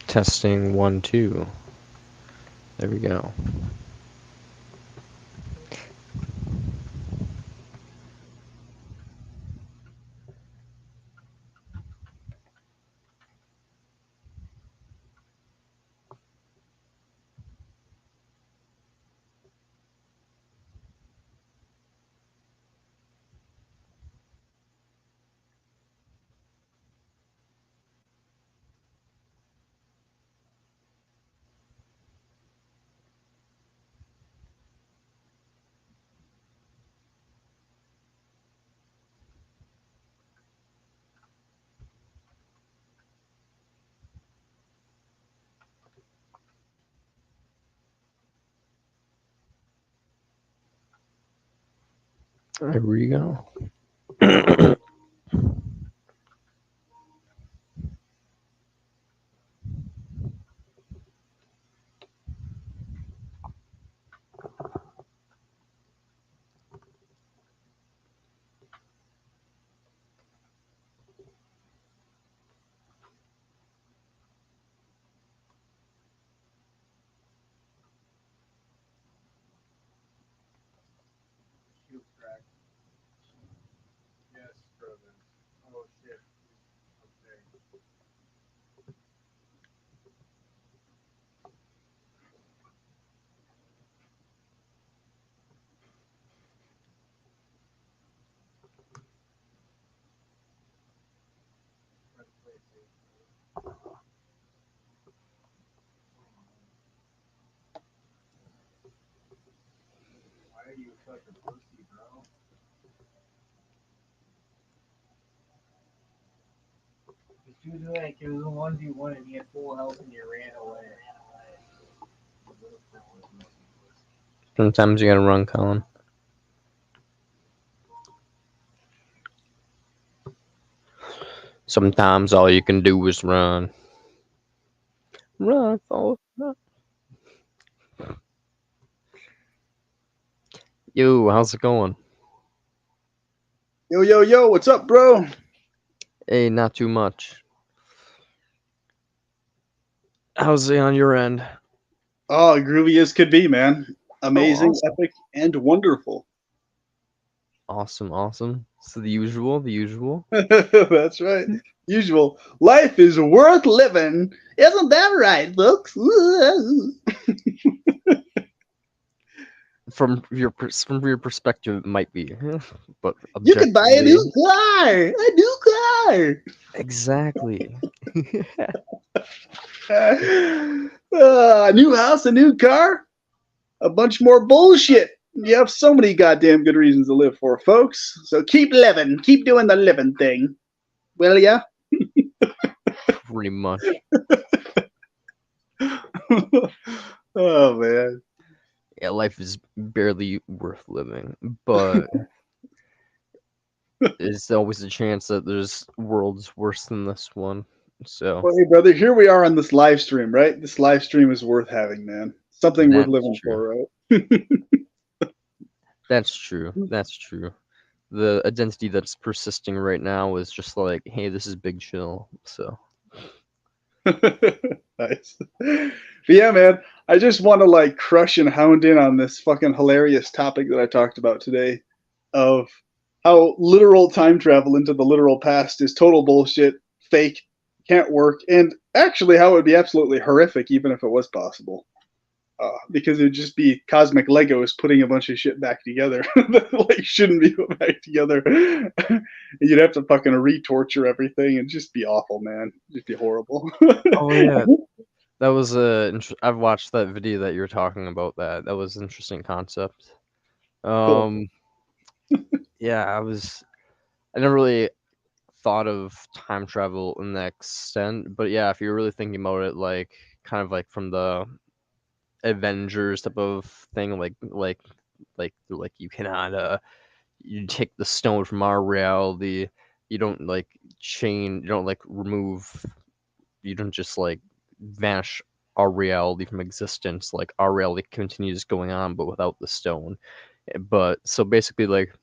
Testing 1, 2. There we go. There we go. Like it was a 1v1 and he had full health and you ran away. Sometimes you gotta run, Colin. Sometimes all you can do is run. Run, Forrest, run. Yo, how's it going? Yo, yo, yo, what's up, bro? Hey, not too much. How's it on your end? Oh, groovy as could be, man. Amazing, awesome. epic, and wonderful. Awesome, awesome. So the usual, the usual. That's right. Usual. Life is worth living. Isn't that right, folks? From your perspective, it might be, but You could buy a objectively, new car. A new car. exactly. A new house, a new car, a bunch more bullshit. You have so many goddamn good reasons to live for, folks. So keep living. Keep doing the living thing. Will ya? Pretty much. Oh, man. Yeah, life is barely worth living, but There's always a chance that there's worlds worse than this one. So Well, hey, brother, here we are on this live stream, right? This live stream is worth having, man. Something worth that's living true. for, right? That's true. That's true. The identity that's persisting right now is just like, hey, this is big chill. So Nice. But yeah, man, I just want to like crush and hound in on this fucking hilarious topic that I talked about today of how literal time travel into the literal past is total bullshit, fake, can't work, and actually how it would be absolutely horrific even if it was possible. Because it would just be cosmic Legos putting a bunch of shit back together that like shouldn't be put back together. You'd have to fucking re-torture everything and just be awful, man. Just be horrible. oh yeah, that was I've watched that video that you were talking about. That was an interesting concept. Cool. Yeah, I never really thought of time travel in that extent, but yeah, if you're really thinking about it, like kind of like from the Avengers type of thing, like you cannot you take the stone from our reality, you don't like change, you don't like remove, you don't just like vanish our reality from existence. Like our reality continues going on, but without the stone. But so basically, like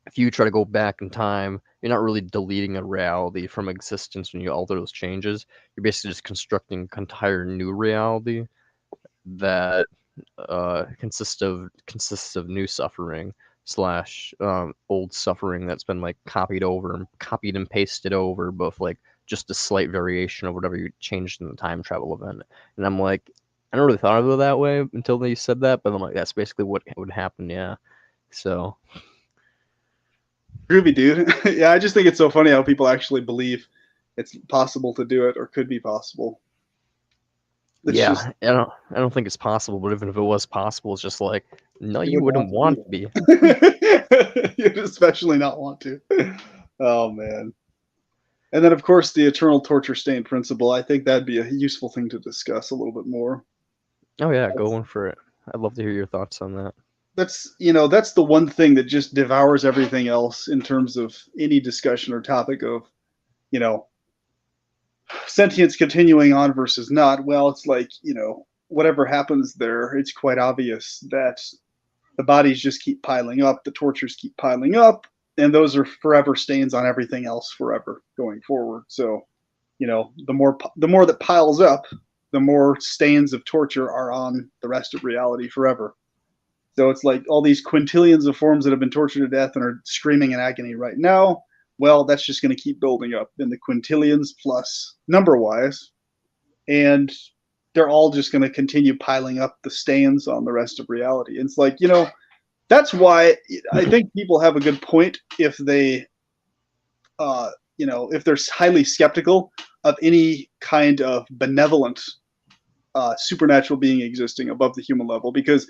if you try to go back in time, you're not really deleting a reality from existence when you alter those changes. You're basically just constructing an entire new reality that consists of new suffering slash old suffering that's been like copied and pasted over, but like just a slight variation of whatever you changed in the time travel event. And I'm like, I never really thought of it that way until you said that, but I'm like, that's basically what would happen, yeah. So Groovy, dude. Yeah, I just think it's so funny how people actually believe it's possible to do it or could be possible. It's yeah, just I don't think it's possible, but even if it was possible, it's just like, no, you you wouldn't wouldn't want to do want to be. it. You'd especially not want to. Oh man. And then of course the eternal torture stain principle. I think that'd be a useful thing to discuss a little bit more. Oh yeah, go That's in for it. I'd love to hear your thoughts on that. that's the one thing that just devours everything else in terms of any discussion or topic of, you know, sentience continuing on versus not. Well, it's like, whatever happens there, it's quite obvious that the bodies just keep piling up, the tortures keep piling up, and those are forever stains on everything else forever going forward. So, the more that piles up, the more stains of torture are on the rest of reality forever. So it's like all these quintillions of forms that have been tortured to death and are screaming in agony right now. Well, that's just going to keep building up in the quintillions plus number wise. And they're all just going to continue piling up the stains on the rest of reality. And it's like, that's why I think people have a good point if they, if they're highly skeptical of any kind of benevolent supernatural being existing above the human level. Because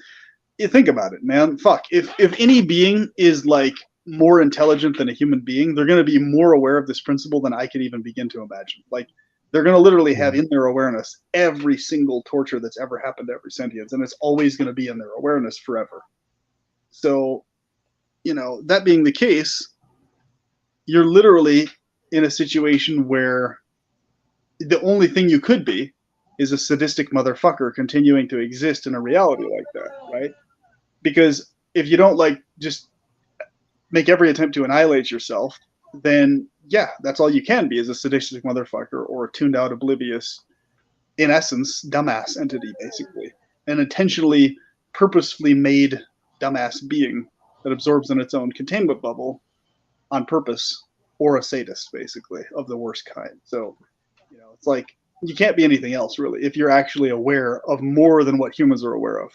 you think about it, man. Fuck. If any being is like more intelligent than a human being, they're going to be more aware of this principle than I could even begin to imagine. Like they're going to literally have in their awareness every single torture that's ever happened to every sentience, and it's always going to be in their awareness forever. So, that being the case, you're literally in a situation where the only thing you could be is a sadistic motherfucker continuing to exist in a reality like that, right? Because if you don't like just make every attempt to annihilate yourself, then yeah, that's all you can be is a sadistic motherfucker or a tuned out, oblivious, in essence, dumbass entity, basically. An intentionally, purposefully made dumbass being that absorbs in its own containment bubble on purpose, or a sadist, basically, of the worst kind. So, it's like you can't be anything else, really, if you're actually aware of more than what humans are aware of.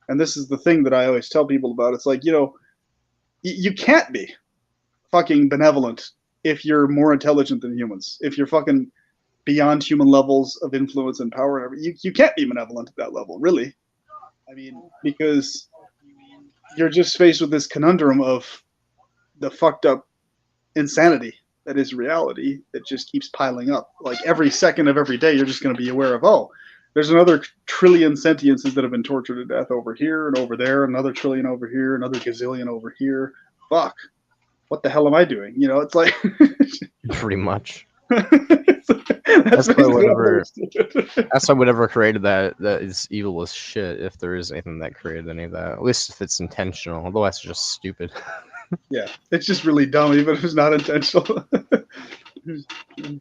And this is the thing that I always tell people about. It's like, you can't be fucking benevolent if you're more intelligent than humans. If you're fucking beyond human levels of influence and power, and everything, you can't be benevolent at that level, really. I mean, because you're just faced with this conundrum of the fucked up insanity that is reality that just keeps piling up. Like every second of every day, you're just going to be aware of, oh, there's another trillion sentiences that have been tortured to death over here and over there, another trillion over here, another gazillion over here. Fuck. what the hell am I doing? You know, it's like Pretty much. that's why basically how whatever. it That's why whatever created that is evil as shit. If there is anything that created any of that, at least if it's intentional. Otherwise, it's just stupid. Yeah, it's just really dumb, even if it's not intentional. Which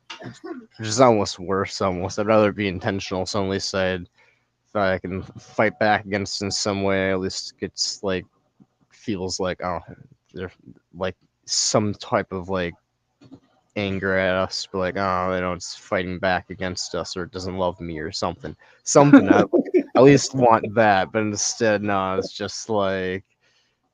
is almost worse. Almost, I'd rather it be intentional. So at least if I can fight back against it in some way, at least it's like feels like they're like some type of like anger at us, but like it's fighting back against us or it doesn't love me or something. I at least want that, but instead, no, it's just like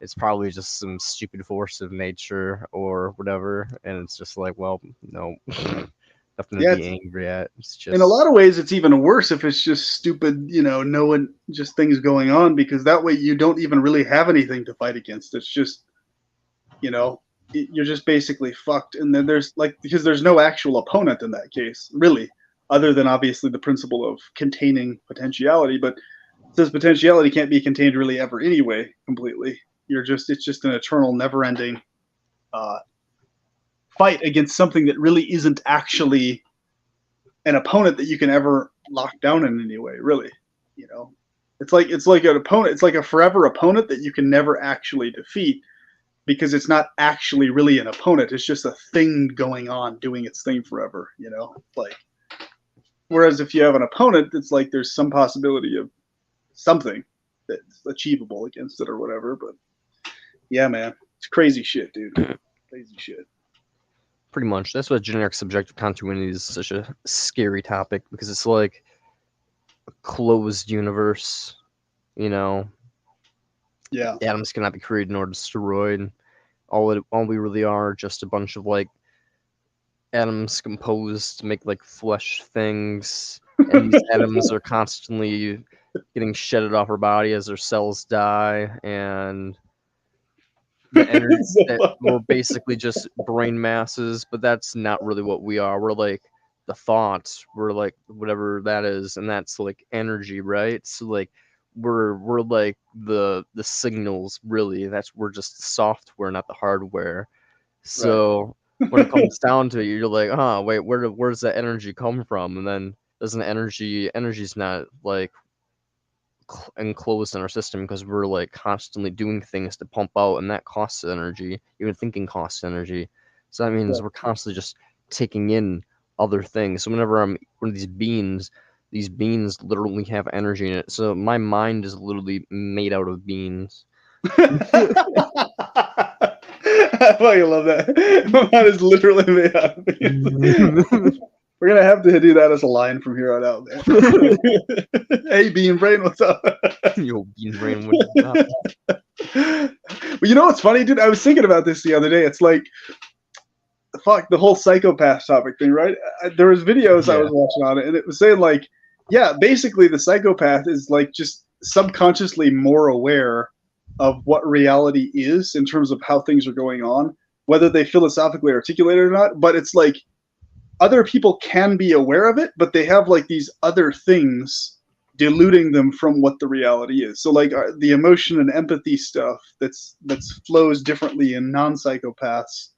it's probably just some stupid force of nature or whatever, and it's just like, well, no, nothing to Yeah, be angry at. It's just in a lot of ways, it's even worse if it's just stupid, knowing just things going on, because that way you don't even really have anything to fight against. It's just, you're just basically fucked. And then because there's no actual opponent in that case, really, other than obviously the principle of containing potentiality. But this potentiality can't be contained really ever anyway, completely. It's just an eternal, never-ending fight against something that really isn't actually an opponent that you can ever lock down in any way, really. It's like an opponent. It's like a forever opponent that you can never actually defeat, because it's not actually really an opponent. It's just a thing going on, doing its thing forever. Like, whereas if you have an opponent, it's like there's some possibility of something that's achievable against it or whatever. But yeah, man, it's crazy shit, dude. Crazy shit. pretty much. That's why generic subjective continuity is such a scary topic, because it's like a closed universe. Yeah. Atoms cannot be created nor destroyed. All we really are just a bunch of like atoms composed to make like flesh things, and these atoms are constantly getting shedded off our body as their cells die, and the energy that we're basically just brain masses, but that's not really what we are. We're like the thoughts, we're like whatever that is, and that's like energy, right? So like we're like the signals, really. We're just the software, not the hardware. So when it comes down to it, you're like, wait, where's that energy come from? And then doesn't energy's not like enclosed in our system, because we're like constantly doing things to pump out, and that costs energy. Even thinking costs energy. So that means we're constantly just taking in other things. So whenever I'm one of these beans literally have energy in it. So my mind is literally made out of beans. I fucking love that. My mind is literally made out of beans. We're gonna have to do that as a line from here on out, man. Hey, Bean Brain, what's up? Yo, Bean Brain, what's up? Well, you know what's funny, dude? I was thinking about this the other day. It's like, fuck, the whole psychopath topic thing, right? There was videos I was watching on it, and it was saying like, yeah, basically the psychopath is like just subconsciously more aware of what reality is in terms of how things are going on, whether they philosophically articulate it or not. But it's like, other people can be aware of it, but they have like these other things diluting them from what the reality is. So like the emotion and empathy stuff that's flows differently in non-psychopaths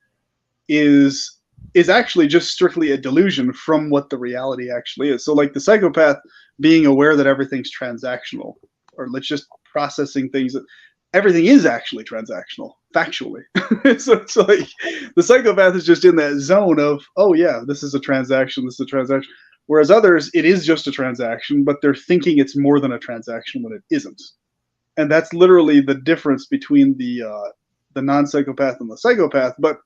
is actually just strictly a delusion from what the reality actually is. So like the psychopath being aware that everything's transactional, or let's just processing things that everything is actually transactional, factually. So it's like the psychopath is just in that zone of, oh yeah, this is a transaction, this is a transaction. Whereas others, it is just a transaction, but they're thinking it's more than a transaction when it isn't. And that's literally the difference between the non-psychopath and the psychopath. But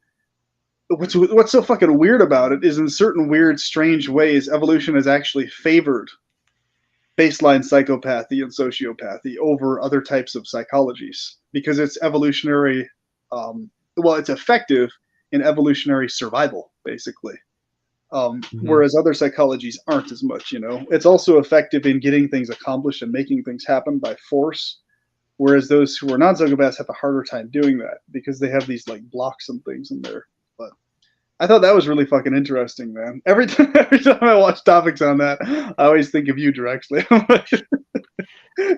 what's so fucking weird about it is, in certain weird, strange ways, evolution has actually favored baseline psychopathy and sociopathy over other types of psychologies, because it's evolutionary. It's effective in evolutionary survival, basically. Whereas other psychologies aren't as much. It's also effective in getting things accomplished and making things happen by force. Whereas those who are non-psychopaths have a harder time doing that, because they have these like blocks and things in there. But I thought that was really fucking interesting, man. Every time I watch topics on that, I always think of you directly. I'm like,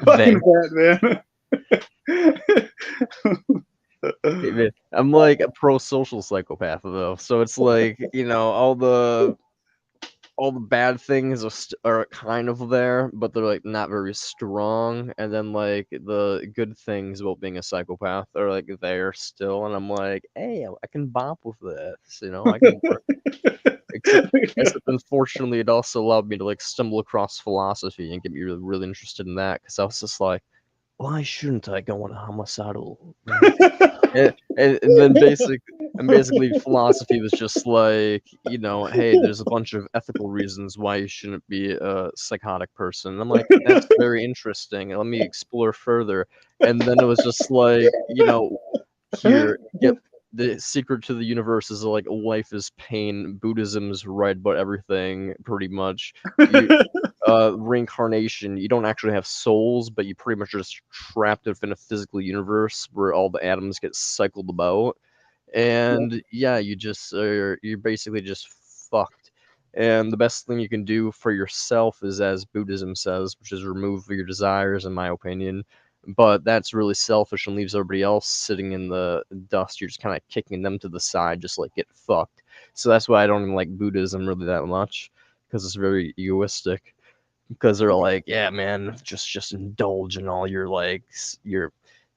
fucking fat, man. Hey, man, I'm like a pro-social psychopath though, so it's like, all the bad things are kind of there, but they're like not very strong. And then like the good things about being a psychopath are like there still, and I'm like, hey, I can bop with this, I can work. Except unfortunately, it also allowed me to like stumble across philosophy and get me really, really interested in that because I was just like, why shouldn't I go on a homicidal rampage? And then basically philosophy was just like, hey, there's a bunch of ethical reasons why you shouldn't be a psychotic person. And I'm like, that's very interesting. Let me explore further. And then it was just like, here, get the secret to the universe is like life is pain. Buddhism's right about everything, pretty much. You reincarnation, you don't actually have souls, but you pretty much are just trapped within a physical universe where all the atoms get cycled about. And yeah, you're basically just fucked. And the best thing you can do for yourself is, as Buddhism says, which is remove your desires, in my opinion. But that's really selfish and leaves everybody else sitting in the dust. You're just kind of kicking them to the side, just like get fucked. So that's why I don't even like Buddhism really that much, because it's very egoistic. Because they're like, yeah, man, just indulge in all your your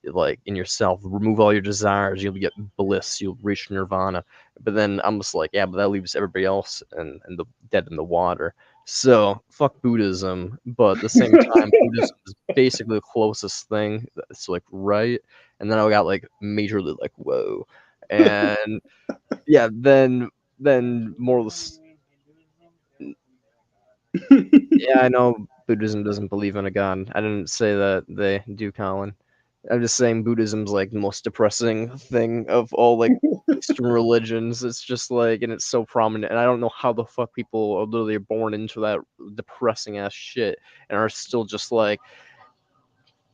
like in yourself, remove all your desires, you'll get bliss, you'll reach nirvana. But then I'm just like, yeah, but that leaves everybody else and the dead in the water. So fuck Buddhism, but at the same time, Buddhism is basically the closest thing that's like right. And then I got like majorly like whoa, and yeah, then more or less. Yeah, I know Buddhism doesn't believe in a god. I didn't say that they do, Colin. I'm just saying Buddhism's like the most depressing thing of all like Eastern religions. It's just like, and it's so prominent, and I don't know how the fuck people are literally born into that depressing ass shit and are still just like,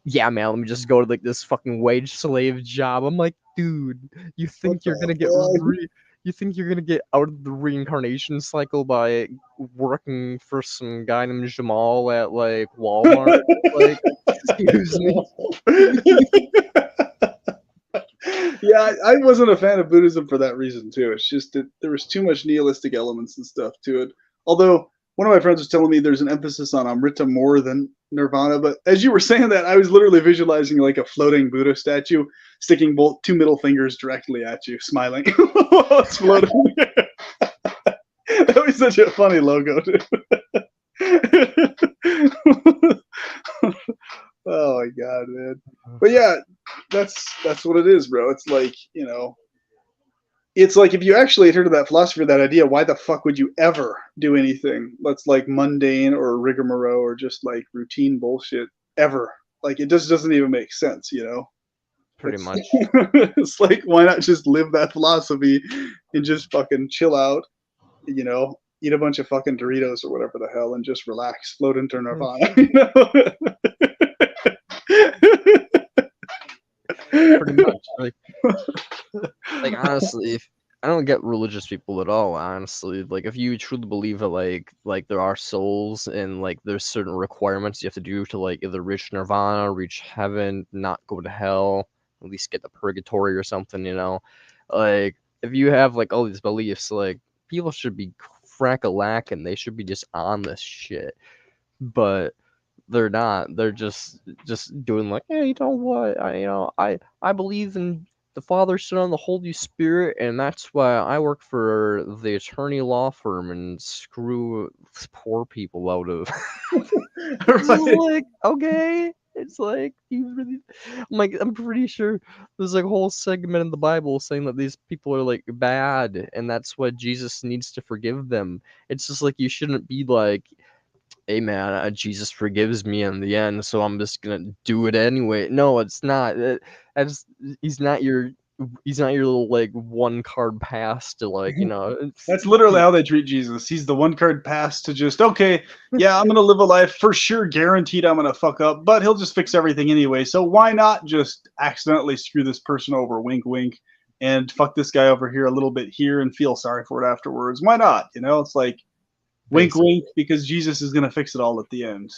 yeah, man, let me just go to like this fucking wage slave job. I'm like, dude, you think you're gonna get you think you're gonna get out of the reincarnation cycle by working for some guy named Jamal at like Walmart? Like, excuse me. Yeah, I wasn't a fan of Buddhism for that reason too. It's just that there was too much nihilistic elements and stuff to it. Although one of my friends was telling me there's an emphasis on Amrita more than Nirvana, but as you were saying that, I was literally visualizing like a floating Buddha statue sticking both two middle fingers directly at you, smiling. It's floating. That was such a funny logo, too. Oh my god, man. But yeah, that's what it is, bro. It's like, it's like if you actually adhere to that philosophy or that idea, why the fuck would you ever do anything that's like mundane or rigmarole or just like routine bullshit ever? Like it just doesn't even make sense, Pretty much. It's like, why not just live that philosophy and just fucking chill out, eat a bunch of fucking Doritos or whatever the hell and just relax, float into nirvana, Pretty much. Like honestly, if I don't get religious people at all, honestly. Like if you truly believe that like there are souls and like there's certain requirements you have to do to like either reach nirvana, reach heaven, not go to hell, at least get to purgatory or something, Like if you have like all these beliefs, like people should be frack-a-lack and they should be just on this shit. But they're not. They're just doing like, hey, you know what? I believe in the Father, Son, and the Holy Spirit, and that's why I work for the attorney law firm and screw poor people out of. It's like, okay. It's like you really, I'm pretty sure there's like a whole segment in the Bible saying that these people are like bad, and that's why Jesus needs to forgive them. It's just like you shouldn't be like, hey man, Jesus forgives me in the end, so I'm just gonna do it anyway. No, it's not. That's he's not your little like one card pass to like That's literally how they treat Jesus. He's the one card pass to just, okay, yeah, I'm gonna live a life for sure, guaranteed I'm gonna fuck up, but he'll just fix everything anyway. So why not just accidentally screw this person over, wink, wink, and fuck this guy over here a little bit here and feel sorry for it afterwards? Why not? It's like, wink, wink, because Jesus is gonna fix it all at the end,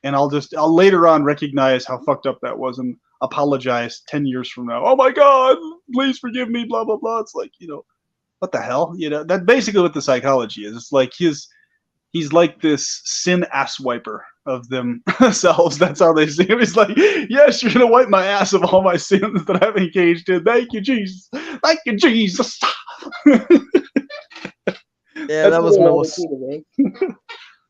And I'll later on recognize how fucked up that was, and apologize 10 years from now. Oh my God, please forgive me, blah, blah, blah. It's like, what the hell? That's basically what the psychology is. It's like he's like this sin ass wiper of themselves. That's how they see him. He's like, yes, you're going to wipe my ass of all my sins that I've engaged in. Thank you, Jesus. Thank you, Jesus. Yeah, that was most.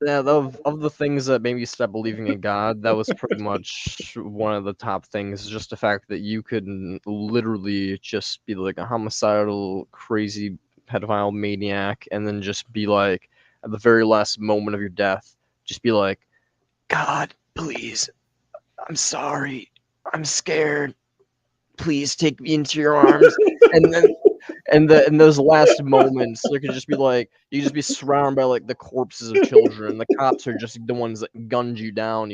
Yeah, of the things that made me stop believing in God, that was pretty much one of the top things. Just the fact that you could literally just be like a homicidal, crazy pedophile maniac, and then just be like, at the very last moment of your death, just be like, God, please, I'm sorry, I'm scared, please take me into your arms, and then. And in those last moments, there could just be like you just be surrounded by like the corpses of children. The cops are just the ones that gunned you down,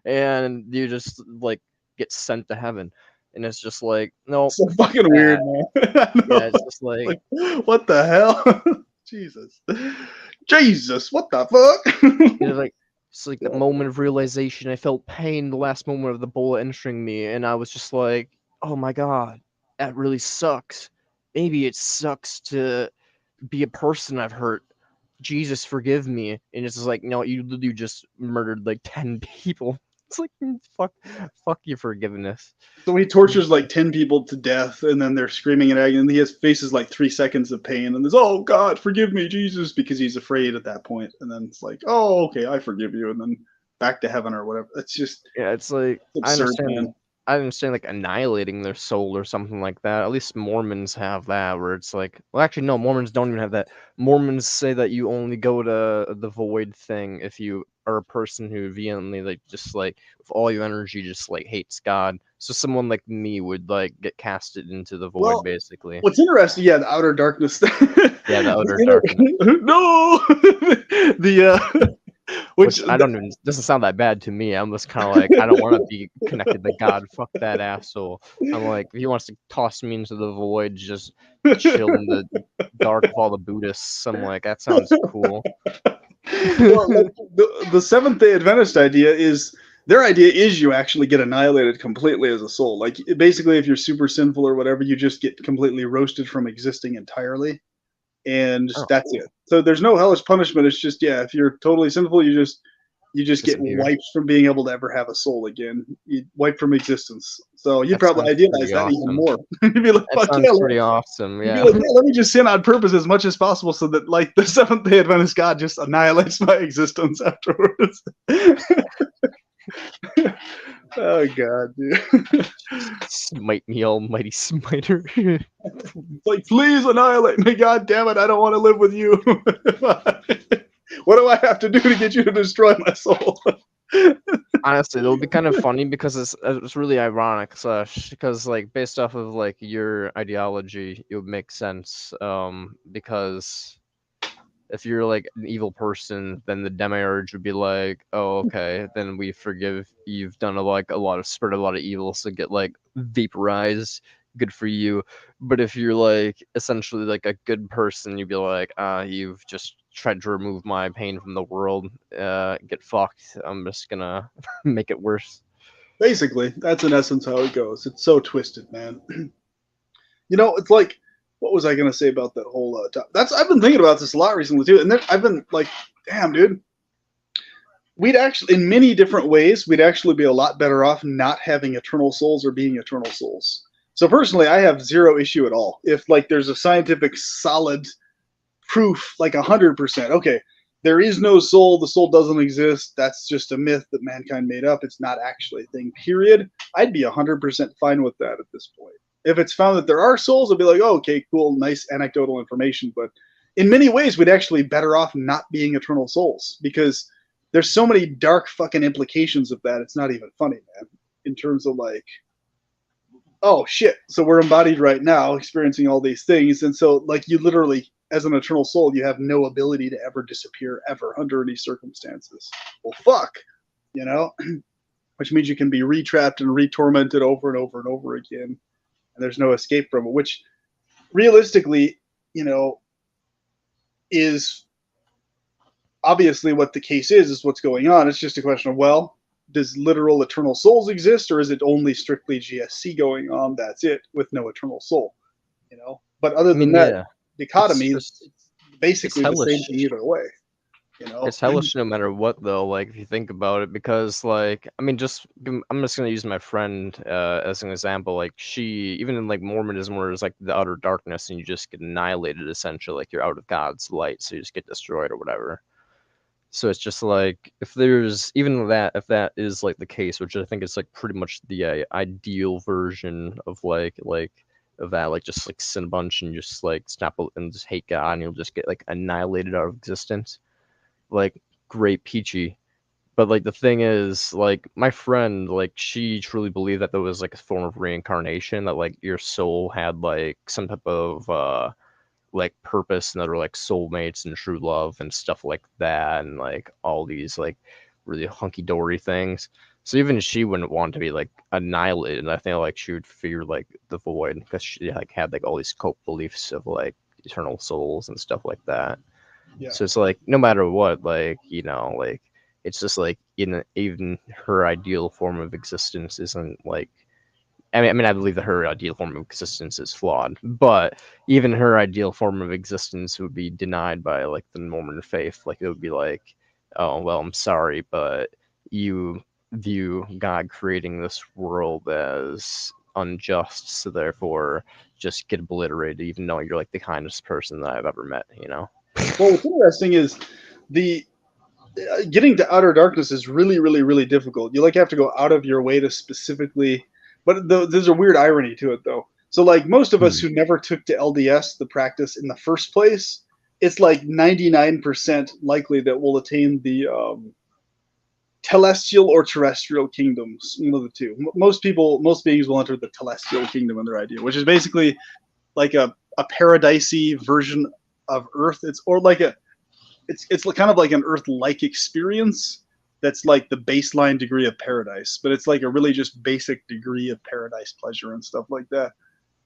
and you just like get sent to heaven. And it's just like no, so fucking weird, man. Yeah, it's just like what the hell? Jesus, what the fuck? like it's like the moment of realization. I felt pain the last moment of the bullet entering me, and I was just like, oh my God, that really sucks. Maybe it sucks to be a person I've hurt. Jesus, forgive me. And it's just like, no, you just murdered like 10 people. It's like, fuck your forgiveness. So he tortures like 10 people to death, and then they're screaming in agony, and he faces like 3 seconds of pain, and there's, oh God, forgive me, Jesus, because he's afraid at that point. And then it's like, oh, okay, I forgive you, and then back to heaven or whatever. It's just, yeah, it's like, absurd, I understand like annihilating their soul or something like that. At least Mormons have that, where it's like, well, actually, no, Mormons don't even have that. Mormons say that you only go to the void thing if you are a person who vehemently, like, just like with all your energy, just like hates God. So someone like me would like get casted into the void, basically. What's interesting, the outer darkness. Yeah, the outer darkness. No, which I don't even doesn't sound that bad to me. I'm just kind of like, I don't want to be connected to God. Fuck that asshole. I'm like, if he wants to toss me into the void, just chill in the dark of all the Buddhists, I'm like, that sounds cool. Well, like, the Seventh-day Adventist idea is, their idea is you actually get annihilated completely as a soul. Like, basically, if you're super sinful or whatever, you just get completely roasted from existing entirely. And that's it. So there's no hellish punishment. It's just, if you're totally sinful, you just get wiped from being able to ever have a soul again. You wipe from existence. So you probably idealize that even more. You'd be like, that sounds pretty awesome. Yeah. You'd be like, let me just sin on purpose as much as possible, so that like the Seventh-day Adventist God just annihilates my existence afterwards. Oh God, dude. Smite me, almighty smiter. Like, please annihilate me, God damn it, I don't want to live with you. What do I have to do to get you to destroy my soul? Honestly, it'll be kind of funny because it's really ironic, because like based off of like your ideology, it would make sense. Because if you're like an evil person, then the demiurge would be like, oh, okay, then we forgive, you've done spread a lot of evil, so get like vaporized, good for you. But if you're like essentially like a good person, you'd be like, you've just tried to remove my pain from the world, get fucked, I'm just gonna make it worse. Basically, that's in essence how it goes. It's so twisted, man. It's like, what was I gonna say about that whole topic? I've been thinking about this a lot recently too, and I've been like, damn, dude, we'd actually, in many different ways, we'd actually be a lot better off not having eternal souls or being eternal souls. So personally, I have zero issue at all if like there's a scientific solid proof, like 100%. Okay, there is no soul. The soul doesn't exist. That's just a myth that mankind made up. It's not actually a thing. Period. I'd be 100% fine with that at this point. If it's found that there are souls, I'll be like, oh, okay, cool, nice anecdotal information. But in many ways, we'd actually be better off not being eternal souls, because there's so many dark fucking implications of that. It's not even funny, man. In terms of like, oh shit, so we're embodied right now, experiencing all these things, and so like you literally, as an eternal soul, you have no ability to ever disappear ever under any circumstances. Well, fuck, which means you can be retrapped and re-tormented over and over and over again. There's no escape from it, which realistically, is obviously what the case is what's going on. It's just a question of, well, does literal eternal souls exist, or is it only strictly GSC going on? That's it, with no eternal soul, you know. But other I than mean, that yeah, dichotomy, it's it's basically the same hellish. thing either way, you know. It's hellish no matter what, though. Like if you think about it, because like I mean, I'm just gonna use my friend as an example. Like she, even in like Mormonism, where it's like the utter darkness and you just get annihilated, essentially, like you're out of God's light, so you just get destroyed or whatever. So it's just like if there's even that, if that is like the case, which I think is like pretty much the ideal version of like of that, like just like sin a bunch and just like and just hate God and you'll just get like annihilated out of existence. Like great peachy. But like the thing is, like my friend, like she truly believed that there was like a form of reincarnation, that like your soul had like some type of like purpose and other like soulmates and true love and stuff like that, and like all these like really hunky dory things. So even she wouldn't want to be like annihilated. And I think like she would fear like the void because she like had like all these cult beliefs of like eternal souls and stuff like that. Yeah. So it's like no matter what, like you know, like it's just like even her ideal form of existence isn't like. I believe that her ideal form of existence is flawed, but even her ideal form of existence would be denied by like the Mormon faith. Like it would be like, oh well, I'm sorry, but you view God creating this world as unjust, so therefore just get obliterated, even though you're like the kindest person that I've ever met. You know. Well, what's interesting is the getting to outer darkness is really, really, really difficult. You like have to go out of your way to specifically, but there's a weird irony to it though. So like most of us who never took to LDS, the practice in the first place, it's like 99% likely that we'll attain the telestial or terrestrial kingdoms, one of the two. Most beings will enter the telestial kingdom in their idea, which is basically like a paradisey version of Earth. It's kind of like an Earth-like experience that's like the baseline degree of paradise, but it's like a really just basic degree of paradise pleasure and stuff like that.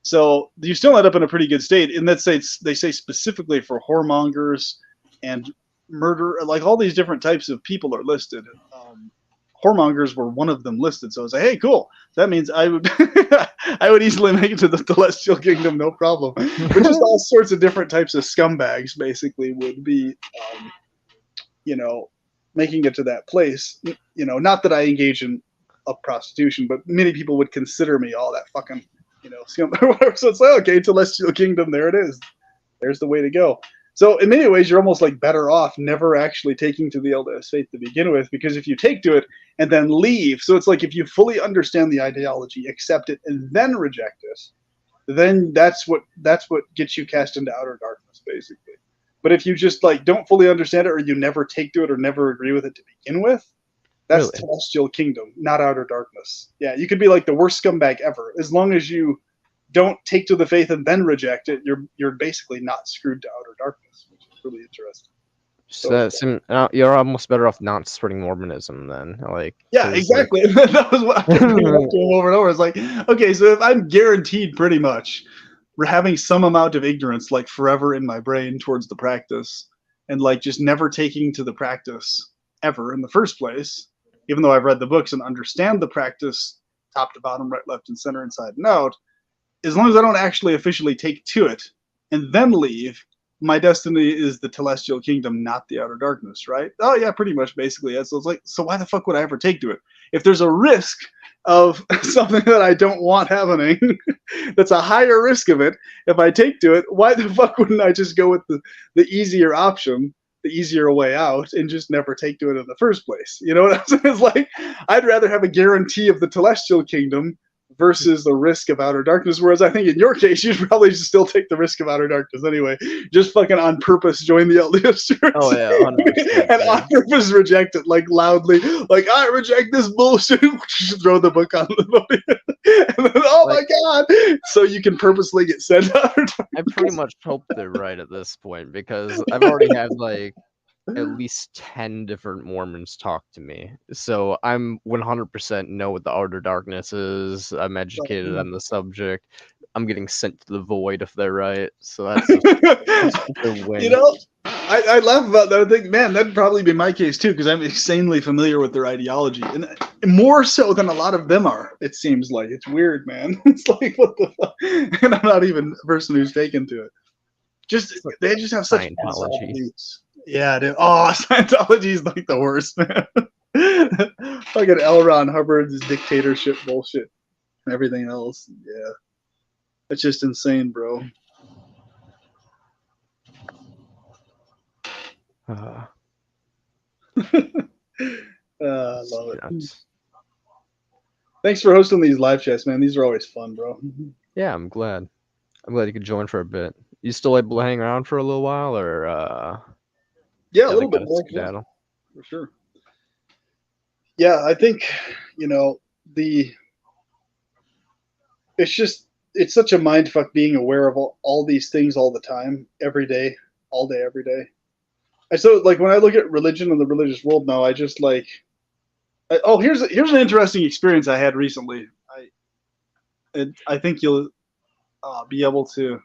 So you still end up in a pretty good state. And that's they say specifically for whoremongers and murder, like all these different types of people are listed. Whoremongers were one of them listed. So I was like, hey, cool. That means I would I would easily make it to the celestial kingdom, no problem. But just all sorts of different types of scumbags basically would be, you know, making it to that place. You know, not that I engage in prostitution, but many people would consider me all that fucking, you know, scum or whatever. So it's like, okay, celestial kingdom, there it is. There's the way to go. So in many ways, you're almost like better off never actually taking to the LDS faith to begin with, because if you take to it and then leave, so it's like if you fully understand the ideology, accept it, and then reject it, then that's what gets you cast into outer darkness, basically. But if you just like don't fully understand it, or you never take to it, or never agree with it to begin with, that's really celestial kingdom, not outer darkness. Yeah, you could be like the worst scumbag ever, as long as you don't take to the faith and then reject it, you're basically not screwed to outer darkness, which is really interesting. So you're almost better off not spreading Mormonism then. Like yeah, exactly. Like, that was what I kept bringing up to him over and over. It's like, okay, so if I'm guaranteed pretty much having some amount of ignorance like forever in my brain towards the practice, and like just never taking to the practice ever in the first place, even though I've read the books and understand the practice top to bottom, right, left, and center, inside and out, as long as I don't actually officially take to it and then leave, my destiny is the telestial kingdom, not the outer darkness, right? Oh yeah, pretty much, basically. Yeah. So it's like, so why the fuck would I ever take to it? If there's a risk of something that I don't want happening, that's a higher risk of it, if I take to it, why the fuck wouldn't I just go with the easier option, the easier way out, and just never take to it in the first place? You know what I'm saying? It's like, I'd rather have a guarantee of the telestial kingdom versus the risk of outer darkness. Whereas I think in your case, you'd probably still take the risk of outer darkness anyway. Just fucking on purpose join the LDS church. Oh yeah, 100%, and on purpose reject it, like loudly, like I reject this bullshit. Throw the book on the podium. And then, oh like, my god! So you can purposely get sent out. I pretty much hope they're right at this point, because I've already had like at least 10 different Mormons talk to me. So I'm 100% know what the outer darkness is. I'm educated on the subject. I'm getting sent to the void if they're right. So that's a win. You know, I laugh about that. I think, man, that'd probably be my case too, because I'm insanely familiar with their ideology. And more so than a lot of them are. It seems like it's weird, man. It's like what the fuck? And I'm not even a person who's taken to it. Just like they just have such Scientology. views. Yeah, dude. Oh, Scientology is like the worst, man. Fucking L. Ron Hubbard's dictatorship bullshit and everything else. Yeah, it's just insane, bro. I love it. Nuts. Thanks for hosting these live chats, man. These are always fun, bro. Yeah, I'm glad. I'm glad you could join for a bit. You still able to hang around for a little while, or Yeah, a gotta little bit gotta more, skedaddle? for sure. Yeah, I think it's such a mind fuck being aware of all these things all the time, every day, all day, every day. And so, like, when I look at religion and the religious world now, I just like, here's an interesting experience I had recently. I think you'll be able to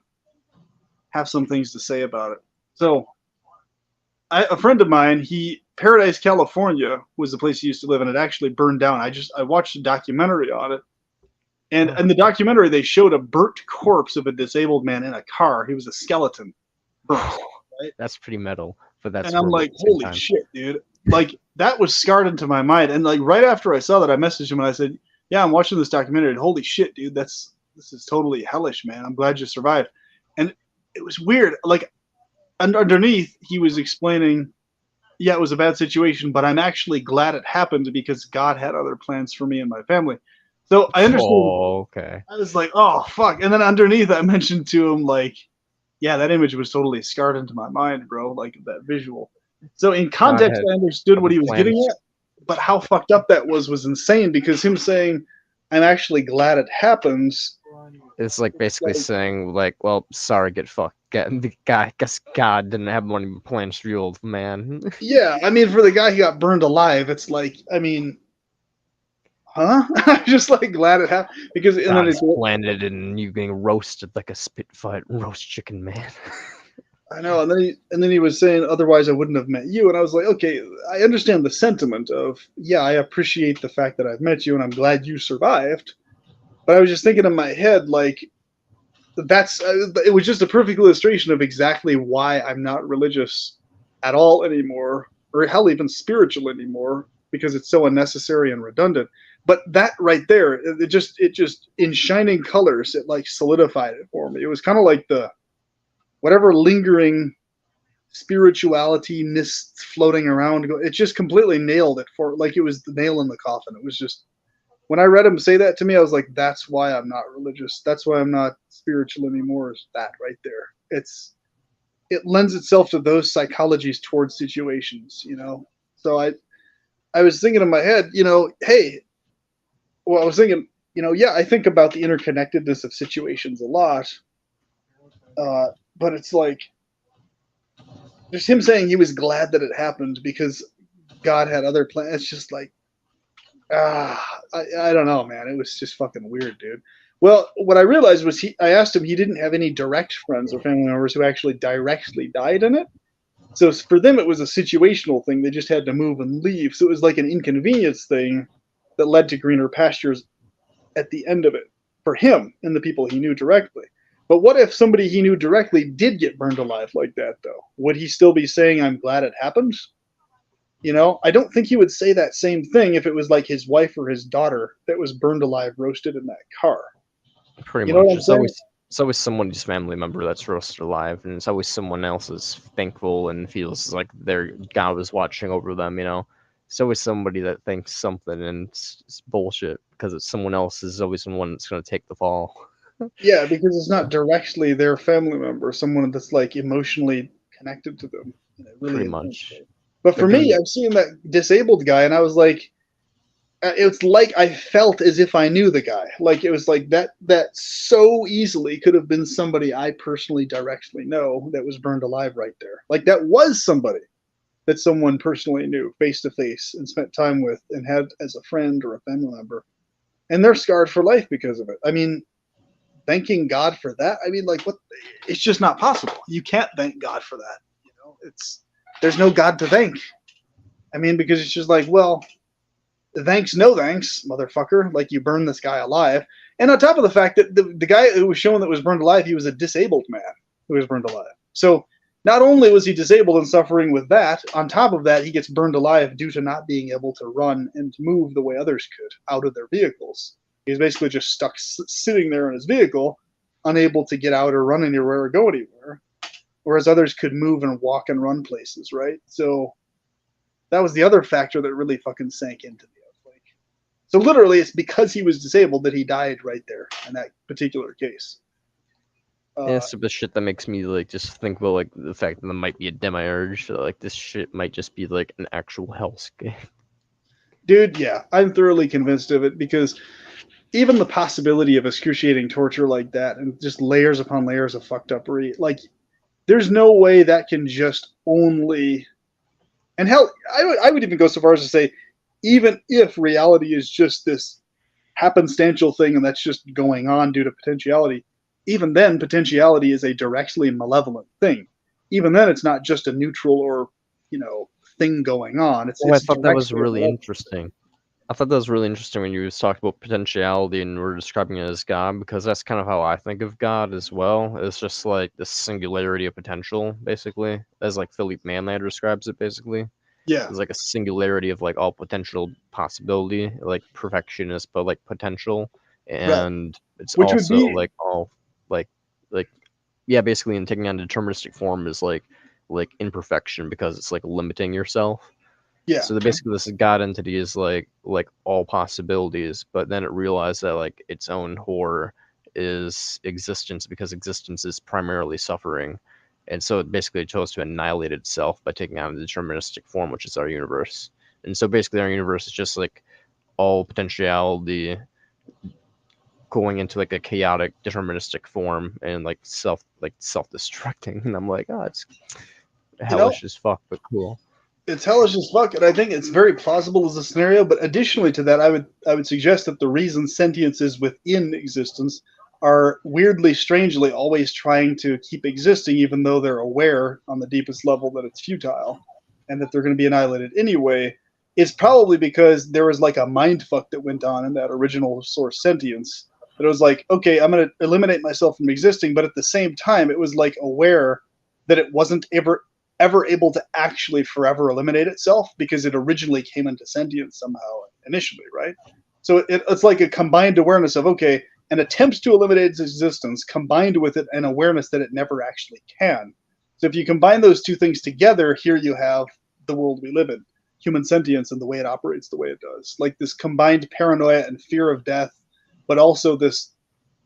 have some things to say about it. So, a friend of mine, Paradise, California was the place he used to live, and it actually burned down. I watched a documentary on it, and in the documentary they showed a burnt corpse of a disabled man in a car. He was a skeleton, burnt. Right? That's pretty metal, but that's. And I'm like, at the same holy time. shit, dude! Like that was scarred into my mind. And like right after I saw that, I messaged him and I said, "Yeah, I'm watching this documentary. And holy shit, dude! This is totally hellish, man. I'm glad you survived." And it was weird. Like underneath, he was explaining, yeah, it was a bad situation, but I'm actually glad it happened because God had other plans for me and my family. So I understood. Oh, okay. I was like, oh, fuck. And then underneath, I mentioned to him, like, yeah, that image was totally scarred into my mind, bro, like that visual. So in context, I understood what he was getting at, but how fucked up that was insane because him saying, I'm actually glad it happens. It's like basically saying, like, well, sorry, get fucked. Guess God didn't have money plans for you, old man. Yeah, I mean, for the guy who got burned alive, it's like, I mean, huh? I'm just like glad it happened because and then it's landed and you being roasted like a spitfire roast chicken, man. I know, and then he was saying, otherwise I wouldn't have met you, and I was like, okay, I understand the sentiment of, yeah, I appreciate the fact that I've met you, and I'm glad you survived, but I was just thinking in my head, like, it was just a perfect illustration of exactly why I'm not religious at all anymore, or hell, even spiritual anymore, because it's so unnecessary and redundant. But that right there, it just in shining colors, it like solidified it for me. It was kind of like the whatever lingering spirituality mist floating around. It just completely nailed it for like it was the nail in the coffin. It was just when I read him say that to me, I was like, that's why I'm not religious. That's why I'm not spiritual anymore. Is that right there? It lends itself to those psychologies towards situations, you know. So I was thinking in my head, you know, hey, well, I was thinking, you know, yeah, I think about the interconnectedness of situations a lot, but it's like just him saying he was glad that it happened because God had other plans. It's just like, I don't know, man. It was just fucking weird, dude. Well, what I realized was I asked him, he didn't have any direct friends or family members who actually directly died in it. So for them, it was a situational thing. They just had to move and leave. So it was like an inconvenience thing that led to greener pastures at the end of it for him and the people he knew directly. But what if somebody he knew directly did get burned alive like that, though? Would he still be saying, I'm glad it happened? You know, I don't think he would say that same thing if it was like his wife or his daughter that was burned alive, roasted in that car. Pretty much. It's always someone's family member that's roasted alive, and it's always someone else's thankful and feels like their God was watching over them, you know? It's always somebody that thinks something, and it's bullshit, because it's someone else is always the one that's going to take the fall. Yeah, because it's not directly their family member, someone that's like emotionally connected to them. Really pretty much. But for me, I've seen that disabled guy, and I was like, it's like I felt as if I knew the guy. Like it was like that so easily could have been somebody I personally directly know that was burned alive right there. Like that was somebody that someone personally knew face to face and spent time with and had as a friend or a family member. And they're scarred for life because of it. I mean, thanking God for that. I mean, like what? It's just not possible. You can't thank God for that. You know, there's no God to thank. I mean, because it's just like, well, thanks, no thanks, motherfucker. Like, you burned this guy alive. And on top of the fact that the guy who was shown that was burned alive, he was a disabled man who was burned alive. So not only was he disabled and suffering with that, on top of that, he gets burned alive due to not being able to run and to move the way others could out of their vehicles. He's basically just stuck sitting there in his vehicle, unable to get out or run anywhere or go anywhere, whereas others could move and walk and run places, right? So that was the other factor that really fucking sank into me. Like, so literally, it's because he was disabled that he died right there in that particular case. Yeah, it's the shit that makes me like just think about like the fact that there might be a demiurge. So, like this shit might just be like an actual hellscape. Dude, yeah, I'm thoroughly convinced of it because even the possibility of excruciating torture like that and just layers upon layers of fucked up like, there's no way that can just only. And hell, I would even go so far as to say, even if reality is just this happenstantial thing and that's just going on due to potentiality, even then, potentiality is a directly malevolent thing. Even then, it's not just a neutral or, thing going on. I thought that was really interesting. I thought that was really interesting when you talked about potentiality and were describing it as God, because that's kind of how I think of God as well. It's just like the singularity of potential, basically, as like Philippe Manlander describes it, basically. Yeah. It's like a singularity of like all potential possibility, like perfectionist, but like potential. And right. It's which also would be... like all like yeah, basically, in taking on deterministic form is like imperfection because it's like limiting yourself. Yeah. So basically, this God entity is like all possibilities, but then it realized that like its own horror is existence, because existence is primarily suffering, and so it basically chose to annihilate itself by taking on a deterministic form, which is our universe. And so basically, our universe is just like all potentiality going into like a chaotic deterministic form and like self-destructing. And I'm like, oh, it's hellish as fuck, but cool. It's hellish as fuck, and I think it's very plausible as a scenario. But additionally to that, I would suggest that the reason sentience is within existence are weirdly, strangely, always trying to keep existing, even though they're aware on the deepest level that it's futile and that they're going to be annihilated anyway. It's probably because there was like a mind fuck that went on in that original source sentience. That it was like, okay, I'm going to eliminate myself from existing, but at the same time, it was like aware that it wasn't ever able to actually forever eliminate itself because it originally came into sentience somehow initially, right? So it's like a combined awareness of, okay, an attempt to eliminate its existence combined with it an awareness that it never actually can. So if you combine those two things together, here you have the world we live in, human sentience and the way it operates the way it does. Like this combined paranoia and fear of death, but also this,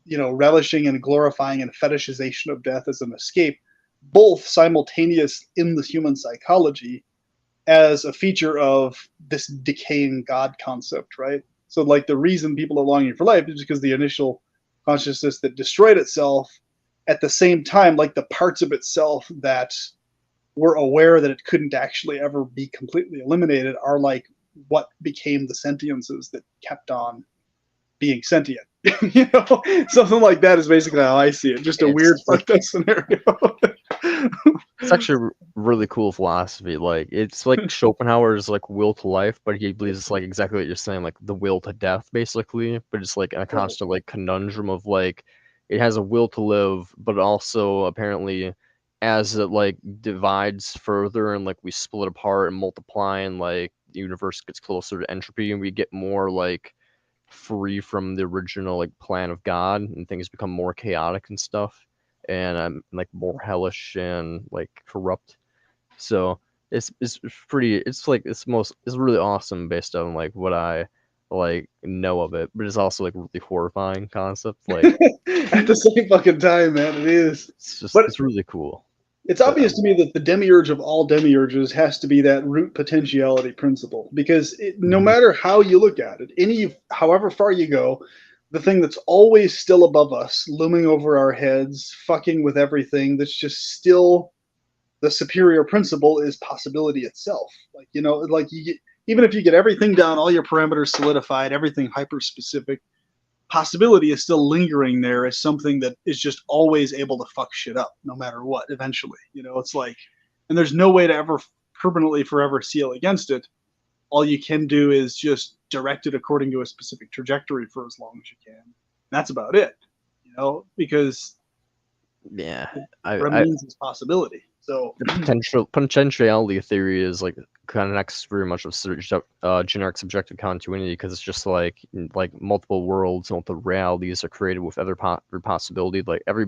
relishing and glorifying and fetishization of death as an escape, both simultaneous in the human psychology as a feature of this decaying God concept, right? So like the reason people are longing for life is because the initial consciousness that destroyed itself, at the same time, like the parts of itself that were aware that it couldn't actually ever be completely eliminated are like what became the sentiences that kept on being sentient. Something like that is basically how I see it. Just a weird fucked up scenario. It's actually really cool philosophy. Like it's like Schopenhauer's like will to life, but he believes it's like exactly what you're saying, like the will to death, basically. But it's like a constant like conundrum of like it has a will to live, but also apparently as it like divides further and like we split apart and multiply and like the universe gets closer to entropy and we get more like free from the original like plan of God and things become more chaotic and stuff and like more hellish and like corrupt. So it's pretty, it's really awesome based on like what I like know of it, but it's also like really horrifying concept like at the same fucking time, man. It is. It's really cool. It's obvious to me that the demiurge of all demiurges has to be that root potentiality principle, because no matter how you look at it, however far you go, the thing that's always still above us, looming over our heads, fucking with everything, that's just still the superior principle is possibility itself. Like, even if you get everything down, all your parameters solidified, everything hyper specific, possibility is still lingering there as something that is just always able to fuck shit up no matter what eventually. It's like, and there's no way to ever permanently forever seal against it. all you can do is just direct it according to a specific trajectory for as long as you can. That's about it, because Yeah, it I remains as possibility. So the potentiality theory is like connects very much with generic subjective continuity, because it's just like multiple worlds, multiple realities are created with every possibility. Like every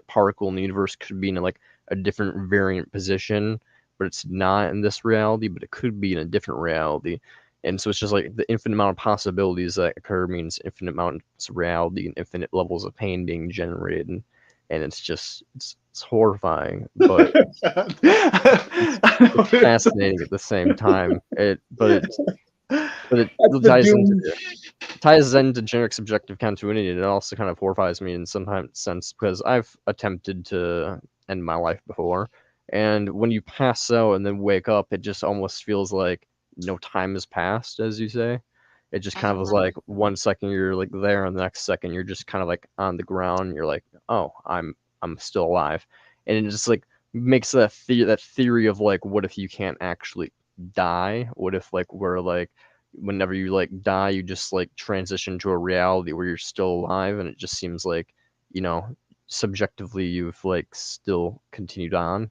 particle in the universe could be in like a different variant position, but it's not in this reality, but it could be in a different reality. And so it's just like the infinite amount of possibilities that occur means infinite amounts of reality and infinite levels of pain being generated. And it's just it's horrifying, but it's fascinating at the same time. But it that's the ties doom. into generic subjective continuity, and it also kind of horrifies me in some sense, because I've attempted to end my life before, and when you pass out and then wake up, it just almost feels like no time has passed, as you say. It just kind of was like 1 second you're like there, and the next second you're just kind of like on the ground. You're like, oh, I'm still alive, and it just like makes that theory of like, what if you can't actually die? What if like we're like whenever you like die, you just like transition to a reality where you're still alive, and it just seems like, subjectively you've like still continued on,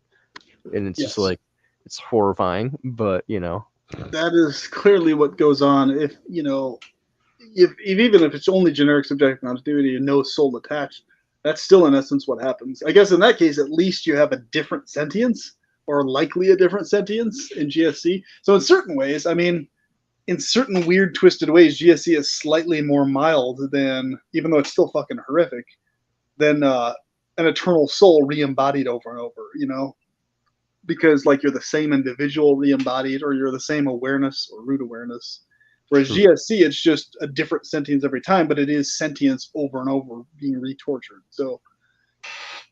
and it's just Yes. like it's horrifying, but That is clearly what goes on. If even if it's only generic subjective continuity and no soul attached, that's still in essence what happens. I guess in that case, at least you have a different sentience, or likely a different sentience in GSC. So in certain ways, I mean, in certain weird, twisted ways, GSC is slightly more mild than, even though it's still fucking horrific, than an eternal soul re-embodied over and over. Because like you're the same individual re-embodied, or you're the same awareness or root awareness. Whereas True. GSC, it's just a different sentience every time, but it is sentience over and over being re-tortured. So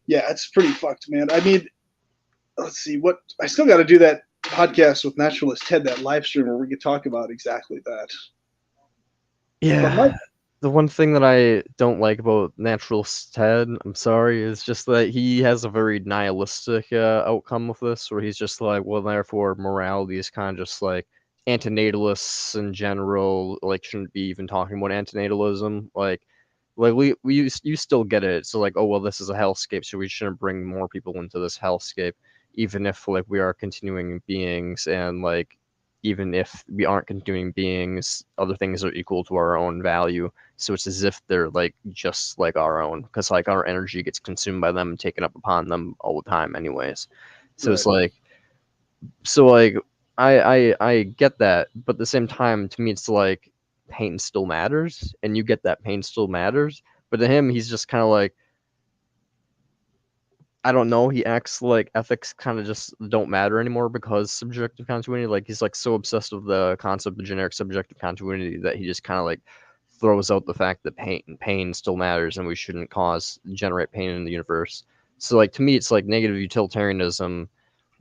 yeah, it's pretty fucked, man. I mean, let's see, what I still got to do that podcast with Naturalist Ted, that live stream where we could talk about exactly that. Yeah. The one thing that I don't like about Naturalist Ted, I'm sorry, is just that he has a very nihilistic outcome with this, where he's just like, well, therefore morality is kind of just like antinatalists in general, like shouldn't be even talking about antinatalism. Like you still get it. So like, oh well, this is a hellscape, so we shouldn't bring more people into this hellscape, even if like we are continuing beings, and like even if we aren't continuing beings, other things are equal to our own value. So it's as if they're like just like our own, because like our energy gets consumed by them and taken up upon them all the time anyways. So it's like, I get that, but at the same time, to me it's like pain still matters, and you get that pain still matters. But to him, he's just kind of like, I don't know, he acts like ethics kind of just don't matter anymore because subjective continuity. Like he's like so obsessed with the concept of generic subjective continuity that he just kind of like throws out the fact that pain still matters, and we shouldn't generate pain in the universe. So like to me, it's like negative utilitarianism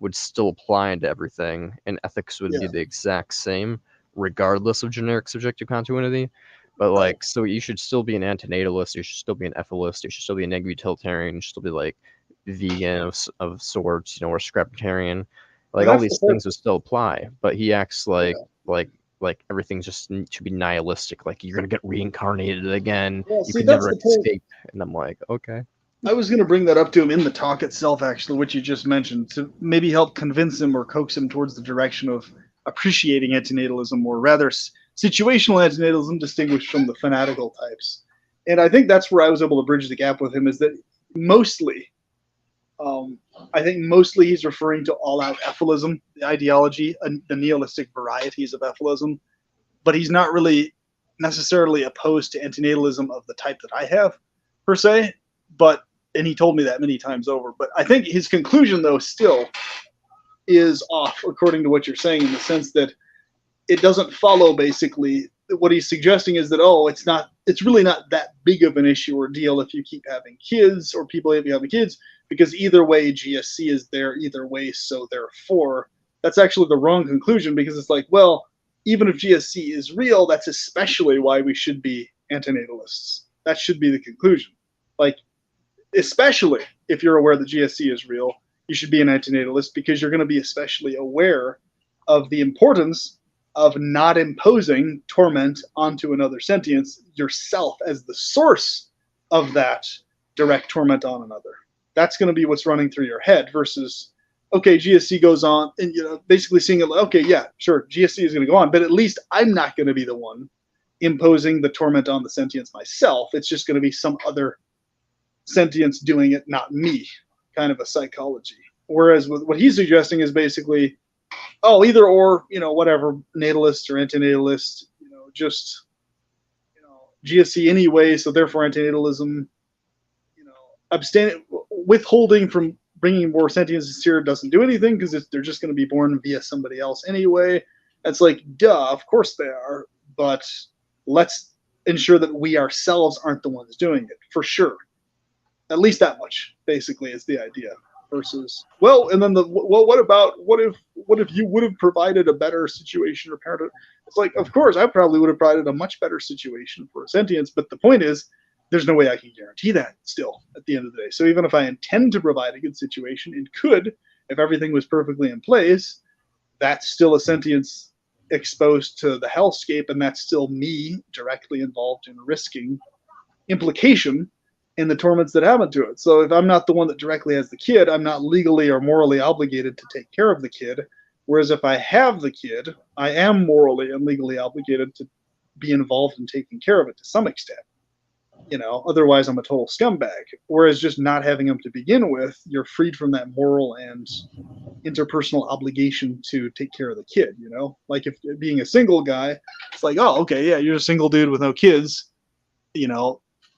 would still apply to everything, and ethics would be the exact same regardless of generic subjective continuity. But like, so you should still be an antinatalist, you should still be an ethicist, you should still be a negative utilitarian, you should still be like vegan of sorts, or scraptarian. Like all these things would still apply, but he acts like everything just should be nihilistic. Like you're gonna get reincarnated again. You can never escape. And I'm like, okay. I was going to bring that up to him in the talk itself, actually, which you just mentioned, to maybe help convince him or coax him towards the direction of appreciating antinatalism, or rather situational antinatalism, distinguished from the fanatical types. And I think that's where I was able to bridge the gap with him, is that mostly, I think mostly he's referring to all-out ethylism, the ideology, the nihilistic varieties of ethylism, but he's not really necessarily opposed to antinatalism of the type that I have, per se. And he told me that many times over. But I think his conclusion, though, still is off, according to what you're saying, in the sense that it doesn't follow, basically. What he's suggesting is that, it's really not that big of an issue or deal if you keep having kids, or people having kids, because either way, GSC is there either way, so therefore, that's actually the wrong conclusion, because it's like, well, even if GSC is real, that's especially why we should be antinatalists. That should be the conclusion. Like, especially if you're aware that GSC is real, you should be an antinatalist, because you're going to be especially aware of the importance of not imposing torment onto another sentience yourself as the source of that direct torment on another. That's going to be what's running through your head versus, okay, GSC goes on, and basically seeing it, okay, yeah, sure, GSC is going to go on, but at least I'm not going to be the one imposing the torment on the sentience myself. It's just going to be some other sentience doing it, not me, kind of a psychology. Whereas with what he's suggesting is basically, oh, either or, whatever, natalist or antinatalist, just, GSC anyway, so therefore antinatalism, withholding from bringing more sentiences here doesn't do anything because they're just going to be born via somebody else anyway. It's like, duh, of course they are, but let's ensure that we ourselves aren't the ones doing it, for sure. At least that much, basically, is the idea. Versus, well, and then what if you would have provided a better situation or parenthood? It's like, of course, I probably would have provided a much better situation for a sentience, but the point is, there's no way I can guarantee that still at the end of the day. So even if I intend to provide a good situation, and could, if everything was perfectly in place, that's still a sentience exposed to the hellscape, and that's still me directly involved in risking implication in the torments that happen to it. So if I'm not the one that directly has the kid, I'm not legally or morally obligated to take care of the kid. Whereas if I have the kid, I am morally and legally obligated to be involved in taking care of it to some extent. Otherwise I'm a total scumbag. Whereas just not having him to begin with, you're freed from that moral and interpersonal obligation to take care of the kid. Like if being a single guy, it's like, oh, okay, yeah, you're a single dude with no kids.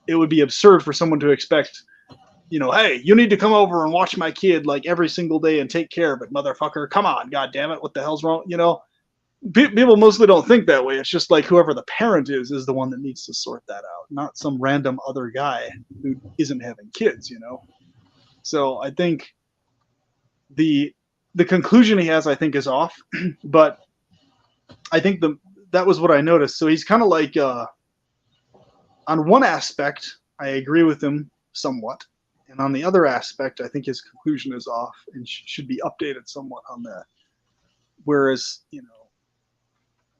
It would be absurd for someone to expect, hey, you need to come over and watch my kid like every single day and take care of it, motherfucker. Come on, God damn it, what the hell's wrong? People mostly don't think that way. It's just like whoever the parent is the one that needs to sort that out, not some random other guy who isn't having kids. So I think the conclusion he has, I think, is off, but I think that was what I noticed. So he's kind of like, on one aspect, I agree with him somewhat, and on the other aspect, I think his conclusion is off and should be updated somewhat on that. Whereas,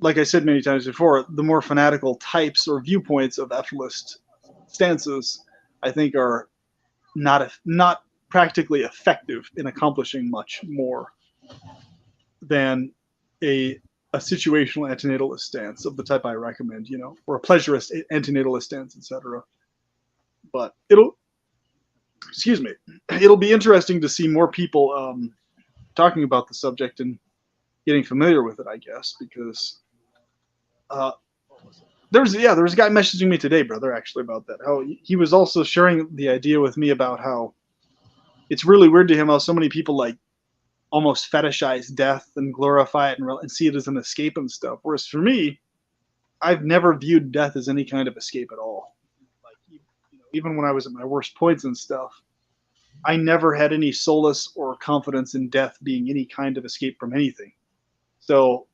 like I said many times before, the more fanatical types or viewpoints of ethlist stances, I think, are not practically effective in accomplishing much more than a situational antinatalist stance of the type I recommend, or a pleasurist antinatalist stance, etc. But it'll be interesting to see more people talking about the subject and getting familiar with it, I guess, because there was a guy messaging me today, brother, actually, about that. How he was also sharing the idea with me about how it's really weird to him how so many people like almost fetishize death and glorify it and see it as an escape and stuff. Whereas for me, I've never viewed death as any kind of escape at all. Like, even when I was at my worst points and stuff, I never had any solace or confidence in death being any kind of escape from anything. So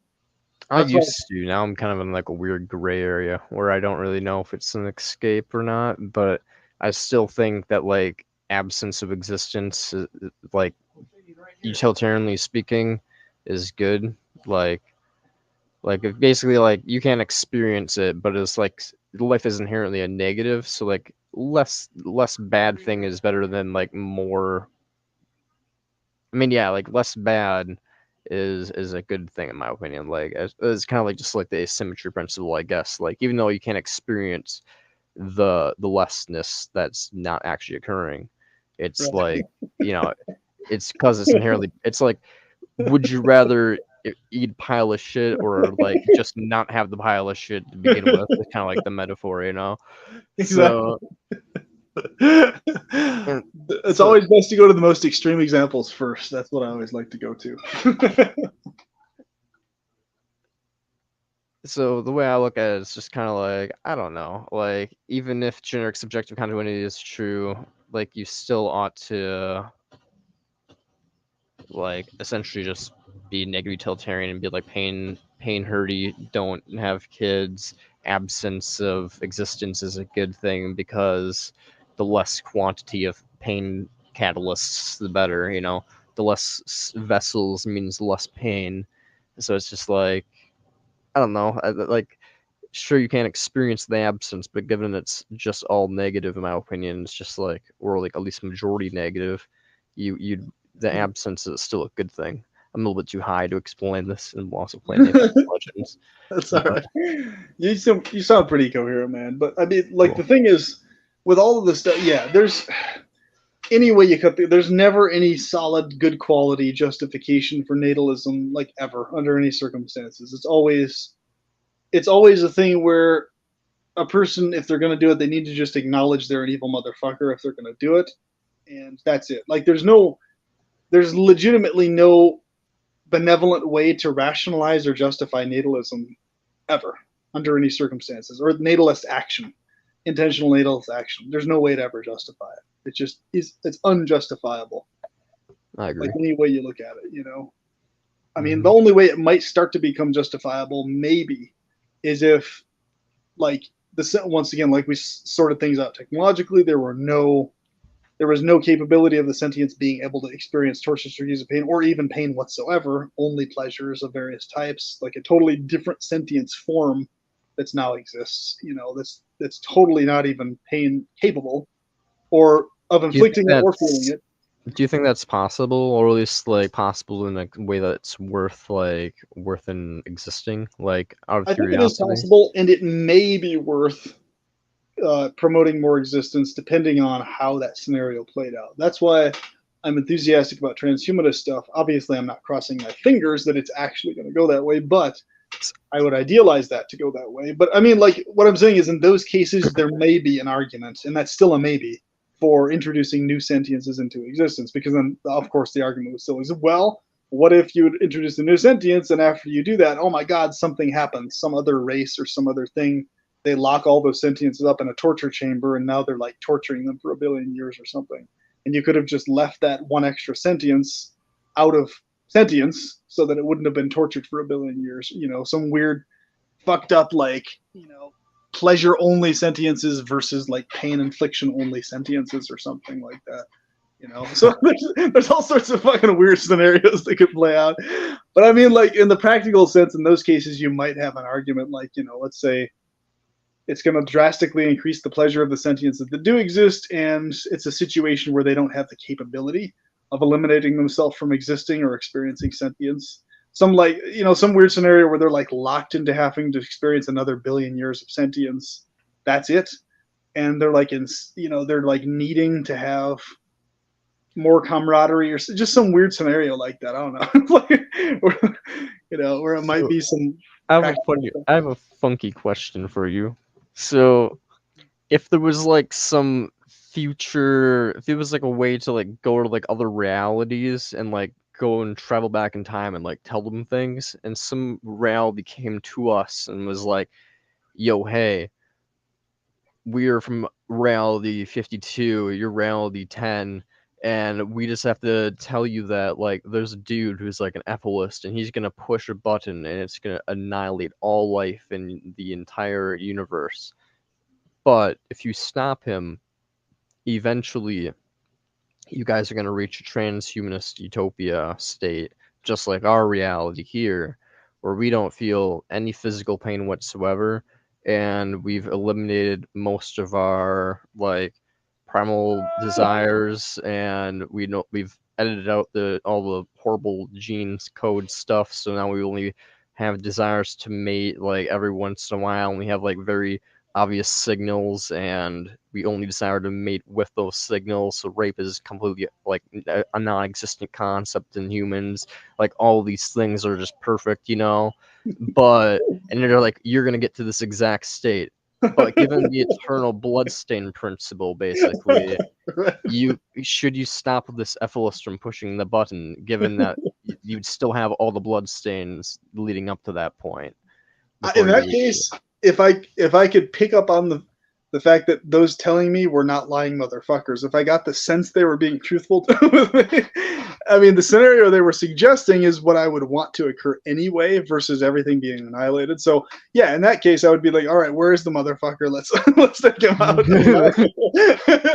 I used to. Now I'm kind of in like a weird gray area where I don't really know if it's an escape or not, but I still think that like absence of existence, like utilitarianly speaking, is good. Like basically like you can't experience it, but it's like life is inherently a negative, so like less bad thing is better than like more. I mean, yeah, like less bad is a good thing in my opinion. Like it's kind of like just like the asymmetry principle, I guess. Like even though you can't experience the lessness that's not actually occurring, it's like it's because it's inherently. It's like, would you rather eat a pile of shit or like just not have the pile of shit to begin with? It's kind of like the metaphor, Exactly. So it's always best to go to the most extreme examples first. That's what I always like to go to. So the way I look at it is just kind of like, I don't know, like even if generic subjective continuity is true, like you still ought to like essentially just be negative utilitarian and be like pain hurty, don't have kids, absence of existence is a good thing because the less quantity of pain catalysts the better, the less vessels means less pain. So it's just like I don't know. Like, sure, you can't experience the absence, but given it's just all negative, in my opinion, it's just like, or like at least majority negative, the absence is still a good thing. I'm a little bit too high to explain this, and I'm also playing Apex Legends. That's all But right. You sound pretty coherent, man. But I mean, like cool. the thing is, with all of this stuff, yeah, there's any way you cut there's never any solid, good quality justification for natalism, like ever, under any circumstances. It's always a thing where a person, if they're gonna do it, they need to just acknowledge they're an evil motherfucker if they're gonna do it, and that's it. Like there's legitimately no benevolent way to rationalize or justify natalism ever under any circumstances, or natalist action, intentional natalist action. There's no way to ever justify it. It just is. It's unjustifiable. I agree. Like any way you look at it, you know. I mean, the only way it might start to become justifiable, maybe, is if, like, once again, like we sorted things out technologically, there was no capability of the sentients being able to experience torturous degrees of pain, or even pain whatsoever, only pleasures of various types, like a totally different sentience form that's now exists, you know, that's totally not even pain capable, or of inflicting it or feeling it. Do you think that's possible, or at least like possible in a way that's worth in existing, like out of I think it is curiosity? possible, and it may be worth promoting more existence depending on how that scenario played out. That's why I'm enthusiastic about transhumanist stuff. Obviously, I'm not crossing my fingers that it's actually going to go that way, but I would idealize that to go that way. But I mean, like, what I'm saying is, in those cases, there may be an argument, and that's still a maybe, for introducing new sentiences into existence, because then, of course, the argument was still is, well, what if you would introduce a new sentience, and after you do that, oh my God, something happens, some other race or some other thing, they lock all those sentiences up in a torture chamber, and now they're like torturing them for 1 billion years or something. And you could have just left that one extra sentience out of sentience so that it wouldn't have been tortured for 1 billion years. You know, some weird, fucked up, like, you know, pleasure only sentiences versus like pain infliction only sentiences or something like that. You know, so there's all sorts of fucking weird scenarios that could play out. But I mean, like, in the practical sense, in those cases, you might have an argument, like, you know, let's say it's going to drastically increase the pleasure of the sentients that do exist, and it's a situation where they don't have the capability of eliminating themselves from existing or experiencing sentience. Some, like, you know, some weird scenario where they're like locked into having to experience another 1 billion years of sentience. That's it. And they're like they're like needing to have more camaraderie, or just some weird scenario like that. I don't know. Where it might be some. I have a funky question for you. So, if there was like some future, if there was like a way to like go to like other realities and like go and travel back in time and like tell them things, and some reality came to us and was like, yo, hey, we're from reality 52, you're reality 10, and we just have to tell you that like there's a dude who's like an ethicist, and he's gonna push a button and it's gonna annihilate all life in the entire universe. But if you stop him, eventually you guys are gonna reach a transhumanist utopia state, just like our reality here, where we don't feel any physical pain whatsoever, and we've eliminated most of our like primal desires, and we've edited out all the horrible genes code stuff, so now we only have desires to mate like every once in a while, and we have like very obvious signals, and we only desire to mate with those signals, so rape is completely like a non-existent concept in humans. Like, all these things are just perfect, you know. But and they're like, you're gonna get to this exact state, but given the eternal bloodstain principle, basically, you stop this ethicist from pushing the button, given that you'd still have all the bloodstains leading up to that point. In that case, if I could pick up on the fact that those telling me were not lying motherfuckers, if I got the sense they were being truthful with me, I mean, the scenario they were suggesting is what I would want to occur anyway, versus everything being annihilated. So yeah, in that case, I would be like, all right, where is the motherfucker? Let's take him out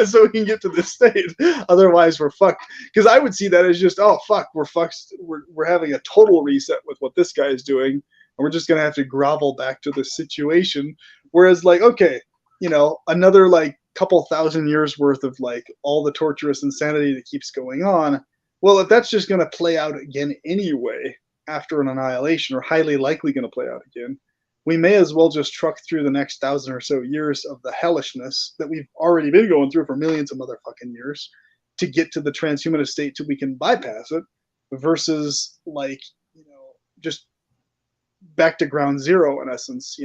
so we can get to this state. Otherwise, we're fucked. Because I would see that as just, oh fuck, we're fucked. We're having a total reset with what this guy is doing. we're just gonna have to grovel back to the situation. Whereas, like, okay, another like couple thousand years worth of like all the torturous insanity that keeps going on. Well, if that's just gonna play out again anyway after an annihilation, or highly likely gonna play out again, we may as well just truck through the next 1,000 or so years of the hellishness that we've already been going through for millions of motherfucking years to get to the transhumanist state till we can bypass it, versus like, just back to ground zero in essence,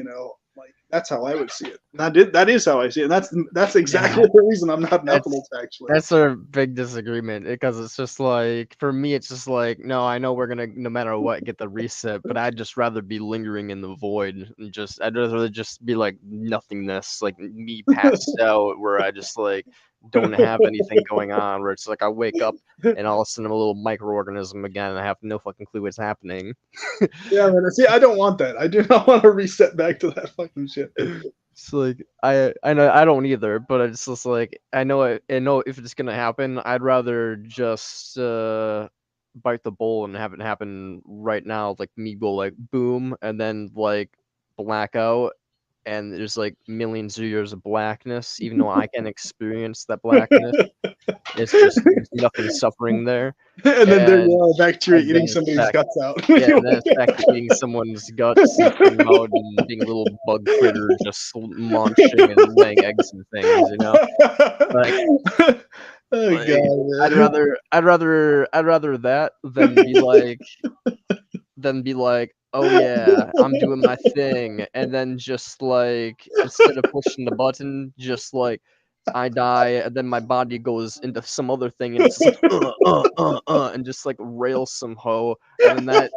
like that's how I would see it. That is how I see it. And that's exactly the reason I'm not an uplift, actually. That's a big disagreement, because it's just like, for me, it's just like, no, I know we're gonna, no matter what, get the reset, but I'd just rather be lingering in the void, and I'd rather just be like nothingness, like me passed out, where I just like don't have anything going on, where it's like I wake up and all of a sudden I'm a little microorganism again, and I have no fucking clue what's happening. Yeah, man. See, I don't want that. I do not want to reset back to that fucking shit. It's like I know I don't either, but it's just like I know if it's gonna happen, I'd rather just bite the bullet and have it happen right now, like me go like boom and then like blackout, and there's like millions of years of blackness, even though I can experience that blackness. It's just there's nothing suffering there. And then there you are, bacteria and eating then somebody's back- guts out. Yeah, and then it's back to eating someone's guts and putting them out and being little bug critters just munching and laying eggs and things, Like, oh like, god, man. I'd rather that than be like, oh yeah, I'm doing my thing, and then just like instead of pushing the button, just like I die, and then my body goes into some other thing, and it's just like and just like rails some hoe, and then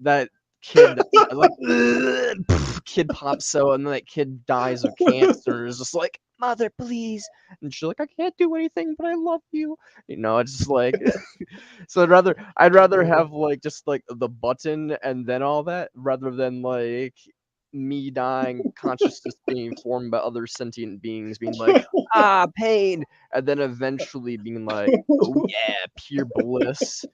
that kid like kid pops out, and then that kid dies of cancer. Is just like, mother, please, and she's like, I can't do anything, but I love you. It's just like, so I'd rather have like just like the button and then all that, rather than like me dying, consciousness being formed by other sentient beings, being like, pain, and then eventually being like, oh yeah, pure bliss,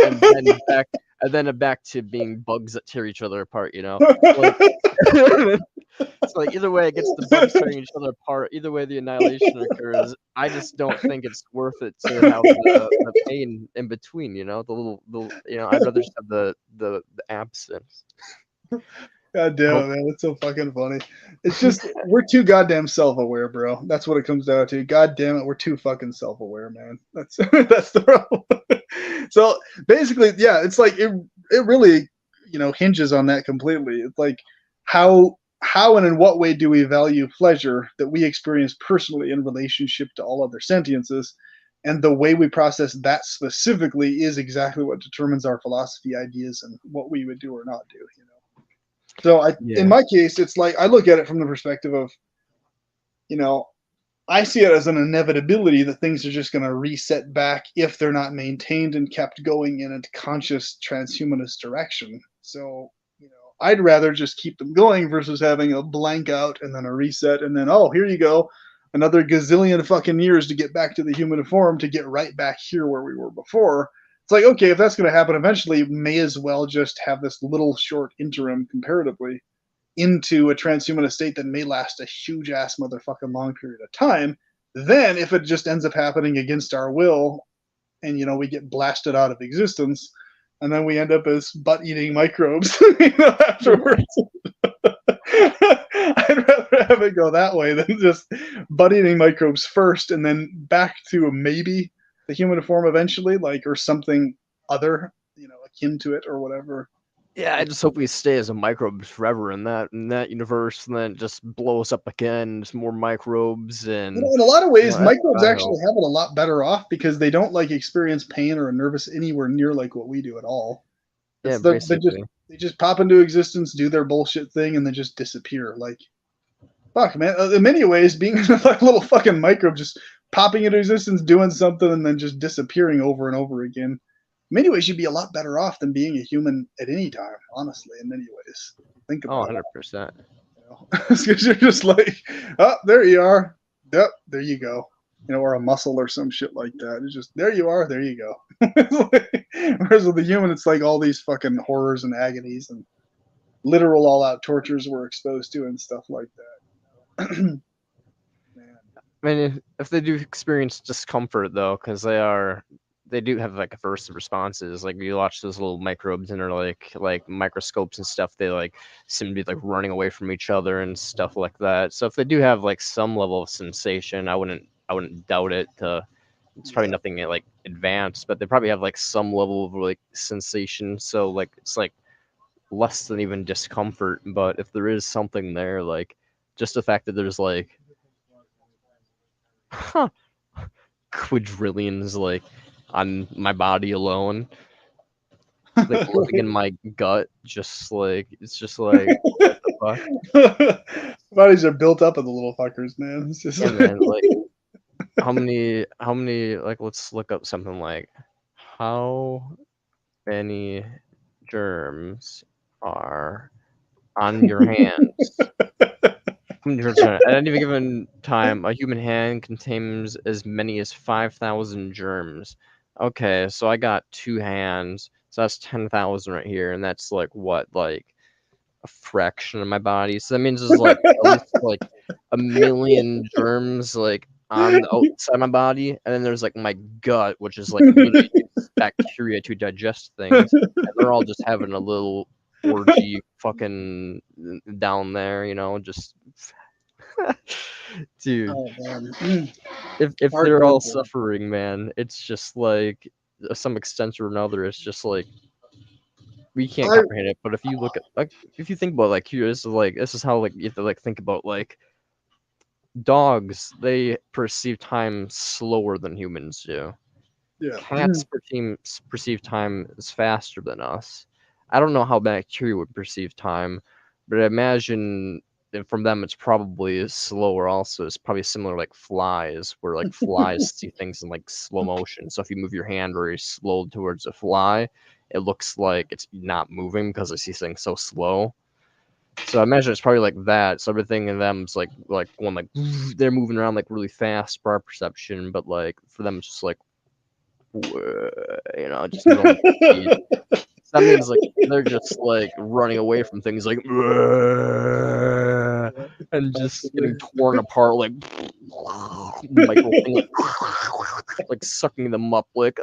and then back to being bugs that tear each other apart, Like, it's like either way it gets the bugs tearing each other apart, either way the annihilation occurs. I just don't think it's worth it to have the pain in between, I'd rather just have the absence. God damn it, man. That's so fucking funny. It's just, we're too goddamn self-aware, bro. That's what it comes down to. God damn it, we're too fucking self-aware, man. That's the problem. So basically, yeah, it's like it really, hinges on that completely. It's like how and in what way do we value pleasure that we experience personally in relationship to all other sentiences? And the way we process that specifically is exactly what determines our philosophy, ideas, and what we would do or not do, So in my case, it's like I look at it from the perspective of, I see it as an inevitability that things are just going to reset back if they're not maintained and kept going in a conscious transhumanist direction. So, I'd rather just keep them going versus having a blank out and then a reset and then, oh, here you go, another gazillion fucking years to get back to the human form to get right back here where we were before. It's like, okay, if that's going to happen eventually, may as well just have this little short interim comparatively into a transhumanist state that may last a huge ass motherfucking long period of time. Then if it just ends up happening against our will and, we get blasted out of existence and then we end up as butt-eating microbes afterwards. I'd rather have it go that way than just butt-eating microbes first and then back to maybe the human form eventually, like, or something other, akin to it or whatever. Yeah, I just hope we stay as a microbe forever in that universe, and then it just blows up again. Just more microbes, and in a lot of ways, microbes I actually have it a lot better off because they don't like experience pain or a nervous anywhere near like what we do at all. Yeah, basically. They just pop into existence, do their bullshit thing, and then just disappear. Like, fuck, man. In many ways, being a little fucking microbe just popping into existence, doing something, and then just disappearing over and over again. In many ways, you'd be a lot better off than being a human at any time, honestly, in many ways. Think about it. 100%. Because you're just like, oh, there you are. Yep, there you go. Or a muscle or some shit like that. It's just, there you are, there you go. Whereas with the human, it's like all these fucking horrors and agonies. And literal all-out tortures we're exposed to and stuff like that. Man. I mean, if they do experience discomfort though, because they do have like aversive responses. Like you watch those little microbes and are like microscopes and stuff. They like seem to be like running away from each other and stuff like that. So if they do have like some level of sensation, I wouldn't doubt it. It's probably Yeah. nothing like advanced, but they probably have like some level of like sensation. So like it's like less than even discomfort. But if there is something there, like just the fact that there's like quadrillions like on my body alone, like living in my gut, just like it's just like what the fuck? Bodies are built up of the little fuckers, man. It's just Yeah, man. Like how many like let's look up something like how many germs are on your hands. How many germs are- At any given time, a human hand contains as many as 5,000 germs. Okay, so I got two hands, so that's 10,000 right here, and that's like what, like a fraction of my body. So that means there's like at least like a million germs like on the outside of my body, and then there's like my gut, which is like use bacteria to digest things, and they're all just having a little orgy fucking down there, just dude. oh man. If they're all Hardcore. suffering, man, it's just like some extent or another. It's just like we can't I comprehend it. But if you look at like if you think about like here, this is how like you have to like think about like dogs. They perceive time slower than humans do. yeah. Cats perceive time as faster than us. I don't know how bacteria would perceive time, but I imagine that from them it's probably slower also. It's probably similar like flies, where like flies see things in like slow motion. So if you move your hand very slow towards a fly, it looks like it's not moving because it sees things so slow. So I imagine it's probably like that. So everything in them is like going like they're moving around like really fast for our perception, but like for them it's just like just normal speed. So that means like they're just like running away from things like and just getting torn apart like micro thing like sucking them up like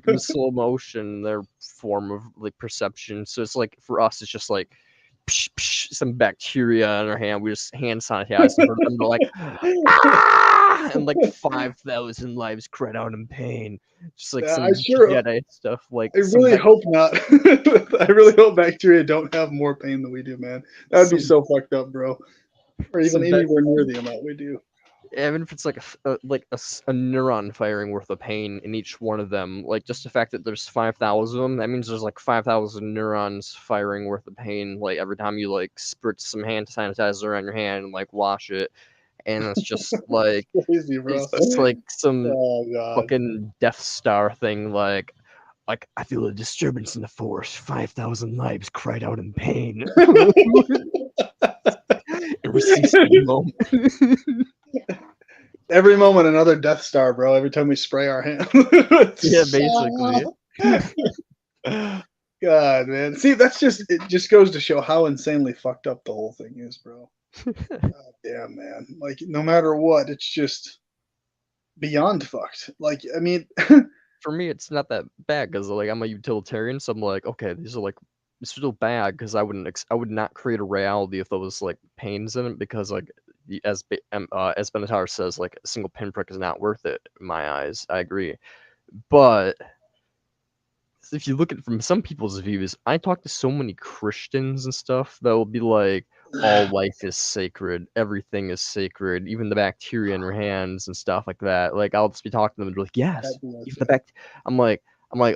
in slow motion, their form of like perception. So it's like for us, it's just like some bacteria in our hand. We just hand sanitize them for them to like and like 5,000 lives cried out in pain. Just like Yeah, some Jedi stuff, like I some really hope not. I really hope bacteria don't have more pain than we do, man. That'd be some so fucked up, bro. Or even some bac- anywhere near the amount we do. even if it's like a neuron firing worth of pain in each one of them, like just the fact that there's 5,000 of them, that means there's like 5,000 neurons firing worth of pain. Like every time you like spritz some hand sanitizer on your hand and like wash it, and it's just like Crazy, bro. it's just like some Oh god. fucking Death Star thing, like I feel a disturbance in the force. 5,000 lives cried out in pain. It was ceasing moment. Every moment another Death Star, bro. Every time we spray our hand. Yeah, basically. God, man. See, it just goes to show how insanely fucked up the whole thing is, bro. God damn, man. Like, no matter what, it's just beyond fucked. Like, I mean, For me, it's not that bad because like I'm a utilitarian, so I'm like, okay, these are like it's still bad because I would not create a reality if there was like pains in it because like as Benatar says, like a single pinprick is not worth it in my eyes. I agree, but if you look at it from some people's views, I talk to so many Christians and stuff that will be like, all life is sacred, everything is sacred, even the bacteria in your hands and stuff like that. Like I'll just be talking to them and be like, yes, even the back. I'm like,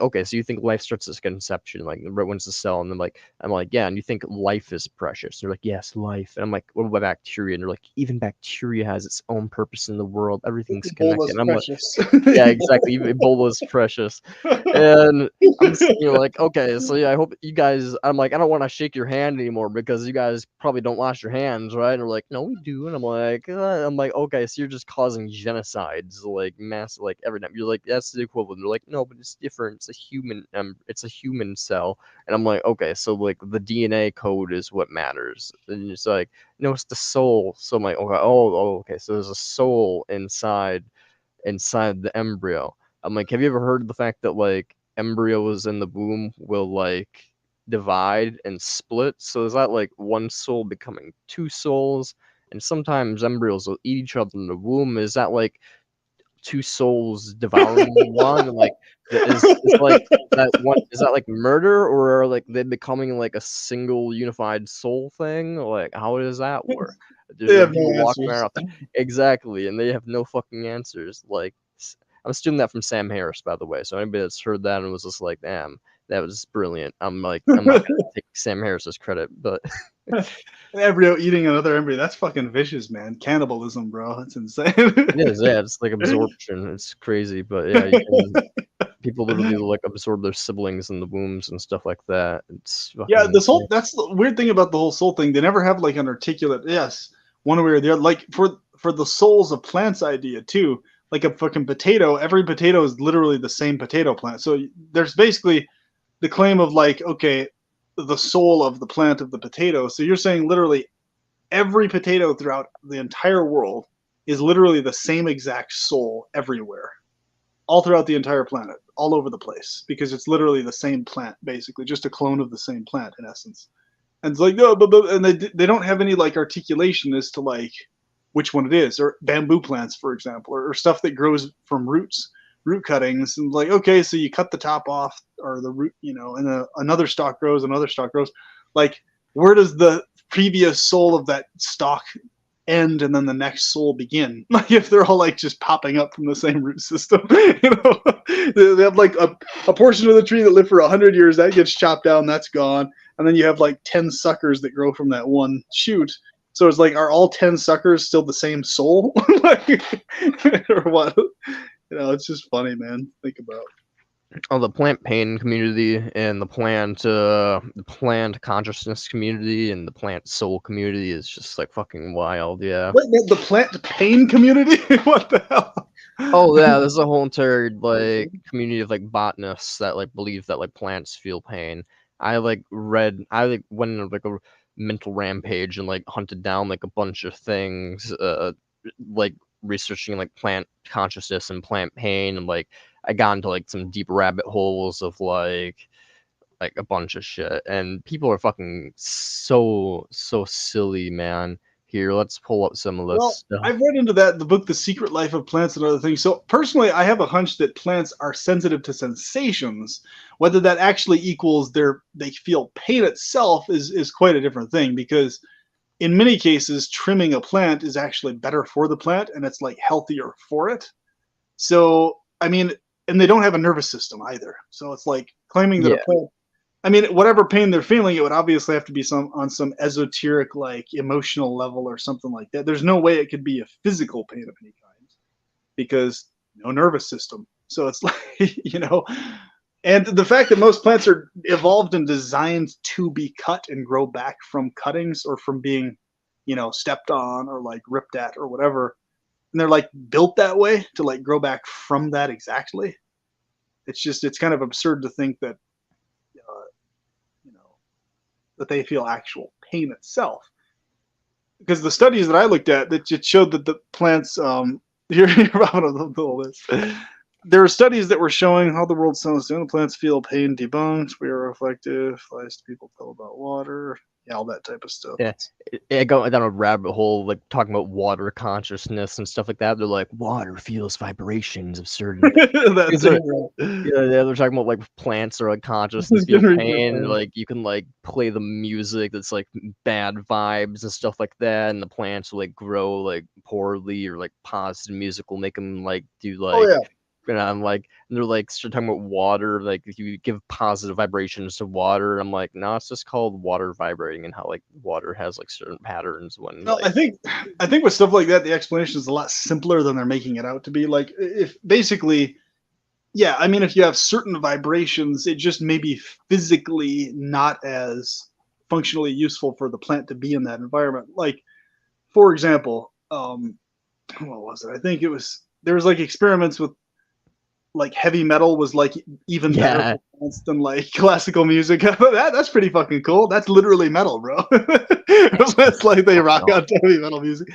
okay, so you think life starts as conception, like right when it's a cell, and then like I'm like, yeah, and you think life is precious? And they're like, yes, life. And I'm like, what about bacteria? And they're like, even bacteria has its own purpose in the world. Everything's connected. Ebola's And I'm like, precious. yeah, exactly. Even Ebola is precious. And I'm sitting here like, okay, so yeah, I hope you guys. I'm like, I don't want to shake your hand anymore because you guys probably don't wash your hands, right? And they're like, no, we do. And I'm like, okay, so you're just causing genocides, like mass, like every time. You're like, that's the equivalent. They're like, no, but it's different. different. It's a human cell. And I'm like, okay, so like the DNA code is what matters. And it's like, no, it's the soul. So I'm like, okay, okay, so there's a soul inside the embryo. I'm like, have you ever heard of the fact that like embryos in the womb will like divide and split? So is that like one soul becoming two souls? And sometimes embryos will eat each other in the womb. Is that like two souls devouring one? And like, is like that one? Is that like murder, or are like they becoming like a single unified soul thing? Like, how does that work? They There's have people no walking answers. around exactly, and they have no fucking answers. Like, I'm stealing that from Sam Harris, by the way. So anybody that's heard that and was just like, "Damn, that was brilliant," I'm like, I'm not gonna take Sam Harris's credit, but An embryo eating another embryo. That's fucking vicious, man. Cannibalism, bro. That's insane. it is. Yeah, it's like absorption. It's crazy, but yeah, you can. People literally like absorb their siblings in the wombs and stuff like that. It's Yeah, fucking this whole insane. that's the weird thing about the whole soul thing. They never have like an articulate yes, one way or the other. Like for the souls of plants idea too. Like a fucking potato, every potato is literally the same potato plant. So there's basically the claim of like, okay, the soul of the plant of the potato. So you're saying literally every potato throughout the entire world is literally the same exact soul everywhere, all throughout the entire planet, all over the place, because it's literally the same plant, basically, just a clone of the same plant in essence. And it's like no, but and they don't have any like articulation as to like which one it is, or bamboo plants, for example, or stuff that grows from root cuttings, and like okay, so you cut the top off or the root, and another stalk grows, like where does the previous soul of that stalk end and then the next soul begin? Like if they're all like just popping up from the same root system, they have like a portion of the tree that lived for 100 years that gets chopped down, that's gone, and then you have like 10 suckers that grow from that one shoot. So it's like, are all 10 suckers still the same soul? Like, or what? It's just funny, man. Think about. Oh, the plant pain community and the plant consciousness community and the plant soul community is just like fucking wild. Yeah. Wait, the plant pain community? What the hell? Oh yeah, there's a whole entire like community of like botanists that like believe that like plants feel pain. I like went on like a mental rampage and like hunted down like a bunch of things, like researching like plant consciousness and plant pain, and like I got into like some deep rabbit holes of like a bunch of shit, and people are fucking so silly, man. Here, let's pull up some of this Well, stuff. I've read into that the book The Secret Life of Plants and Other Things. So personally, I have a hunch that plants are sensitive to sensations. Whether that actually equals they feel pain itself is quite a different thing, because in many cases trimming a plant is actually better for the plant and it's like healthier for it. So I mean, and they don't have a nervous system either. So it's like claiming that Yeah. a plant, I mean, whatever pain they're feeling, it would obviously have to be on some esoteric, like emotional level or something like that. There's no way it could be a physical pain of any kind because no nervous system. So it's like, and the fact that most plants are evolved and designed to be cut and grow back from cuttings or from being, stepped on or like ripped at or whatever. And they're like built that way to like grow back from that exactly. It's kind of absurd to think that, that they feel actual pain itself. Because the studies that I looked at that just showed that the plants, you're about all this. There were studies that were showing how the world sounds doing. The plants feel pain debunked. We are reflective. Lies to people tell about water. Yeah, all that type of stuff. Yeah, I go down a rabbit hole, like talking about water consciousness and stuff like that. They're like, water feels vibrations of certain. That's right. Yeah, they're talking about like plants are like conscious and feel pain. Like you can like play the music that's like bad vibes and stuff like that, and the plants will like grow like poorly, or like positive music will make them like do like. Oh yeah. And I'm like, and they're like, start talking about water. Like, if you give positive vibrations to water, I'm like, no, it's just called water vibrating, and how like water has like certain patterns when. No, like, I think with stuff like that, the explanation is a lot simpler than they're making it out to be. Like, if basically, yeah, I mean, if you have certain vibrations, it just may be physically not as functionally useful for the plant to be in that environment. Like, for example, what was it? I think there was like experiments with like heavy metal was like even better Yeah. performance than like classical music. That's pretty fucking cool. That's literally metal, bro. It's like they rock out to heavy metal music.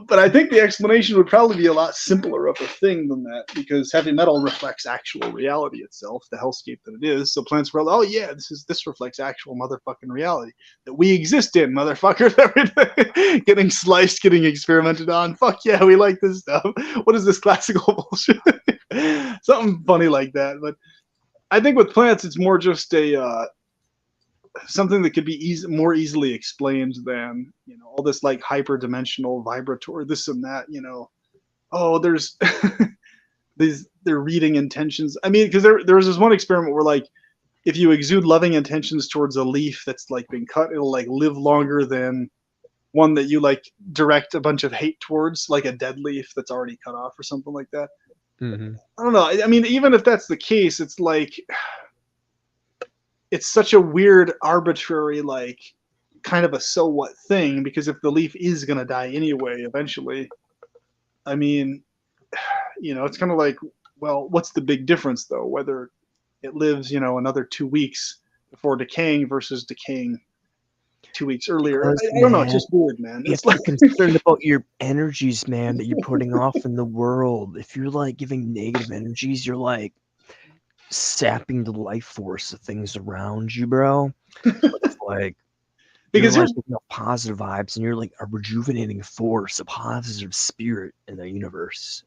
But I think the explanation would probably be a lot simpler of a thing than that, because heavy metal reflects actual reality itself, the hellscape that it is. So plants were like, oh yeah, this reflects actual motherfucking reality that we exist in, motherfuckers. Every day, getting sliced, getting experimented on. Fuck yeah, we like this stuff. What is this classical bullshit? Something funny like that. But I think with plants, it's more just a something that could be more easily explained than, you know, all this like hyperdimensional vibrator, this and that, you know. Oh, there's they're reading intentions. I mean, because there was this one experiment where like if you exude loving intentions towards a leaf that's like been cut, it'll like live longer than one that you like direct a bunch of hate towards, like a dead leaf that's already cut off or something like that. Mm-hmm. I don't know. I mean, even if that's the case, it's like it's such a weird, arbitrary, like kind of a so what thing, because if the leaf is gonna die anyway, eventually, I mean, you know, it's kind of like, well, what's the big difference though? Whether it lives, you know, another 2 weeks before decaying versus decaying 2 weeks earlier. I don't know. It's just weird, man. You have It's to like be concerned about your energies, man, that you're putting off in the world. If you're like giving negative energies, you're like sapping the life force of things around you, bro. But it's like because you're like here's giving off positive vibes, and you're like a rejuvenating force, a positive spirit in the universe.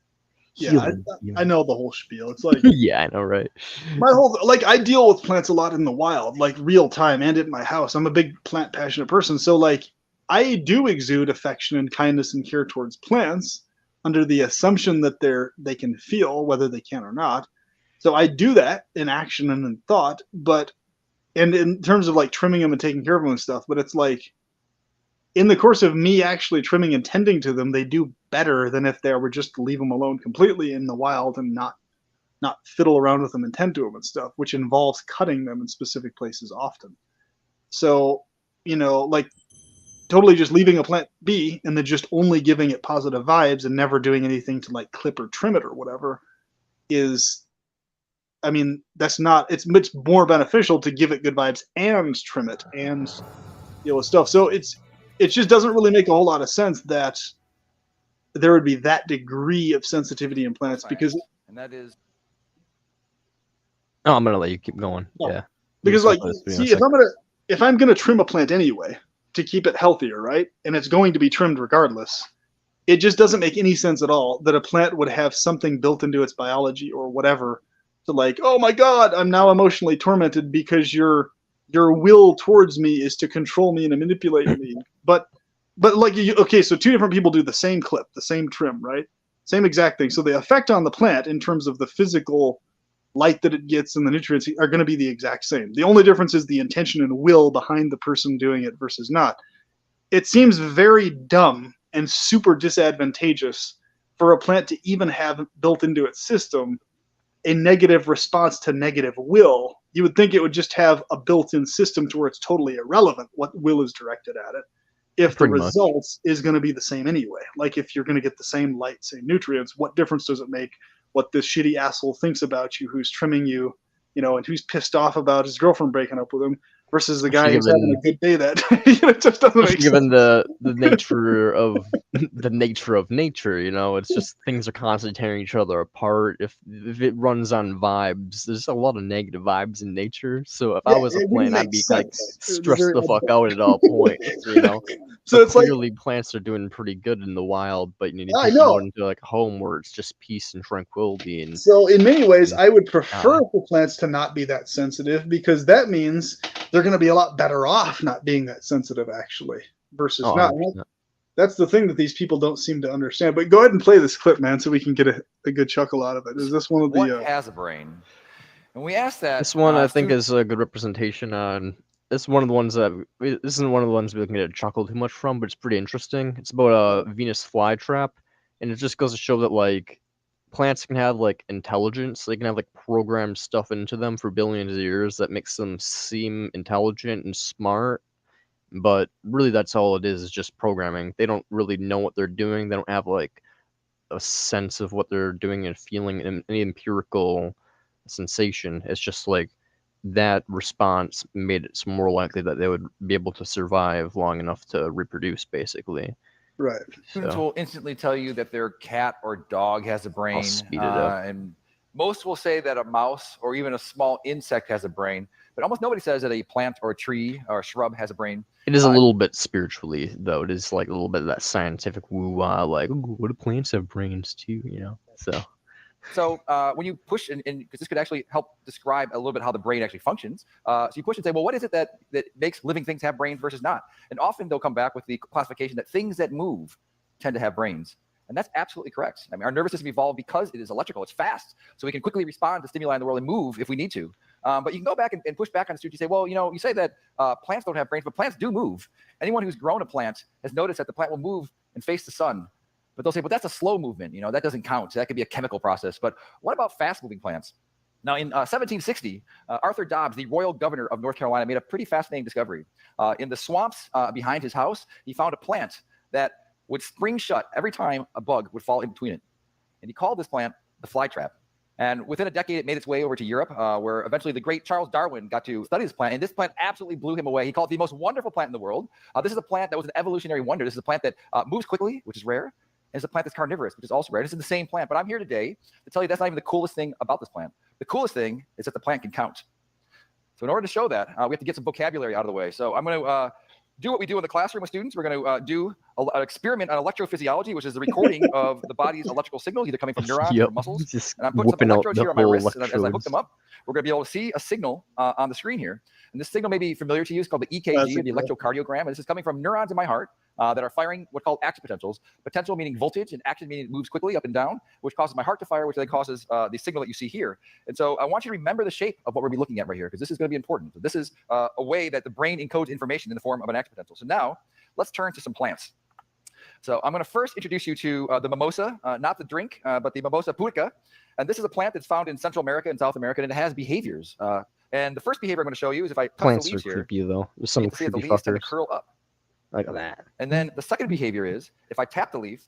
yeah, Healing. I know the whole spiel. It's like Yeah, I know, right? my whole like I deal with plants a lot in the wild, like real time, and at my house. I'm a big plant passionate person, so like I do exude affection and kindness and care towards plants under the assumption that they can feel, whether they can or not. So I do that in action and in thought, but and in terms of like trimming them and taking care of them and stuff, but it's like in the course of me actually trimming and tending to them, they do better than if they were just to leave them alone completely in the wild and not fiddle around with them and tend to them and stuff, which involves cutting them in specific places often. So, you know, like totally just leaving a plant be and then just only giving it positive vibes and never doing anything to like clip or trim it or whatever is, I mean, that's not, it's much more beneficial to give it good vibes and trim it and deal with stuff. So it just doesn't really make a whole lot of sense that there would be that degree of sensitivity in plants because, and that is Oh, I'm gonna let you keep going. Oh. Yeah. because You like, can start this see, video in a if I'm gonna trim a plant anyway to keep it healthier, right? And it's going to be trimmed regardless. It just doesn't make any sense at all that a plant would have something built into its biology or whatever to like, oh my God, I'm now emotionally tormented because your will towards me is to control me and to manipulate me. But like, okay, so two different people do the same clip, the same trim, right? Same exact thing. So the effect on the plant in terms of the physical light that it gets and the nutrients are going to be the exact same. The only difference is the intention and will behind the person doing it versus not. It seems very dumb and super disadvantageous for a plant to even have built into its system a negative response to negative will. You would think it would just have a built-in system to where it's totally irrelevant what will is directed at it, if the Pretty much. results is going to be the same anyway. Like if you're going to get the same light, same nutrients, what difference does it make what this shitty asshole thinks about you, who's trimming you, you know, and who's pissed off about his girlfriend breaking up with him versus the guy who's having a good day that it just doesn't make given sense. the nature of the nature of nature, you know, it's just things are constantly tearing each other apart. If it runs on vibes, there's a lot of negative vibes in nature. So if I Yeah, was a it wouldn't plant, I'd make be like sense. stressed the fuck out at all points, you know. So it's like, Clearly plants are doing pretty good in the wild, but you need I to take them know. out into like a home where it's just peace and tranquility. And So in many ways, I would prefer for plants to not be that sensitive, because that means they're going to be a lot better off not being that sensitive, actually, versus oh, not. 100%. That's the thing that these people don't seem to understand. But go ahead and play this clip, man, so we can get a good chuckle out of it. Is this one of what the? has a brain? And we asked that. This one I think student- is a good representation on. This is one of the ones that this isn't one of the ones we can get a chuckle too much from, but it's pretty interesting. It's about a Venus flytrap, and it just goes to show that like plants can have like intelligence. They can have like programmed stuff into them for billions of years that makes them seem intelligent and smart. But really, that's all it is just programming. They don't really know what they're doing. They don't have like a sense of what they're doing and feeling, and any empirical sensation. It's just like that response made it more likely that they would be able to survive long enough to reproduce, basically. Right. Students So will instantly tell you that their cat or dog has a brain, speed it up. and most will say that a mouse or even a small insect has a brain, but almost nobody says that a plant or a tree or a shrub has a brain. it is a little bit spiritually, though. It is like a little bit of that scientific woo-wah, like, ooh, what do plants have brains too, you know? So when you push, and because this could actually help describe a little bit how the brain actually functions. So you push and say, well, what is it that makes living things have brains versus not? And often they'll come back with the classification that things that move tend to have brains. And that's absolutely correct. I mean, our nervous system evolved because it is electrical. It's fast. So we can quickly respond to stimuli in the world and move if we need to. But you can go back and push back on the student. You say, well, you know, you say that plants don't have brains, but plants do move. Anyone who's grown a plant has noticed that the plant will move and face the sun. But they'll say, but that's a slow movement. You know, that doesn't count. That could be a chemical process. But what about fast-moving plants? Now, in 1760, Arthur Dobbs, the royal governor of North Carolina, made a pretty fascinating discovery. In the swamps behind his house, he found a plant that would spring shut every time a bug would fall in between it. And he called this plant the flytrap. And within a decade, it made its way over to Europe, where eventually the great Charles Darwin got to study this plant. And this plant absolutely blew him away. He called it the most wonderful plant in the world. This is a plant that was an evolutionary wonder. This is a plant that moves quickly, which is rare. And it's a plant that's carnivorous, which is also rare. This is the same plant. But I'm here today to tell you that's not even the coolest thing about this plant. The coolest thing is that the plant can count. So in order to show that, we have to get some vocabulary out of the way. So I'm going to do what we do in the classroom with students. We're going to do an experiment on electrophysiology, which is the recording of the body's electrical signal, either coming from neurons or muscles. Just And I'm putting some electrodes here on my wrists, and as I hook electrodes. them up, we're going to be able to see a signal on the screen here. And this signal may be familiar to you. It's called the EKG, or the electrocardiogram. And this is coming from neurons in my heart that are firing what's called action potentials. Potential meaning voltage, and action meaning it moves quickly up and down, which causes my heart to fire, which then causes the signal that you see here. And so I want you to remember the shape of what we're going to be looking at right here, because this is going to be important. So this is a way that the brain encodes information in the form of an action potential. So now let's turn to some plants. So I'm going to first introduce you to the mimosa, not the drink, but the mimosa pudica. And this is a plant that's found in Central America and South America, and it has behaviors. And the first behavior I'm going to show you is if I touch Plants the are leaves here, creepy, though. There's you some can see that the creepy leaves tend to fuckers. curl up. Like that. And then the second behavior is if I tap the leaf,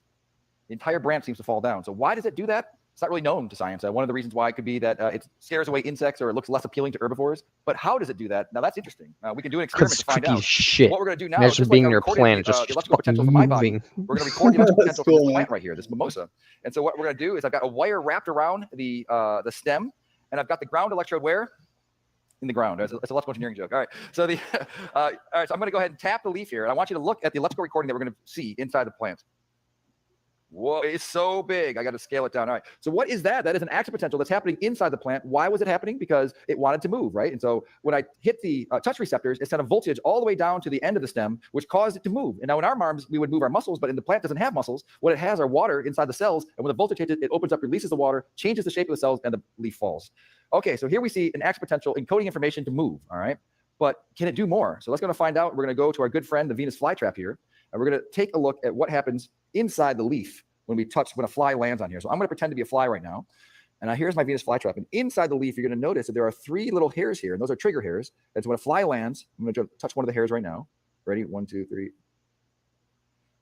the entire branch seems to fall down. So why does it do that? It's not really known to science. One of the reasons why it could be that it scares away insects or it looks less appealing to herbivores. But how does it do that? Now that's interesting. We can do an experiment It's to find tricky out. as shit. What we're going to do now is Imagine just being like I near a recorded planet, the just electrical potentials of fucking my body. moving. We're going to record the electrical That's potential cool, from this man. plant right here, this mimosa. And so what we're going to do is I've got a wire wrapped around the stem, and I've got the ground electrode where? In the ground. It's an electrical engineering joke. All right. So all right. So I'm going to go ahead and tap the leaf here, and I want you to look at the electrical recording that we're going to see inside the plant. Whoa, it's so big. I got to scale it down. All right. So what is that? That is an action potential that's happening inside the plant. Why was it happening? Because it wanted to move, right? And so when I hit the touch receptors, it sent a voltage all the way down to the end of the stem, which caused it to move. And now in our arms, we would move our muscles, but in the plant doesn't have muscles. What it has are water inside the cells. And when the voltage hits it, it opens up, releases the water, changes the shape of the cells, and the leaf falls. Okay, so here we see an action potential encoding information to move, all right? But can it do more? So let's go to find out. We're going to go to our good friend, the Venus flytrap here, and we're going to take a look at what happens inside the leaf when a fly lands on here. So I'm going to pretend to be a fly right now. And here's my Venus flytrap. And inside the leaf, you're going to notice that there are 3 little hairs here, and those are trigger hairs. And so when a fly lands, I'm going to touch one of the hairs right now. Ready? 1, 2, 3.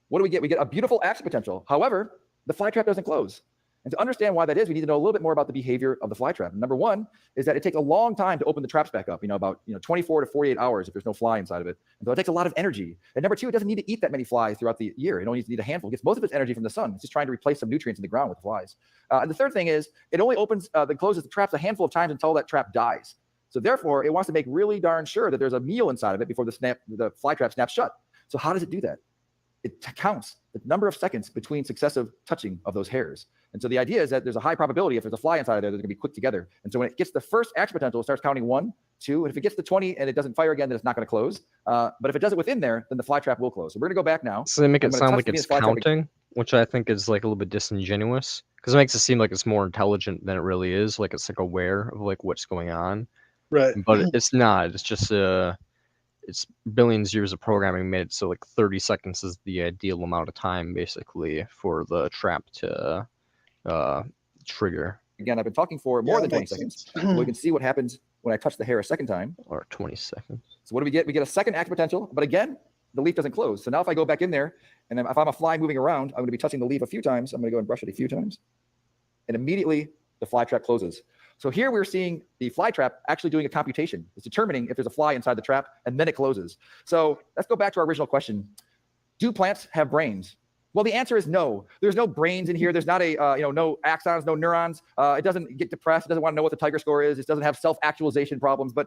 What do we get? We get a beautiful action potential. However, the flytrap doesn't close. And to understand why that is, we need to know a little bit more about the behavior of the flytrap. Number one is that it takes a long time to open the traps back up, about 24 to 48 hours if there's no fly inside of it. And so it takes a lot of energy. And number two, it doesn't need to eat that many flies throughout the year. It only needs to eat a handful. It gets most of its energy from the sun. It's just trying to replace some nutrients in the ground with flies. And the third thing is it only opens, then closes the traps a handful of times until that trap dies. So therefore, it wants to make really darn sure that there's a meal inside of it before the fly trap snaps shut. So how does it do that? It counts the number of seconds between successive touching of those hairs. And so the idea is that there's a high probability if there's a fly inside of there, they're going to be quick together. And so when it gets the first action potential, it starts counting 1, 2, and if it gets to 20 and it doesn't fire again, then it's not going to close. But if it does it within there, then the fly trap will close. So we're going to go back now. So they make I'm it gonna sound touch like the it's Venus flytrap counting, which I think is like a little bit disingenuous because it makes it seem like it's more intelligent than it really is. Like it's like aware of like what's going on, Right. but it's not. It's just it's billions of years of programming made it so like 30 seconds is the ideal amount of time basically for the trap to trigger. Again, I've been talking for more than 20 makes seconds. sense. So we can see what happens when I touch the hair a second time. Or 20 seconds. So what do we get? We get a second action potential. But again, the leaf doesn't close. So now if I go back in there, and then if I'm a fly moving around, I'm going to be touching the leaf a few times. I'm going to go and brush it a few times, and immediately the fly trap closes. So here we're seeing the fly trap actually doing a computation. It's determining if there's a fly inside the trap, and then it closes. So let's go back to our original question. Do plants have brains? Well, the answer is no. There's no brains in here. There's not a, no axons, no neurons. It doesn't get depressed. It doesn't want to know what the tiger score is. It doesn't have self-actualization problems. But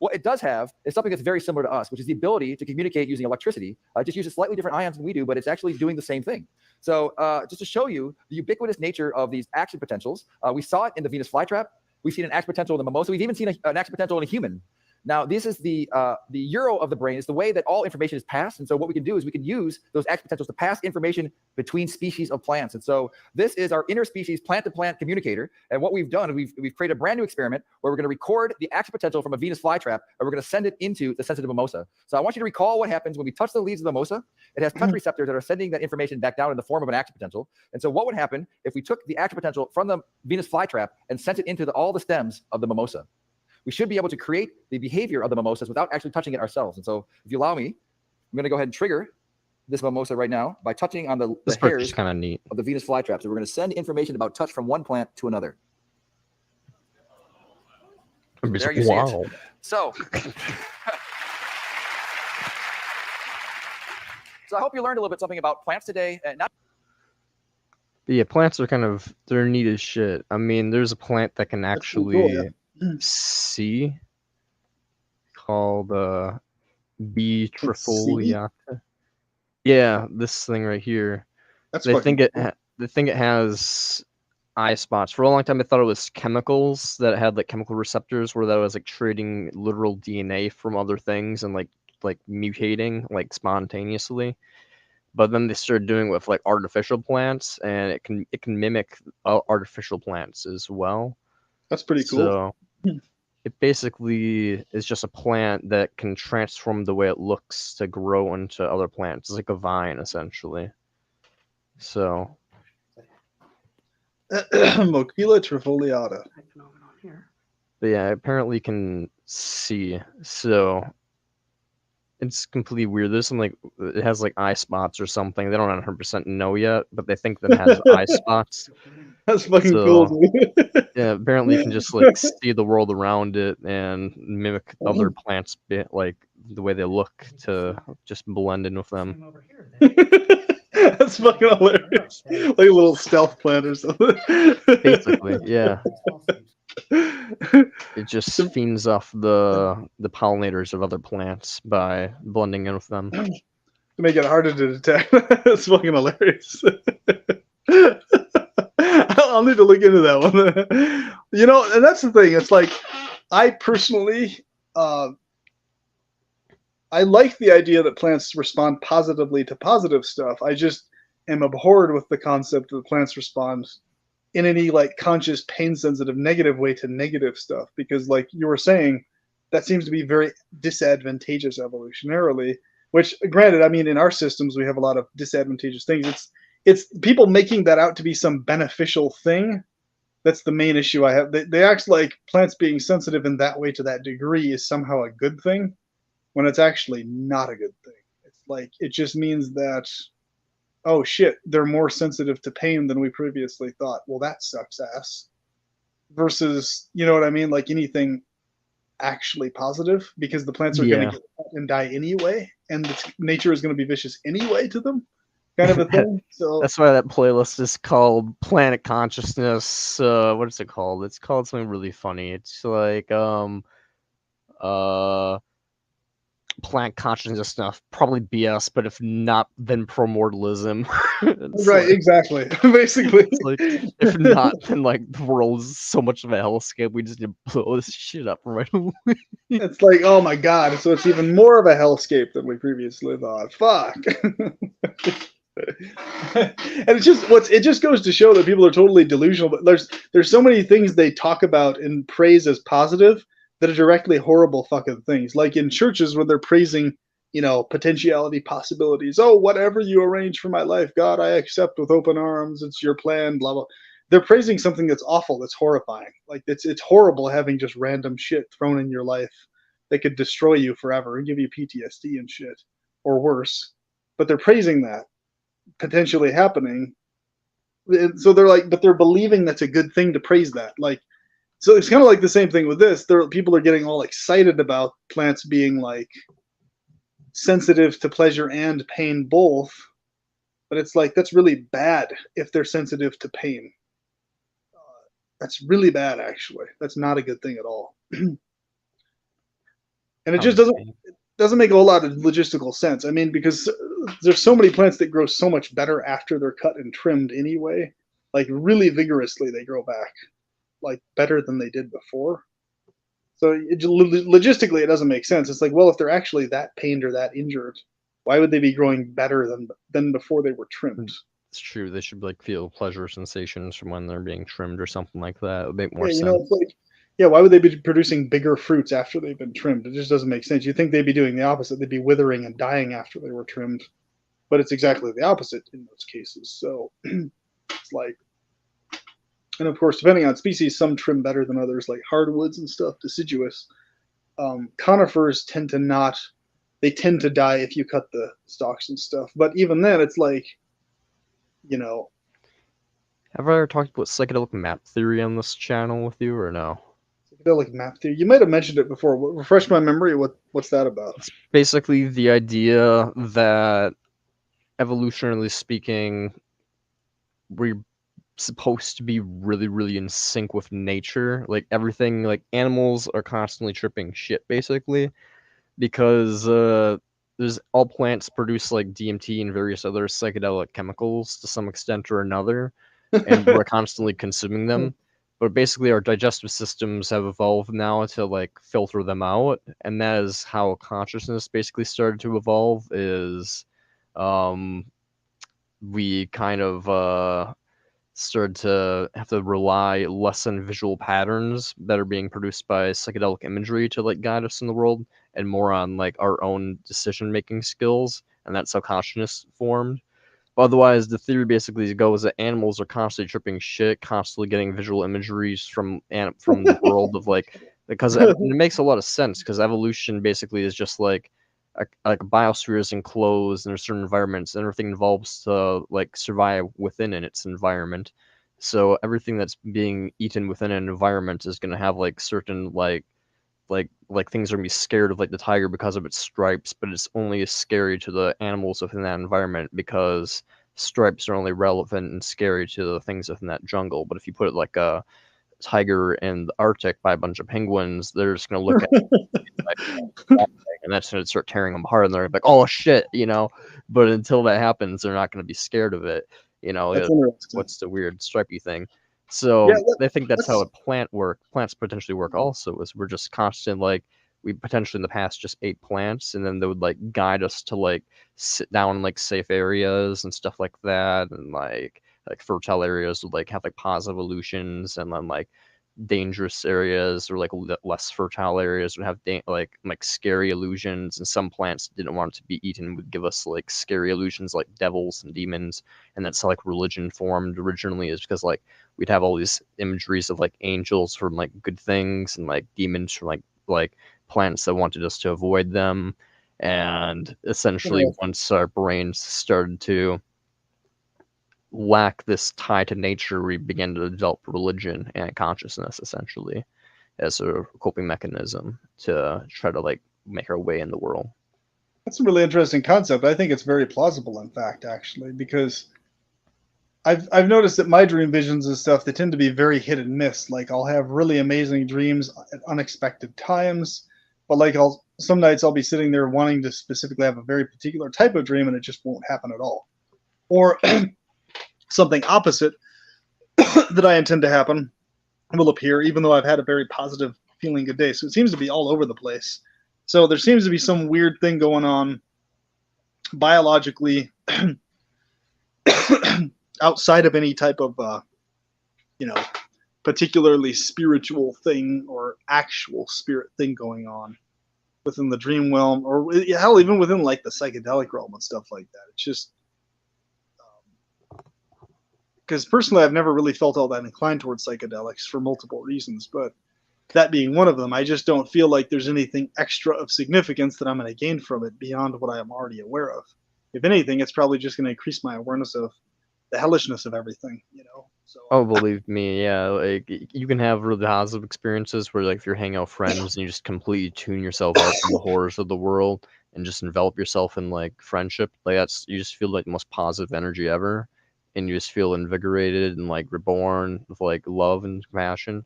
what it does have is something that's very similar to us, which is the ability to communicate using electricity. Just uses slightly different ions than we do, but it's actually doing the same thing. So just to show you the ubiquitous nature of these action potentials, we saw it in the Venus flytrap. We've seen an action potential in the mimosa. We've even seen an action potential in a human. Now, this is the euro of the brain. It's the way that all information is passed. And so what we can do is we can use those action potentials to pass information between species of plants. And so this is our interspecies plant-to-plant communicator. And what we've done is we've created a brand new experiment where we're going to record the action potential from a Venus flytrap, and we're going to send it into the sensitive mimosa. So I want you to recall what happens when we touch the leaves of the mimosa. It has touch receptors that are sending that information back down in the form of an action potential. And so what would happen if we took the action potential from the Venus flytrap and sent it into all the stems of the mimosa? We should be able to create the behavior of the mimosas without actually touching it ourselves. And so if you allow me, I'm going to go ahead and trigger this mimosa right now by touching on the hairs kind of neat of the Venus flytrap. So we're going to send information about touch from one plant to another. There you see it. So, so I hope you learned a little bit something about plants today. Yeah, plants are they're neat as shit. I mean, there's a plant that can actually see called B trifoliata. Yeah, this thing right here. They think it has eye spots. For a long time, I thought it was chemicals that had like chemical receptors, where that was like trading literal DNA from other things and like mutating like spontaneously. But then they started doing it with like artificial plants, and it can mimic artificial plants as well. That's pretty cool. So it basically is just a plant that can transform the way it looks to grow into other plants. It's like a vine, essentially. So Mochila trifoliata. but yeah, apparently it can see. So it's completely weird. There's some like it has like eye spots or something. They don't 100% know yet, but they think that it has eye spots. That's fucking cool, dude. Yeah, apparently you can just like see the world around it and mimic other plants, like the way they look, to just blend in with them. That's fucking hilarious. Like a little stealth plant or something. Basically, yeah. It just feeds off the pollinators of other plants by blending in with them. To make it harder to detect. That's fucking hilarious. I'll need to look into that one. You know, and that's the thing. It's like, I personally, I like the idea that plants respond positively to positive stuff. I just am abhorred with the concept that plants respond in any like conscious, pain-sensitive, negative way to negative stuff. Because, like you were saying, that seems to be very disadvantageous evolutionarily. Which, granted, I mean, in our systems we have a lot of disadvantageous things. It's people making that out to be some beneficial thing. That's the main issue I have. They act like plants being sensitive in that way to that degree is somehow a good thing, when it's actually not a good thing. It's like, it just means that, oh shit, they're more sensitive to pain than we previously thought. Well, that sucks ass. Versus, you know what I mean? Like anything actually positive, because the plants are going to get and die anyway, and nature is going to be vicious anyway to them. Kind of a thing. So that's why that playlist is called Planet Consciousness. What is it called? It's called something really funny. It's like plant consciousness stuff, probably BS, but if not, then promortalism. Right, like, exactly. Basically, it's like, if not, then like the world is so much of a hellscape. We just need to blow this shit up right away. It's like, oh my god! So it's even more of a hellscape than we previously thought. Fuck. And it just goes to show that people are totally delusional. But there's so many things they talk about and praise as positive that are directly horrible fucking things. Like in churches where they're praising, you know, potentiality, possibilities. Oh, whatever you arrange for my life, God, I accept with open arms. It's your plan, blah, blah. They're praising something that's awful, that's horrifying. Like it's horrible having just random shit thrown in your life that could destroy you forever and give you PTSD and shit. or worse, but they're praising that potentially happening. So they're like, but they're believing that's a good thing to praise that. Like, so it's kind of like the same thing with this. People are getting all excited about plants being like sensitive to pleasure and pain both, but it's like that's really bad if they're sensitive to pain. That's really bad, actually. That's not a good thing at all. And it just doesn't make a whole lot of logistical sense. I mean, because there's so many plants that grow so much better after they're cut and trimmed anyway. Like really vigorously, they grow back, like better than they did before. So logistically, it doesn't make sense. It's like, well, if they're actually that pained or that injured, why would they be growing better than before they were trimmed? It's true. They should like feel pleasure sensations from when they're being trimmed or something like that. It would make more Yeah, sense. you know, it's like, yeah, why would they be producing bigger fruits after they've been trimmed? It just doesn't make sense. You'd think they'd be doing the opposite. They'd be withering and dying after they were trimmed, but it's exactly the opposite in those cases. So it's like, and of course, depending on species, some trim better than others, like hardwoods and stuff, deciduous. Conifers tend to not, they tend to die if you cut the stalks and stuff. But even then, it's like, you know. Have I ever talked about psychedelic map theory on this channel with you or no? Psychedelic map theory. You might have mentioned it before. Refresh my memory. What's that about? It's basically the idea that, evolutionarily speaking, we're supposed to be really, really in sync with nature. Like everything, like animals are constantly tripping shit, basically, because there's all plants produce like DMT and various other psychedelic chemicals to some extent or another, and we're constantly consuming them. But basically, our digestive systems have evolved now to like filter them out, and that is how consciousness basically started to evolve. Is we kind of started to have to rely less on visual patterns that are being produced by psychedelic imagery to like guide us in the world, and more on like our own decision making skills, and that's how consciousness formed. But otherwise, the theory basically goes that animals are constantly tripping shit, constantly getting visual imageries from the world of like, because it makes a lot of sense, because evolution basically is just like a biosphere is enclosed in certain environments, and everything evolves to like survive within its environment. So everything that's being eaten within an environment is going to have like certain like things are gonna be scared of like the tiger because of its stripes, but it's only scary to the animals within that environment because stripes are only relevant and scary to the things within that jungle. But if you put like a tiger in the Arctic by a bunch of penguins, they're just gonna look at it and that's gonna start tearing them apart, and they're like, "Oh shit," you know. But until that happens, they're not gonna be scared of it, you know. What's the weird stripy thing? So Yeah, they think that's how plants potentially work also, is we're just constant like, we potentially in the past just ate plants, and then they would like guide us to like sit down in like safe areas and stuff like that, and like fertile areas would like have like positive illusions, and then like dangerous areas or like less fertile areas would have like scary illusions, and some plants didn't want to be eaten would give us like scary illusions like devils and demons. And that's how like religion formed originally, is because like we'd have all these imageries of like angels from like good things, and like demons from like plants that wanted us to avoid them. And essentially once our brains started to lack this tie to nature, we began to develop religion and consciousness essentially as a coping mechanism to try to like make our way in the world. That's a really interesting concept. I think it's very plausible, in fact, actually, because I've noticed that my dream visions and stuff, they tend to be very hit and miss. Like I'll have really amazing dreams at unexpected times, but like some nights I'll be sitting there wanting to specifically have a very particular type of dream, and it just won't happen at all. Or something opposite that I intend to happen will appear, even though I've had a very positive feeling good day. So it seems to be all over the place. So there seems to be some weird thing going on biologically outside of any type of, particularly spiritual thing or actual spirit thing going on within the dream realm, or hell, even within like the psychedelic realm and stuff like that. It's just because personally, I've never really felt all that inclined towards psychedelics for multiple reasons, but that being one of them. I just don't feel like there's anything extra of significance that I'm going to gain from it beyond what I am already aware of. If anything, it's probably just going to increase my awareness of the hellishness of everything, you know. So Oh, believe me, yeah. Like you can have really positive experiences where, like, if you're hanging out with friends and you just completely tune yourself out from the horrors of the world and just envelop yourself in like friendship. Like that's you just feel like the most positive energy ever, and you just feel invigorated and like reborn with like love and compassion.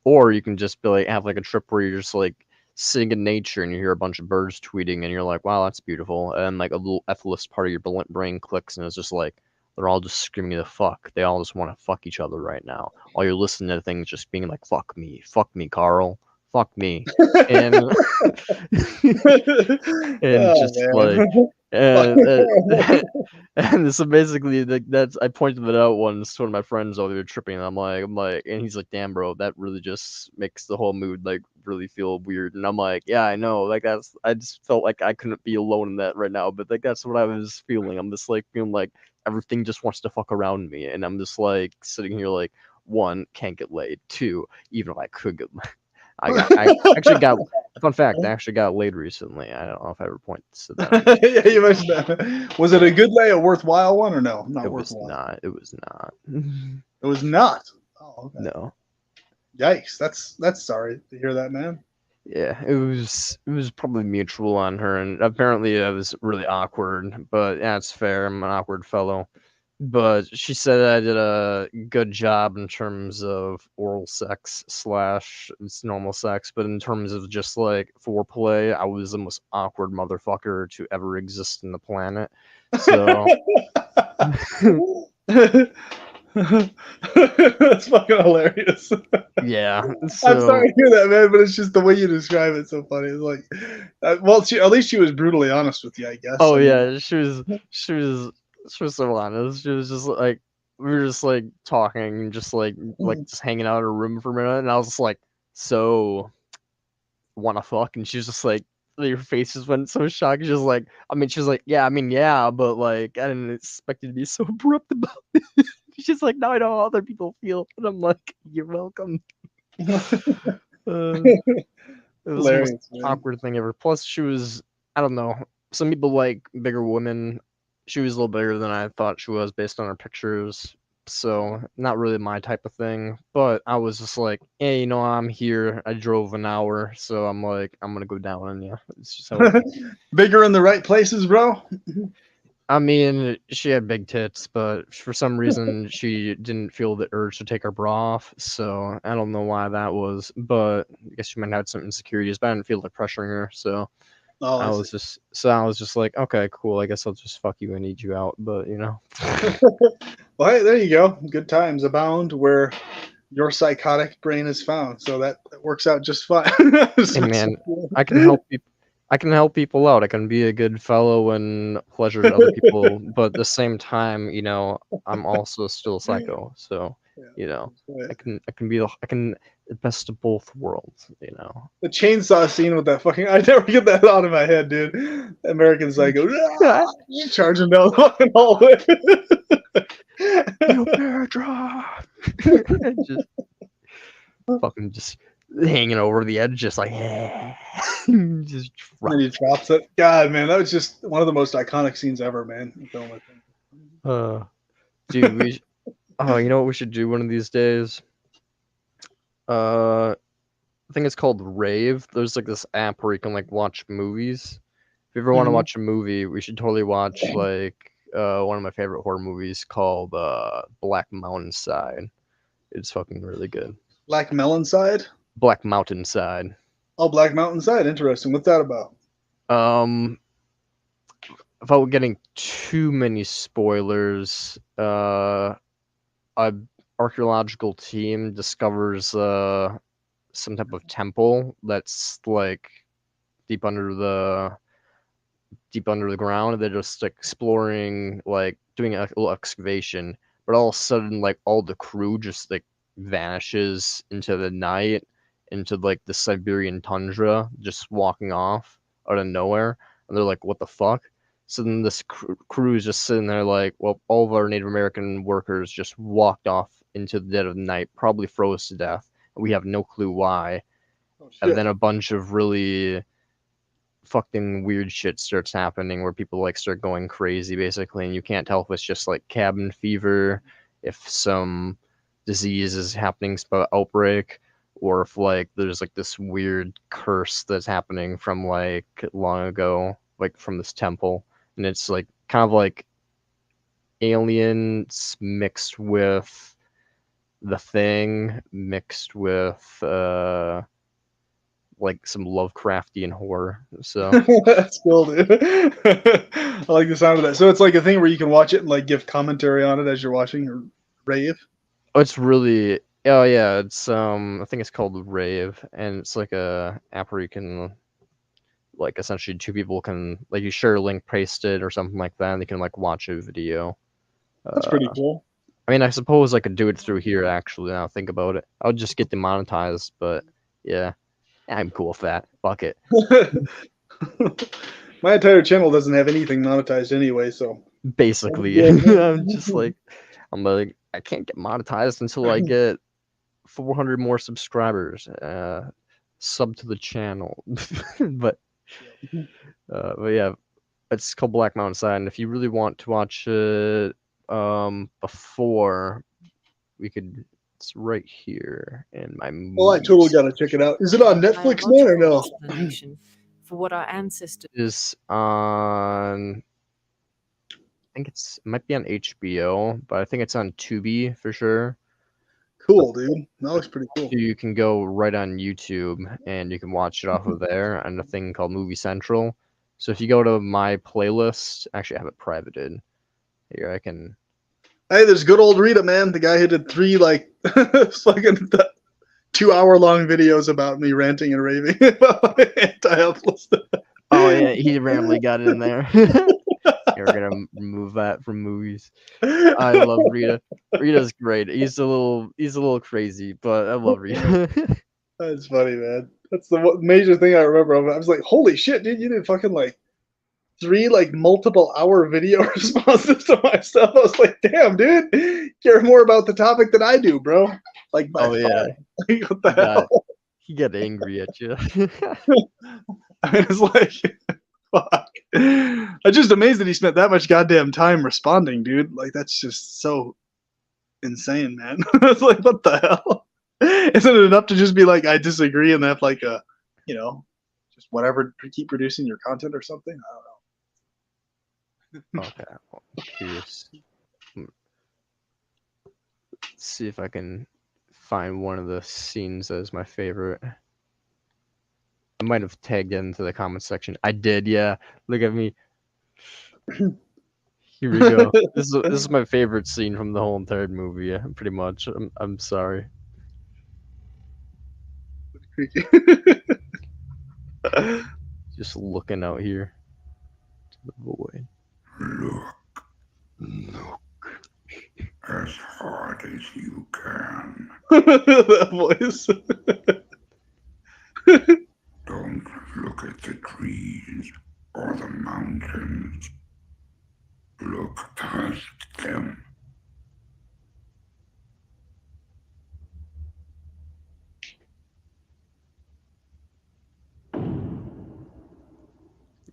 Or you can just be like have like a trip where you're just like sitting in nature and you hear a bunch of birds tweeting and you're like, wow, that's beautiful. And like a little effortless part of your brain clicks and it's just like they're all just screaming the fuck. They all just want to fuck each other right now. While you're listening to things just being like, fuck me, Carl, fuck me, and and oh, just like man. and and so basically like that's I pointed it out once to one of my friends while we were tripping and I'm like and he's like, damn bro, that really just makes the whole mood like really feel weird. And I'm like, yeah, I know, like that's I just felt like I couldn't be alone in that right now, but like that's what I was feeling. I'm just like feeling like everything just wants to fuck around me, and I'm just like sitting here like, one, can't get laid, two, even if I could get laid, I actually got, fun fact, I actually got laid recently. I don't know if I ever pointed to that. Yeah, you mentioned that. Was it a good lay, a worthwhile one, or no? Not It was worthwhile. not. It was not. It was not. Oh, okay. No. Yikes! That's sorry to hear that, man. Yeah, it was probably mutual on her, and apparently I was really awkward. But yeah, it's fair. I'm an awkward fellow. But she said I did a good job in terms of oral sex slash it's normal sex, but in terms of just like foreplay, I was the most awkward motherfucker to ever exist in the planet. So That's fucking hilarious. yeah, I'm so sorry to hear that, man, but it's just the way you describe it so funny. It's like, well, at least she was brutally honest with you, I guess. oh I mean, yeah, she was so honest. She was just like we were just like talking, just just hanging out in her room for a minute, and I was just like, so wanna fuck? And she was just like your face just went so shocked. She's just like, I mean, she was like, yeah, I mean, yeah, but like I didn't expect you to be so abrupt about it. She's like, now I know how other people feel, and I'm like, you're welcome. Uh, it was the most hilarious, man. awkward thing ever. Plus, she was, I don't know, some people like bigger women. She was a little bigger than I thought she was based on her pictures. So, not really my type of thing. But I was just like, hey, I'm here. I drove an hour. So, I'm like, I'm going to go down on you. It's just how it is. Bigger in the right places, bro. I mean, she had big tits, but for some reason she didn't feel the urge to take her bra off. So I don't know why that was, but I guess she might have had some insecurities. But I didn't feel like pressuring her, so Oh, I was just like, okay, cool. I guess I'll just fuck you and eat you out. But well, hey, there you go. Good times abound where your psychotic brain is found. So that works out just fine. hey man, I can help people. I can help people out. I can be a good fellow and pleasure to other people, but at the same time, I'm also still a psycho. So, I can be the best of both worlds. The chainsaw scene with that fucking I never get that out of my head, dude. American Psycho. Charging down the fucking hallway. You better drop. Just fucking just hanging over the edge, just like just And he drops it. God, man, that was just one of the most iconic scenes ever, man. In film, I think. Dude, you know what we should do one of these days? I think it's called Rave. There's like this app where you can like watch movies. If you ever want to watch a movie, we should totally watch like one of my favorite horror movies called Black Mountainside. It's fucking really good. Black Mountainside? Black Mountainside. Oh, Black Mountainside. Interesting. What's that about? Without getting too many spoilers, a archaeological team discovers some type of temple that's like deep under the ground, and they're just exploring, like doing a little excavation, but all of a sudden like all the crew just like vanishes into the night, into like the Siberian tundra, just walking off out of nowhere, and they're like, what the fuck? So then this crew is just sitting there like, well, all of our Native American workers just walked off into the dead of night, probably froze to death. We have no clue why. and then a bunch of really fucking weird shit starts happening where people like start going crazy basically, and you can't tell if it's just like cabin fever, if some disease is happening, outbreak, or if like there's like this weird curse that's happening from like long ago, like from this temple, and it's like kind of like aliens mixed with the Thing, mixed with like some Lovecraftian horror. So That's cool, dude. I like the sound of that. So it's like a thing where you can watch it and like give commentary on it as you're watching or rave. it's really, oh yeah, it's I think it's called Rave, and it's like a app where you can like essentially two people can like you share a link, paste it or something like that, and they can like watch a video. That's pretty cool. I mean, I suppose I could do it through here actually. Now I think about it, I'll just get demonetized, but yeah, I'm cool with that. Fuck it. My entire channel doesn't have anything monetized anyway, so Basically, I'm just like, I can't get monetized until I get 400 more subscribers, sub to the channel. but yeah, it's called Black Mountain Side, and if you really want to watch it before, we could. It's right here in my movies. well, I totally gotta check it out. Is it on Netflix, man, or no? Explanation for what our ancestors. Is on. I think it might be on HBO, but I think it's on Tubi for sure. Cool, dude. That looks pretty cool. You can go right on YouTube and you can watch it off of there on a thing called Movie Central. So if you go to my playlist, actually I have it privated. Here I can. Hey, there's good old Rita, man. The guy who did 3 like fucking 2-hour long videos about me ranting and raving about anti-helpless. Oh yeah, he randomly got it in there. We're gonna remove that from movies. I love Rita. Rita's great. He's a little crazy, but I love Rita. That's funny, man. That's the major thing I remember. I was like, holy shit, dude, you did fucking like 3 like multiple hour video responses to my stuff. I was like, damn, dude, you care more about the topic than I do, bro. Like, by Oh yeah, like, what the hell? he got angry at you. I mean, it's like, fuck. I'm just amazed that he spent that much goddamn time responding, dude. Like, that's just so insane, man. It's like, what the hell? Isn't it enough to just be like, I disagree and have like a, just whatever, keep producing your content or something? I don't know. Okay, well, I'm curious. Let's see if I can find one of the scenes as my favorite. I might have tagged it into the comment section. I did, yeah. Look at me. Here we go. This is my favorite scene from the whole entire movie. Yeah, pretty much. I'm sorry. Creaky. Just looking out here to the void. Look as hard as you can. That voice. Don't look at the trees or the mountains. Look past them. You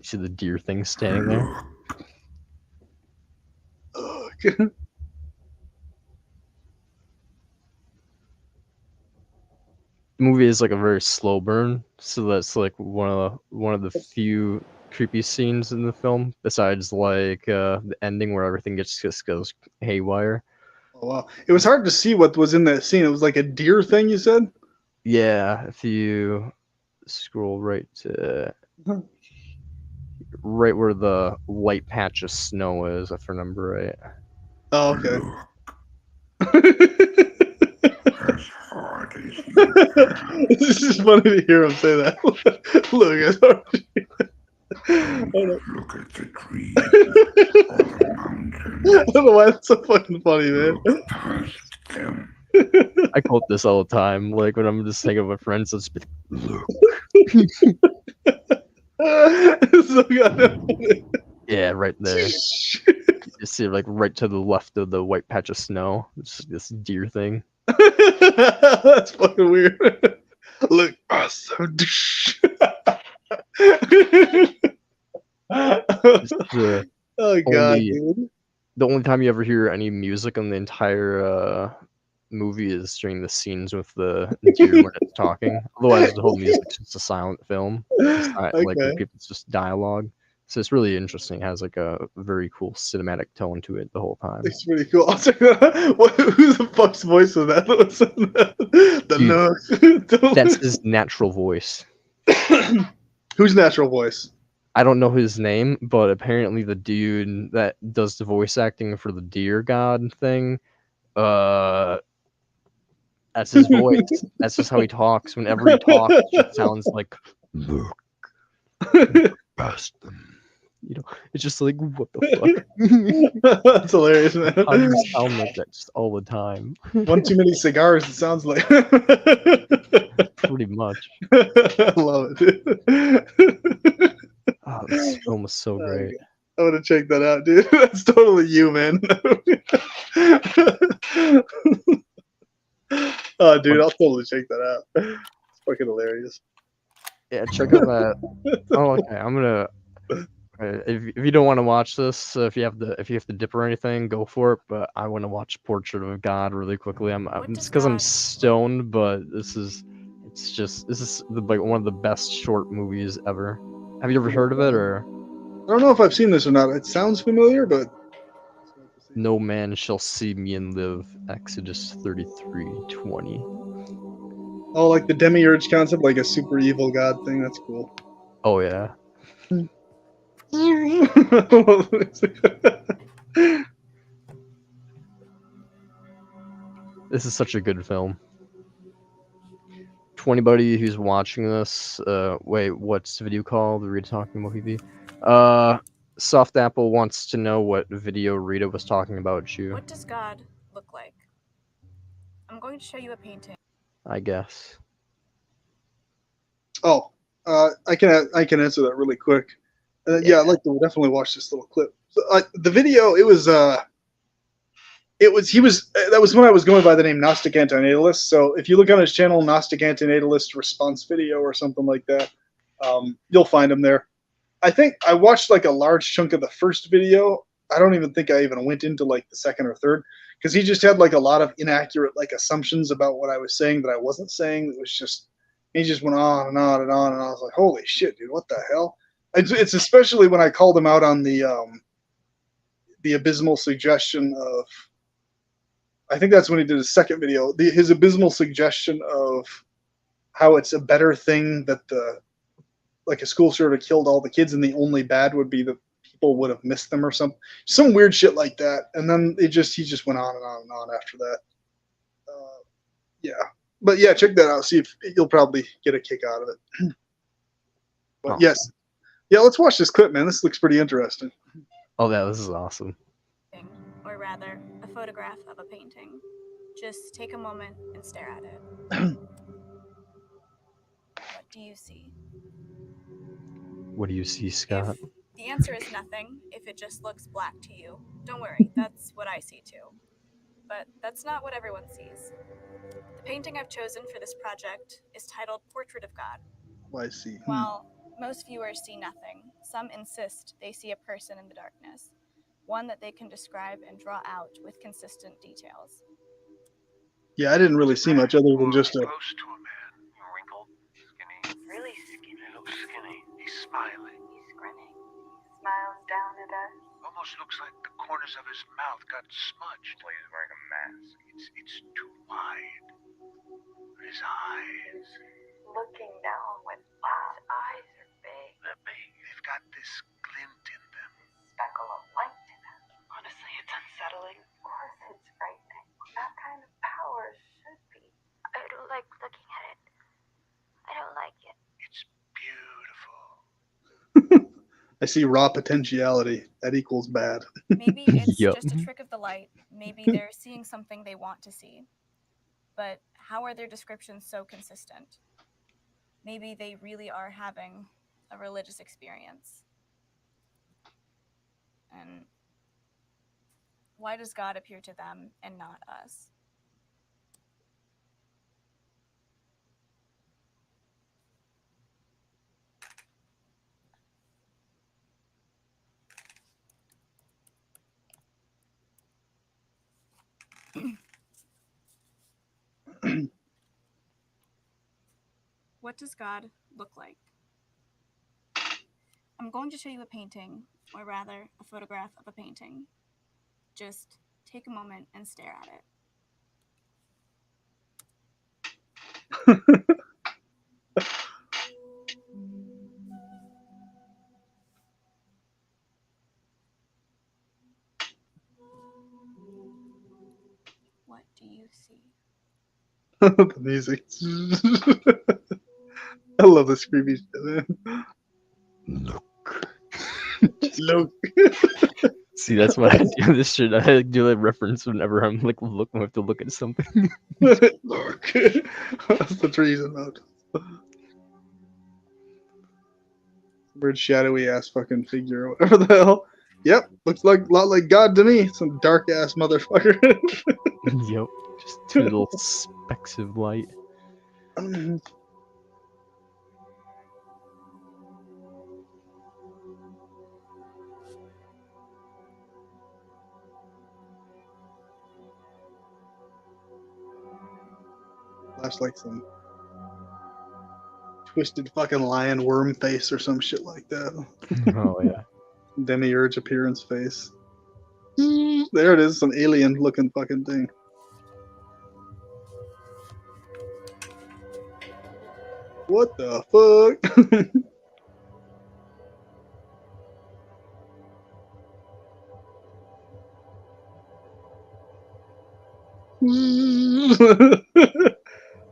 see the deer thing standing there? Ugh. The movie is like a very slow burn, so that's like one of the few creepy scenes in the film, besides like the ending where everything just goes haywire. Oh, wow. It was hard to see what was in that scene. It was like a deer thing, you said? Yeah, if you scroll right to right where the white patch of snow is, if I remember right. Oh, okay. As hard as you can. It's just funny to hear him say that. Look, as hard as you Don't look at the trees or the mountains. I don't know why that's so fucking funny, man. Look past them. I quote this all the time, like when I'm just thinking of my friends. It's Look. It's so goddamn funny. yeah, right there. You see, like right to the left of the white patch of snow. It's this deer thing. That's fucking weird. Look awesome. Oh god, only dude. the only time you ever hear any music in the entire movie is during the scenes with the deer when it's talking. Otherwise, the whole music's just a silent film. It's not like Okay. it's just dialogue. So it's really interesting. It has like a very cool cinematic tone to it the whole time. It's pretty cool. Who the fuck's voice was that? The look. That's his natural voice. Whose natural voice? I don't know his name, but apparently the dude that does the voice acting for the deer god thing, that's his voice. That's just how he talks. Whenever he talks, it just sounds like Look past them. you know. It's just like what the fuck. That's hilarious, man. How do you sound like that just all the time? One too many cigars, it sounds like. Pretty much. I love it, dude. Oh, this film was so great. I want to check that out, dude. That's totally you, man. Oh, dude, I'll totally check that out. It's fucking hilarious. Yeah, check out that. Oh, okay. I'm gonna. If you don't want to watch this, if you have to dip or anything, go for it. But I want to watch Portrait of God really quickly. It's because I'm stoned, but this is like one of the best short movies ever. Have you ever heard of it or? I don't know if I've seen this or not. It sounds familiar, but No man shall see me and live. Exodus 33:20. oh, like the demiurge concept, like a super evil god thing. That's cool. Oh yeah. This is such a good film. To anybody who's watching this, wait, what's the video called? The Rita talking about PV? Soft Apple wants to know what video Rita was talking about you. What does God look like? I'm going to show you a painting. I guess. Oh, I can answer that really quick. Yeah, I'd like to definitely watch this little clip. So, the video, that was when I was going by the name Gnostic Antinatalist. So if you look on his channel, Gnostic Antinatalist response video or something like that, you'll find him there. I think I watched like a large chunk of the first video. I don't even think I even went into like the second or third because he just had like a lot of inaccurate like assumptions about what I was saying that I wasn't saying. It was just, he just went on and on and on, and I was like, holy shit, dude, what the hell? It's especially when I called him out on the abysmal suggestion of, I think that's when he did his second video, his abysmal suggestion of how it's a better thing that like a school shooter killed all the kids and the only bad would be the people would have missed them or some weird shit like that. And then he just went on and on and on after that. Yeah, but yeah, check that out. See if you'll probably get a kick out of it. But awesome. Yes, yeah, let's watch this clip, man. This looks pretty interesting. Oh yeah, this is awesome. Or rather, a photograph of a painting. Just take a moment and stare at it. What do you see? What do you see, Scott? If the answer is nothing, if it just looks black to you, don't worry, that's what I see too. But that's not what everyone sees. The painting I've chosen for this project is titled Portrait of God. I see. While most viewers see nothing, some insist they see a person in the darkness, one that they can describe and draw out with consistent details. Yeah, I didn't really see much other than just a. Close to a man, wrinkled, skinny. Really skinny. He looks skinny. He's smiling. He's grinning. He smiles down at us. Almost looks like the corners of his mouth got smudged. Like he's wearing a mask. It's too wide. His eyes. Looking down with his eyes are big. They're big. They've got this glint in them. Speckle of light to them. Honestly, it's unsettling. Of course it's frightening. That kind of power should be. I don't like looking at it. I don't like it. It's beautiful. I see raw potentiality. That equals bad. Maybe it's Yep. just a trick of the light. Maybe they're seeing something they want to see. But how are their descriptions so consistent? Maybe they really are having a religious experience. And why does God appear to them and not us? What does God look like? I'm going to show you a painting, or rather, a photograph of a painting. Just take a moment and stare at it. What do you see? The music. I love this creepy shit, man. Look. See, that's what I do. This shit, I like, do a reference whenever I'm like I have to look at something. Look. That's the trees and mountains. Weird shadowy ass fucking figure or whatever the hell. Yep, looks like a lot like God to me. Some dark ass motherfucker. Yep, just two little specks of light. Flash like some twisted fucking lion worm face or some shit like that. Oh yeah. Demiurge appearance face. There it is, some alien looking fucking thing. What the fuck?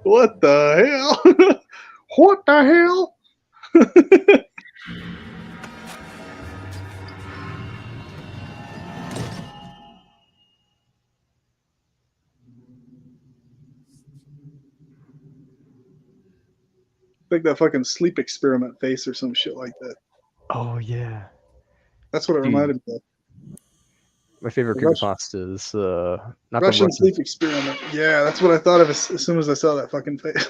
What the hell? What the hell? Like that fucking sleep experiment face or some shit like that. Oh yeah. That's what it Dude. reminded me of. My favorite The Russian- creepypasta is not Russian the sleep experiment. Yeah, that's what I thought of as soon as I saw that fucking face.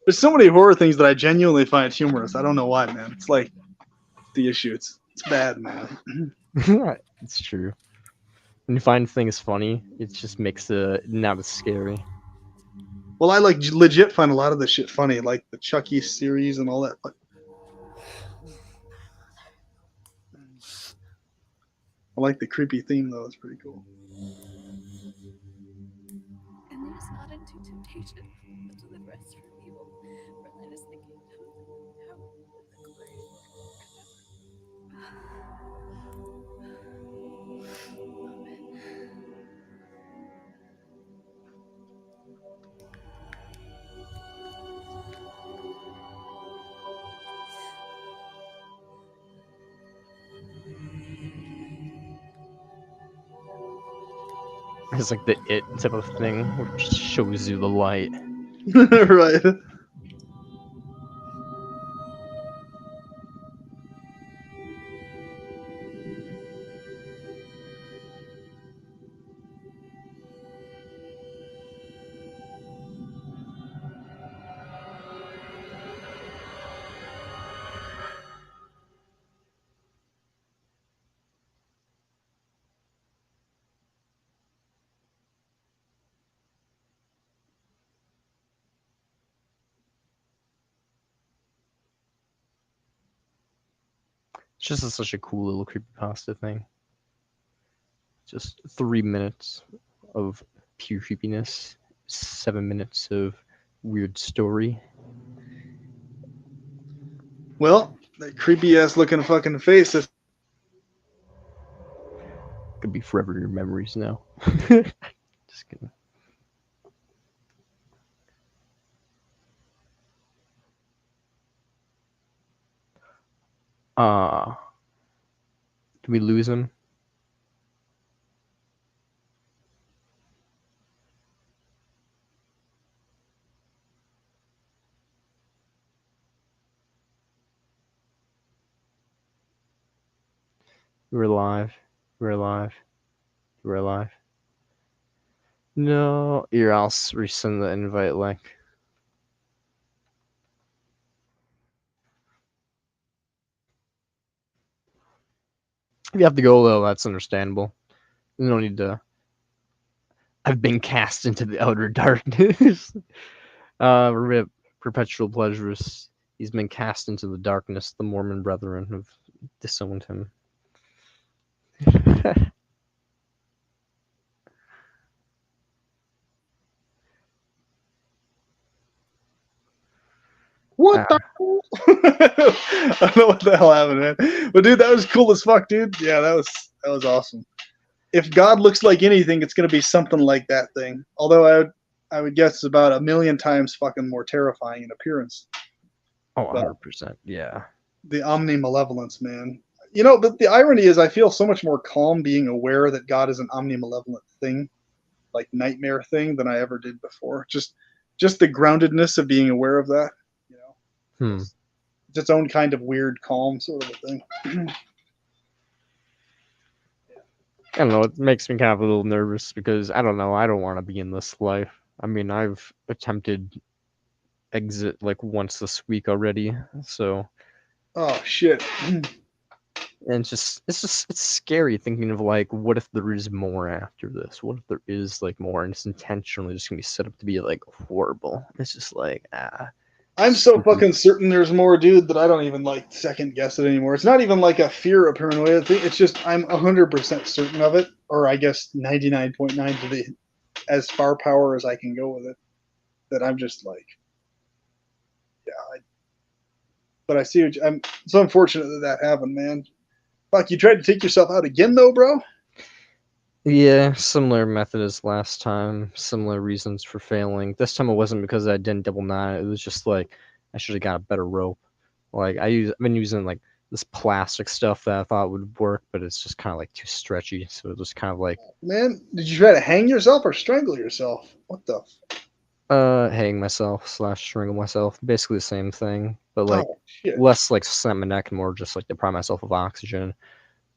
There's so many horror things that I genuinely find humorous. I don't know why, man. It's like the issue. It's bad, man. It's true. When you find things funny, it just makes it not as scary. Well, I like legit find a lot of this shit funny, like the Chucky series and all that. I like the creepy theme though. It's pretty cool. And lead us not into temptation, but deliver us from evil. For thine is the kingdom, the power, and the glory forever. Amen. It's like the it type of thing, which shows you the light. Right. It's just such a cool little creepypasta thing. Just 3 minutes of pure creepiness, 7 minutes of weird story. Well, that creepy ass looking fucking face. Could be forever in your memories now. Just kidding. Did we lose him? We're alive. We're alive. We're alive. No, here, I'll resend the invite link. If you have to go though, that's understandable. You don't need to. I've been cast into the outer darkness. Rip, perpetual pleasures. He's been cast into the darkness. The Mormon brethren have disowned him. What the? I don't know what the hell happened, man. But dude, that was cool as fuck, dude. Yeah, that was awesome. If God looks like anything, it's gonna be something like that thing. Although I would guess it's about 1,000,000 times fucking more terrifying in appearance. Oh, 100%. Yeah. The omni-malevolence, man. You know, but the irony is I feel so much more calm being aware that God is an omni-malevolent thing, like nightmare thing, than I ever did before. Just the groundedness of being aware of that, you know. It's its own kind of weird calm sort of a thing. I don't know, it makes me kind of a little nervous because I don't know, I don't want to be in this life. I mean, I've attempted exit like once this week already, so. Oh shit. And it's scary thinking of like, what if there is more after this? What if there is like more and it's intentionally just gonna be set up to be like horrible? It's just like I'm so fucking certain there's more, dude, that I don't even like second guess it anymore. It's not even like a fear of paranoia thing. It's just I'm 100% certain of it, or I guess 99.9 to the as far power as I can go with it. That I'm just like, yeah. But I see. I'm so unfortunate that happened, man. Fuck, you tried to take yourself out again, though, bro. Yeah, similar method as last time. Similar reasons for failing. This time it wasn't because I didn't double knot. It was just like I should have got a better rope. Like I've been using like this plastic stuff that I thought would work, but it's just kind of like too stretchy. So it was kind of like, man, did you try to hang yourself or strangle yourself? What the? hang myself / strangle myself. Basically the same thing, but like less like snap my neck and more just like deprive myself of oxygen.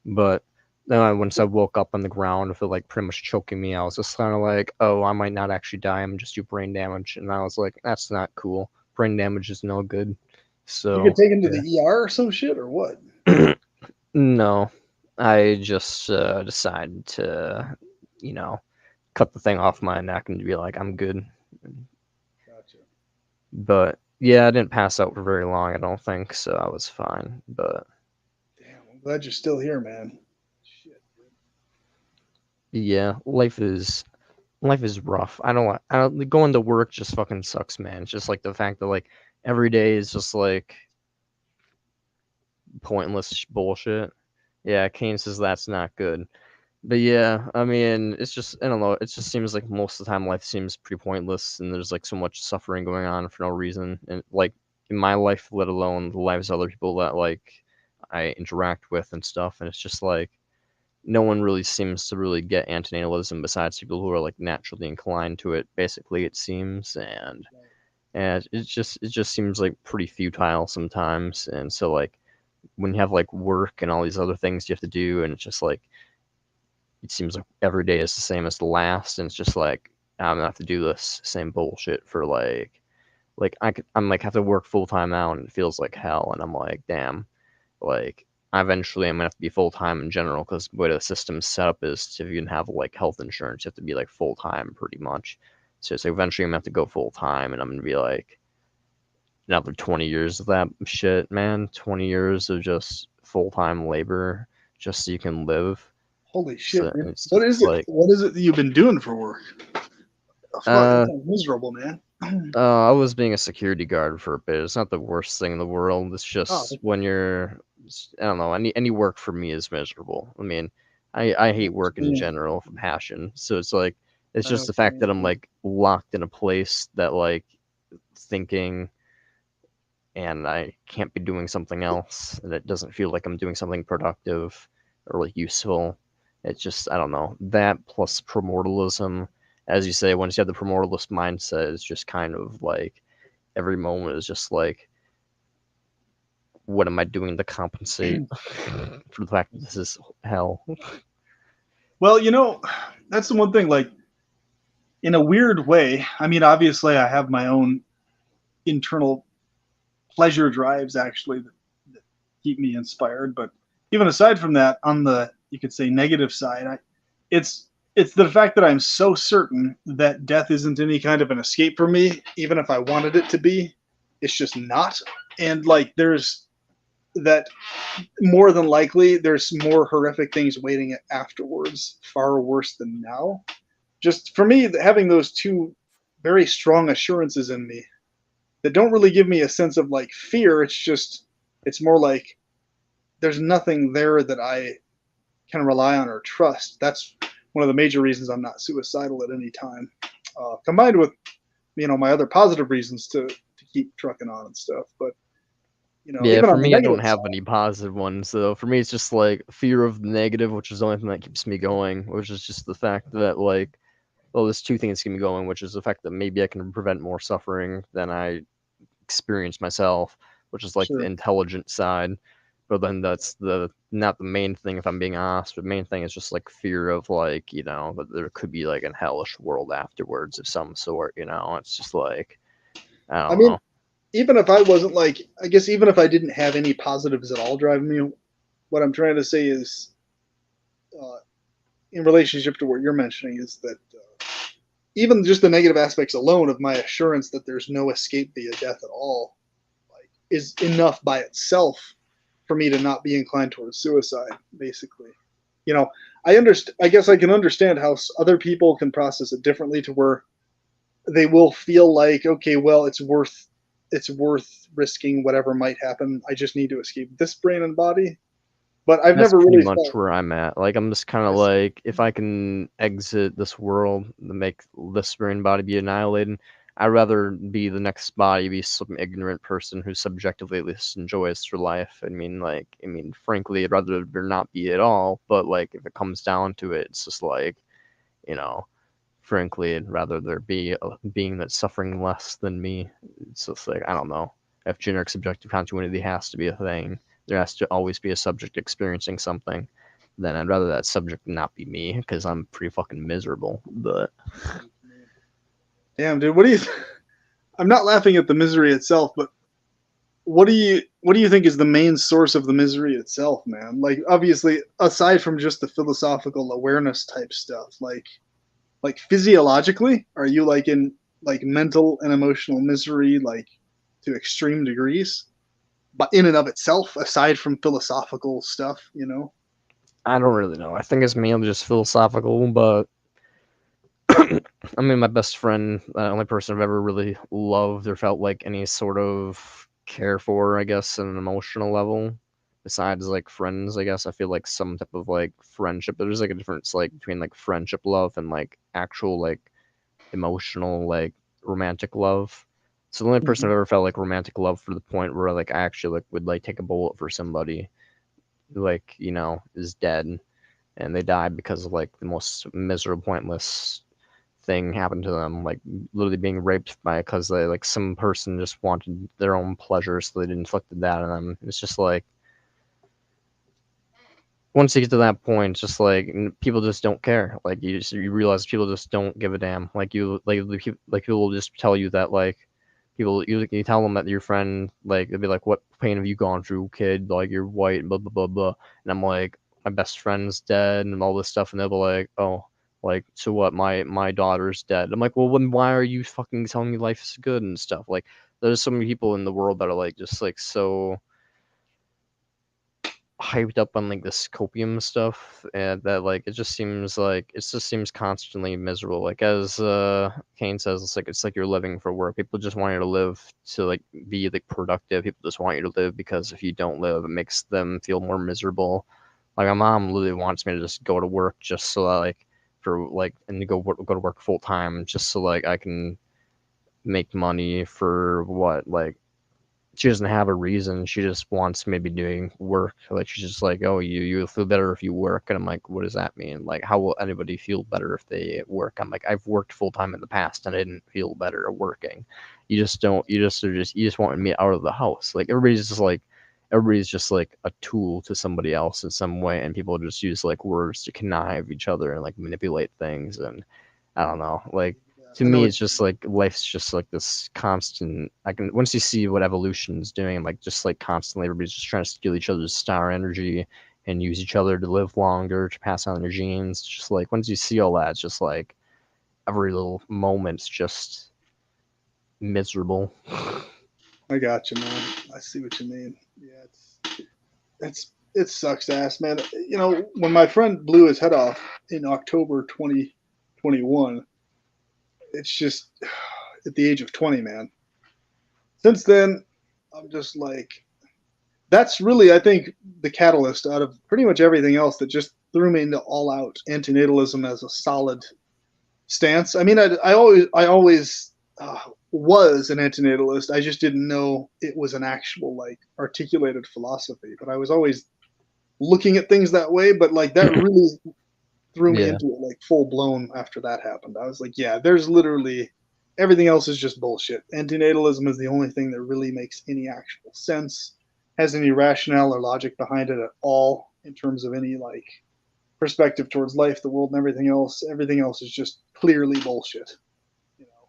But then once I woke up on the ground with it like pretty much choking me, I was just kind of like, oh, I might not actually die. I'm just do brain damage, and I was like, that's not cool. Brain damage is no good. So you get taken to the ER or some shit or what? No, I just decided to, cut the thing off my neck and be like, I'm good. Gotcha. But yeah, I didn't pass out for very long, I don't think, so I was fine. But damn, I'm glad you're still here, man. Shit. Yeah, life is rough. I don't going to work just fucking sucks, man. It's just like the fact that like every day is just like pointless bullshit. Yeah, Kane says that's not good. But yeah, I mean, it's just I don't know. It just seems like most of the time life seems pretty pointless, and there's like so much suffering going on for no reason. And like in my life, let alone the lives of other people that like I interact with and stuff. And it's just like no one really seems to really get antinatalism besides people who are like naturally inclined to it. Basically, it seems, and it just seems like pretty futile sometimes. And so like when you have like work and all these other things you have to do, and it's just like it seems like every day is the same as the last, and it's just like I'm gonna have to do this same bullshit for I'm like have to work full time now, and it feels like hell, and I'm like, damn, like eventually I'm gonna have to be full time in general because the way the system's set up is if you can have like health insurance, you have to be like full time pretty much. So it's like eventually I'm gonna have to go full time, and I'm gonna be like another 20 years of that shit, man. 20 years of just full time labor just so you can live. Holy shit, So man. What is it? like, What is it that you've been doing for work? Oh, fuck, that sounds miserable, man. I was being a security guard for a bit. It's not the worst thing in the world. It's just when you're, I don't know, any work for me is miserable. I mean, I hate work in general for passion. So it's like, it's just the fact that I'm like locked in a place that like thinking and I can't be doing something else. And it doesn't feel like I'm doing something productive or like useful. It's just, I don't know, that plus primordialism. As you say, once you have the primordialist mindset, it's just kind of like every moment is just like, what am I doing to compensate for the fact that this is hell? Well, you know, that's the one thing. Like, in a weird way, I mean, obviously, I have my own internal pleasure drives actually that keep me inspired. But even aside from that, on the you could say negative side, it's it's the fact that I'm so certain that death isn't any kind of an escape for me, even if I wanted it to be. It's just not. And like there's that more than likely there's more horrific things waiting afterwards, far worse than now. Just for me, having those two very strong assurances in me that don't really give me a sense of like fear. It's more like there's nothing there that I can rely on or trust. That's one of the major reasons I'm not suicidal at any time. Combined with my other positive reasons to keep trucking on and stuff. But Yeah, even for on the me, I don't negative have side, any positive ones. So for me, it's just like fear of the negative, which is the only thing that keeps me going, which is just the fact that like, well, there's two things keep me going, which is the fact that maybe I can prevent more suffering than I experience myself, which is like the sure. intelligent side. But then that's not the main thing, if I'm being honest. The main thing is just like fear of like, that there could be like a hellish world afterwards of some sort. It's just like, I I don't mean, know. even if I wasn't like, I guess even if I didn't have any positives at all driving me, what I'm trying to say is, uh, in relationship to what you're mentioning, is that even just the negative aspects alone of my assurance that there's no escape via death at all, like, is enough by itself for me to not be inclined towards suicide. Basically, you know, I understand. I guess I can understand how other people can process it differently, to where they will feel like, okay, well, it's worth risking whatever might happen. I just need to escape this brain and body. But I've That's never pretty really much felt. where I'm at. Like, I'm just kind of like, if I can exit this world to make this brain body be annihilated, I'd rather be the next body, be some ignorant person who subjectively at least enjoys their life. Frankly, I'd rather there not be at all. But like, if it comes down to it, it's just like, you know, frankly, I'd rather there be a being that's suffering less than me. It's just like, I don't know. If generic subjective continuity has to be a thing, there has to always be a subject experiencing something, then I'd rather that subject not be me because I'm pretty fucking miserable. But Damn, dude, what do you? I'm not laughing at the misery itself, but what do you think is the main source of the misery itself, man? Like, obviously, aside from just the philosophical awareness type stuff, like physiologically, are you like in like mental and emotional misery, like to extreme degrees? But in and of itself, aside from philosophical stuff. I don't really know. I think it's mainly just philosophical, but my best friend, the only person I've ever really loved or felt like any sort of care for, I guess, on an emotional level, besides like friends, I guess. I feel like some type of like friendship. There's like a difference like between like friendship love and like actual like emotional like romantic love. So the only person Mhm. I've ever felt like romantic love for the point where like I actually like would like take a bullet for somebody who like is dead and they died because of like the most miserable, pointless thing happened to them, like literally being raped by because they like some person just wanted their own pleasure, so they inflicted that on them. It's just like once you get to that point, it's just like people just don't care. Like you realize people just don't give a damn. Like people will just tell you that like you tell them that your friend like they'll be like, what pain have you gone through, kid? Like you're white, blah blah blah blah. And I'm like, my best friend's dead and all this stuff, and they'll be like, oh, like so what? My daughter's dead. I'm like, well, then why are you fucking telling me life is good and stuff? Like there's so many people in the world that are like just like so hyped up on like this copium stuff and that like it just seems constantly miserable, like as Kane says, it's like you're living for work. People just want you to live to like be like productive. People just want you to live because if you don't live, it makes them feel more miserable. Like my mom literally wants me to just go to work just so that, like for like and to go to work full time just so like I can make money for what like she doesn't have a reason. She just wants me to be doing work. Like she's just like, oh, you'll feel better if you work. And I'm like, what does that mean? Like, how will anybody feel better if they work? I'm like, I've worked full time in the past and I didn't feel better working. You just don't. You just want me out of the house. Like everybody's just like a tool to somebody else in some way, and people just use like words to connive each other and like manipulate things. And I don't know, like To me, it's just like life's just like this constant. Once you see what evolution's doing, like just like constantly, everybody's just trying to steal each other's star energy and use each other to live longer, to pass on their genes. Just like once you see all that, it's just like every little moment's just miserable. I got you, man. I see what you mean. Yeah, it sucks ass, man. You know, when my friend blew his head off in October 2021, it's just at the age of 20, man. Since then, I'm just like, that's really, I think, the catalyst out of pretty much everything else that just threw me into all out antinatalism as a solid stance. I mean, I always was an antinatalist. I just didn't know it was an actual like articulated philosophy. But I was always looking at things that way. But like that really threw me into it like full blown after that happened. I was like, yeah, there's literally everything else is just bullshit. Antinatalism is the only thing that really makes any actual sense, has any rationale or logic behind it at all in terms of any like perspective towards life, the world, and everything else. Everything else is just clearly bullshit. You know,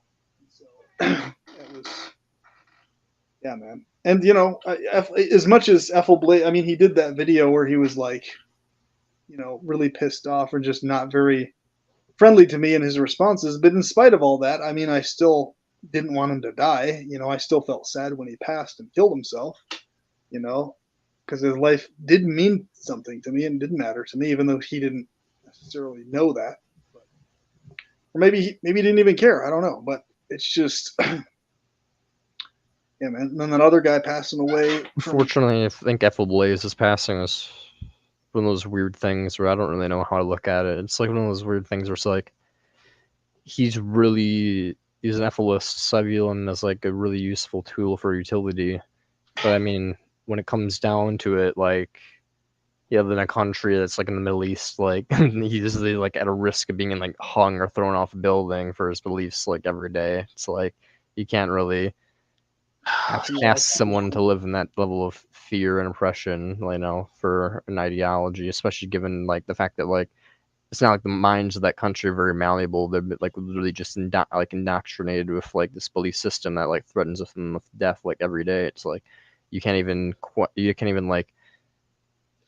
so it was, yeah, man. And you know, as much as Ethel Blake, I mean, he did that video where he was like, you know, really pissed off or just not very friendly to me in his responses. But in spite of all that, I mean, I still didn't want him to die. You know, I still felt sad when he passed and killed himself. You know, because his life did mean something to me and didn't matter to me, even though he didn't necessarily know that. But, or maybe he didn't even care. I don't know. But it's just, yeah, man. And then that other guy passing away. Unfortunately, I think Ethel Blaze's passing is one of those weird things where I don't really know how to look at it. It's like one of those weird things where it's like he's an Ethelist. So I view him as like a really useful tool for utility. But I mean, when it comes down to it, like you live in a country that's like in the Middle East, like he's like at a risk of being like hung or thrown off a building for his beliefs like every day. It's like you can't really ask someone to live in that level of fear and oppression, you know, for an ideology, especially given like the fact that like it's not like the minds of that country are very malleable. They're like literally just indoctrinated with like this belief system that like threatens them with death like every day. It's like you can't even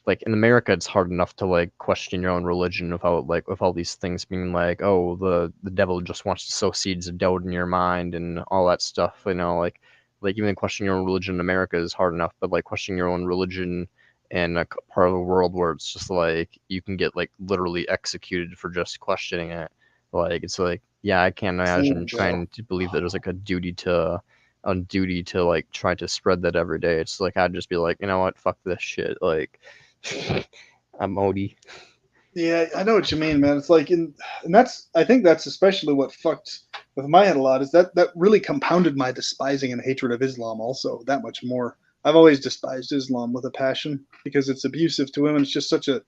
like in America, it's hard enough to like question your own religion without like with all these things being like, oh, the devil just wants to sow seeds of doubt in your mind and all that stuff. You know, like even questioning your own religion in America is hard enough, but like questioning your own religion in a part of the world where it's just like you can get like literally executed for just questioning it. Like it's like, yeah, I can't imagine trying to believe that there's like a duty to like try to spread that every day. It's like I'd just be like, you know what, fuck this shit. Like I'm Odie. Yeah, I know what you mean, man. It's like, and that's, I think that's especially what fucked with my head a lot, is that really compounded my despising and hatred of Islam also that much more. I've always despised Islam with a passion because it's abusive to women. It's just such a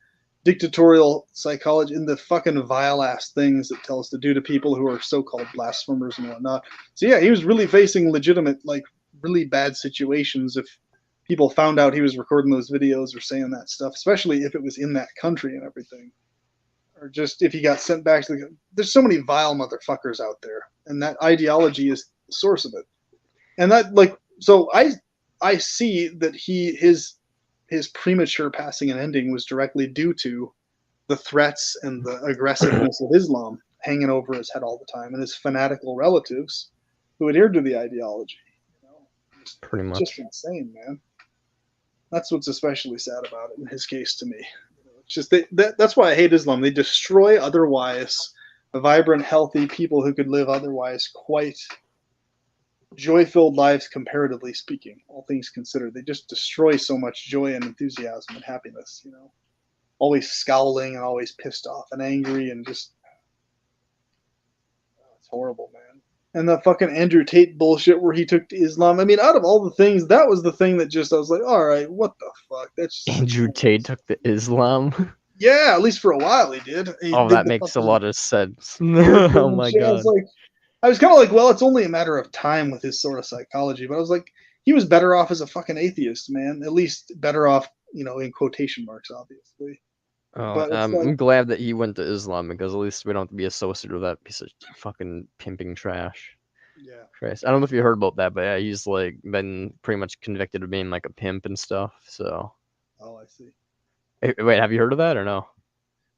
dictatorial psychology in the fucking vile ass things it tells to do to people who are so-called blasphemers and whatnot. So yeah, he was really facing legitimate, like really bad situations if people found out he was recording those videos or saying that stuff, especially if it was in that country and everything. Or just if he got sent back to there's so many vile motherfuckers out there, and that ideology is the source of it. And that, like, so I see that his premature passing and ending was directly due to the threats and the aggressiveness of Islam hanging over his head all the time, and his fanatical relatives who adhered to the ideology. You know, pretty much just insane, man. That's what's especially sad about it in his case to me. It's just that's why I hate Islam. They destroy otherwise vibrant, healthy people who could live otherwise quite joy-filled lives, comparatively speaking, all things considered. They just destroy so much joy and enthusiasm and happiness, you know. Always scowling and always pissed off and angry and just, it's horrible, man. And the fucking Andrew Tate bullshit where he took to Islam. I mean, out of all the things, that was the thing that just, I was like, all right, what the fuck? That's just Andrew Tate took to Islam. Yeah, at least for a while he did. That makes a lot of sense. Oh my god. I was kind of like, well, it's only a matter of time with his sort of psychology. But I was like, he was better off as a fucking atheist, man. At least better off, you know, in quotation marks, obviously. But it's I'm like, glad that he went to Islam because at least we don't have to be associated with that piece of fucking pimping trash. yeah. Christ, I don't know if you heard about that, but yeah, he's like been pretty much convicted of being like a pimp and stuff. So, Oh, I see. wait, have you heard of that or no?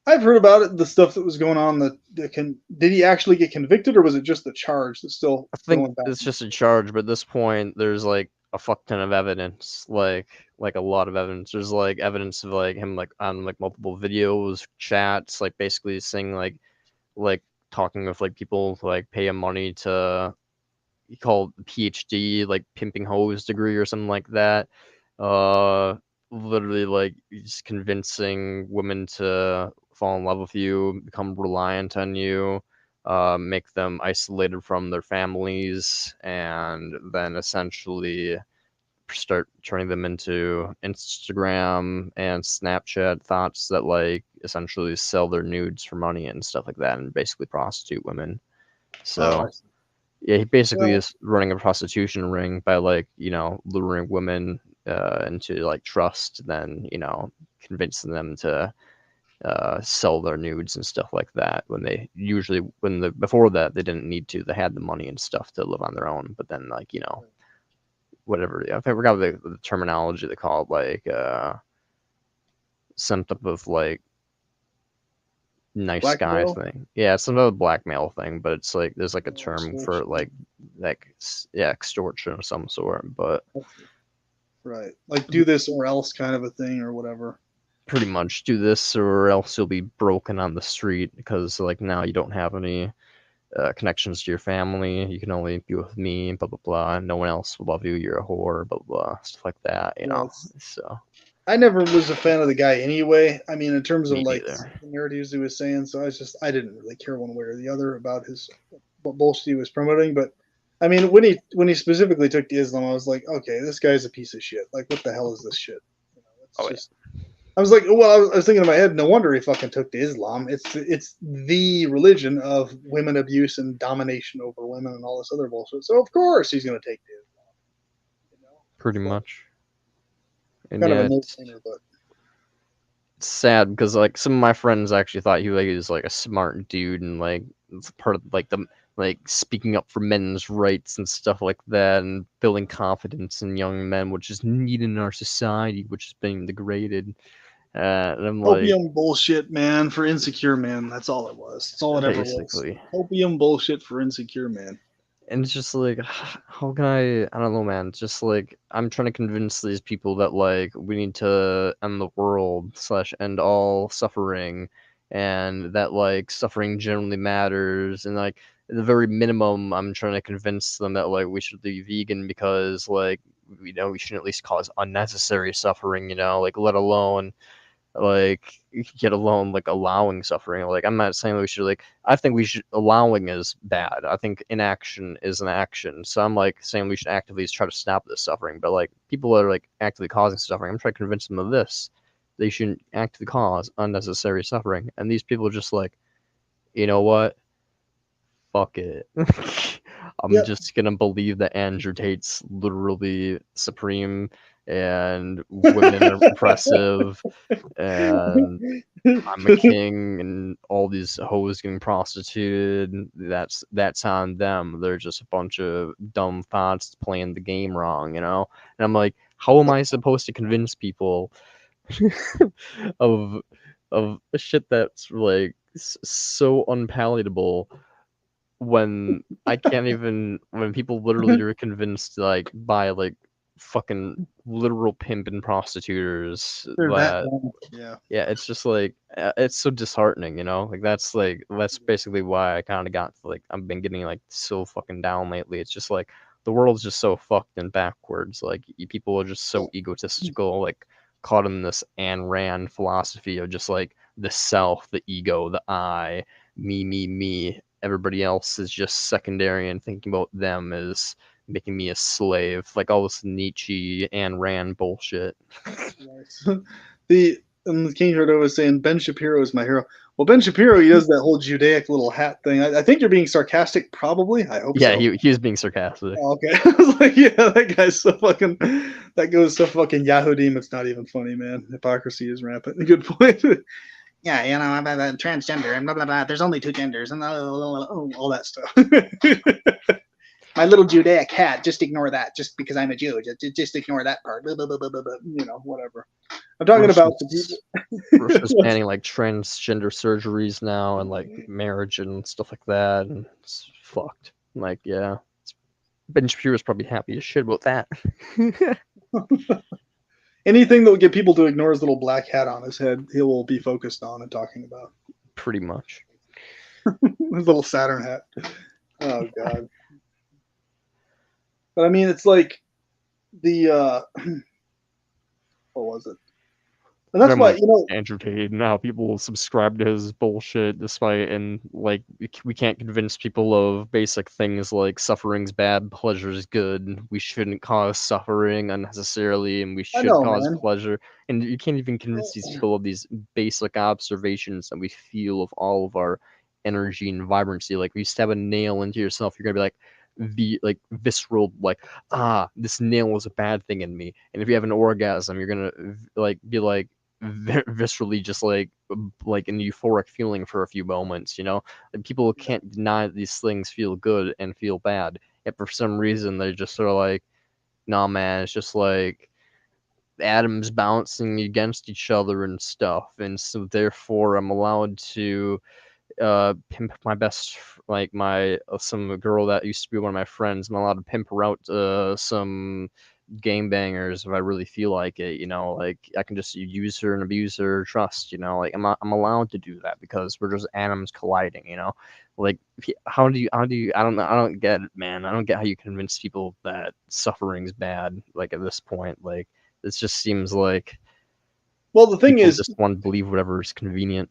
I've heard about it. The stuff that was going on. Did he actually get convicted, or was it just the charge that's still I think going back? it's just a charge, but at this point, there's like a fuck ton of evidence, like a lot of evidence. There's like evidence of like him like on like multiple videos, chats, like basically saying like talking with like people to like pay him money to he called PhD like pimping hose degree or something like that. Uh, literally like just convincing women to fall in love with you, become reliant on you, make them isolated from their families, and then essentially start turning them into Instagram and Snapchat thoughts that like essentially sell their nudes for money and stuff like that, and basically prostitute women. Oh, I So see. yeah, he basically Well, is running a prostitution ring by like luring women into like trust, then convincing them to sell their nudes and stuff like that. When they usually when the before that they didn't need to, they had the money and stuff to live on their own. But then like whatever, I forgot the terminology they call it, like some type of like nice guy blackmail. thing. Yeah, it's another blackmail thing, but it's like there's like a Oh, term for extortion. yeah, extortion of some sort, but Right. Like do this or else kind of a thing or whatever. pretty much do this or else you'll be broken on the street because like now you don't have any connections to your family. You can only be with me, blah blah blah. No one else will love you. You're a whore, blah blah, blah stuff like that. Yeah, it's, So I never was a fan of the guy anyway. I mean, in terms of me like neither. the narratives he was saying, so I didn't really care one way or the other about his what bullshit he was promoting. But I mean, when he specifically took to Islam, I was like, okay, this guy's a piece of shit. Like, what the hell is this shit? It's Oh just. I was like, well, I was thinking in my head, no wonder he fucking took to Islam. It's the religion of women abuse and domination over women and all this other bullshit. So of course he's gonna take to Islam. pretty So, much. And kind of yeah, a it's no-brainer, but sad because like some of my friends actually thought he was like a smart dude and like it's part of like the like speaking up for men's rights and stuff like that and building confidence in young men, which is needed in our society, which is being degraded. And I'm like, opium bullshit, man, for insecure men. That's all it was. That's all it ever was. basically. Opium bullshit for insecure men. And it's just like, how can I don't know, man. It's just like, I'm trying to convince these people that, like, we need to end the world / end all suffering, and that, like, suffering generally matters. And, like, at the very minimum, I'm trying to convince them that, like, we should be vegan because, like, we shouldn't at least cause unnecessary suffering, like, let alone like get alone like allowing suffering. Like I'm not saying that we should like I think we should allowing is bad. I think inaction is an action. So I'm like saying we should actively try to stop this suffering. But like people that are like actively causing suffering, I'm trying to convince them of this. They shouldn't actively cause unnecessary suffering. And these people are just like, you know what? Fuck it. I'm Yep. just gonna believe that Andrew Tate's literally supreme and women are oppressive and I'm a king and all these hoes getting prostituted. That's on them. They're just a bunch of dumb thoughts playing the game wrong, And I'm like, how am I supposed to convince people of a shit that's like so unpalatable when I can't even when people literally are convinced like by like fucking literal pimp and prostituters They're that that dumb. Yeah. it's just like it's so disheartening, like that's basically why I kind of got like I've been getting like so fucking down lately. It's just like the world's just so fucked and backwards. Like people are just so egotistical, like caught in this Ayn Rand philosophy of just like the self, the ego, the I, me. Everybody else is just secondary, and thinking about them is making me a slave. Like all this Nietzsche, Ayn Rand bullshit. Nice. The King Jordo was saying Ben Shapiro is my hero. Well, Ben Shapiro, he does that whole Judaic little hat thing. I think you're being sarcastic, probably. I hope Yeah, so. he was being sarcastic. Oh, okay. I was like, yeah, that guy's so fucking. That goes so fucking Yahudim. It's not even funny, man. Hypocrisy is rampant. Good point. yeah, you know, I'm transgender and blah blah blah. There's only two genders and all that stuff. My little Judea cat, just ignore that. Just because I'm a Jew, just ignore that part. Blah, blah, blah, blah, blah, blah. You know, whatever. I'm talking about the people. Russia's banning like transgender surgeries now and like marriage and stuff like that, and it's fucked. Like, yeah, Ben Shapiro's probably happy as shit about that. Anything that will get people to ignore his little black hat on his head, he will be focused on and talking about. Pretty much. His little Saturn hat. Oh god. But I mean, it's like the what was it? And that's I'm why, like, you know, Andrew Tate and how people subscribe to his bullshit despite, and like we can't convince people of basic things like suffering's bad, pleasure's good. We shouldn't cause suffering unnecessarily, and we I should know, cause man. pleasure. And you can't even convince these people of these basic observations that we feel of all of our energy and vibrancy. Like, if you stab a nail into yourself, you're gonna be like visceral, like, this nail was a bad thing in me. And if you have an orgasm, you're gonna like be like viscerally just like an euphoric feeling for a few moments, you know. And people can't deny that these things feel good and feel bad, yet for some reason they're just sort of like, nah man, it's just like atoms bouncing against each other and stuff, and so therefore I'm allowed to pimp my like my some girl that used to be one of my friends. I'm allowed to pimp her out some game bangers if I really feel like it, you know. Like, I can just use her and abuse her trust, you know. Like, I'm allowed to do that because we're just atoms colliding, you know. Like, how do you I don't know, I don't get it, man. I don't get how you convince people that suffering's bad, like, at this point. Like, this just seems like, well, the thing people is, just want to believe whatever is convenient.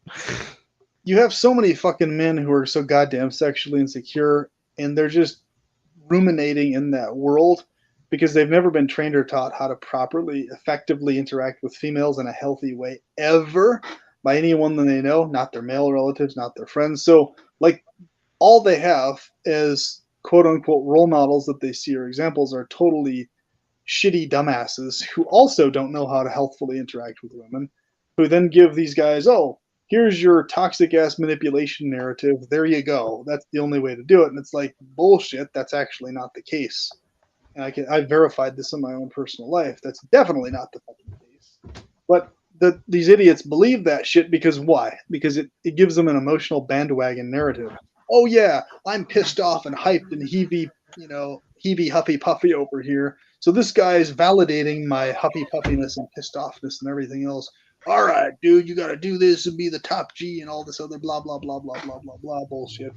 you have so many fucking men who are so goddamn sexually insecure, and they're just ruminating in that world because they've never been trained or taught how to properly, effectively interact with females in a healthy way ever by anyone that they know, not their male relatives, not their friends. So, like, all they have as quote unquote role models that they see or examples are totally shitty dumbasses who also don't know how to healthfully interact with women, who then give these guys, oh, here's your toxic ass manipulation narrative. There you go. That's the only way to do it. And it's like, bullshit. That's actually not the case. And I verified this in my own personal life. That's definitely not the fucking case. But these idiots believe that shit because why? Because it gives them an emotional bandwagon narrative. Oh yeah, I'm pissed off and hyped and heavy, you know, heavy huffy puffy over here. So this guy is validating my huffy puffiness and pissed offness and everything else. All right, dude, you got to do this and be the top G and all this other blah blah blah blah blah blah blah bullshit.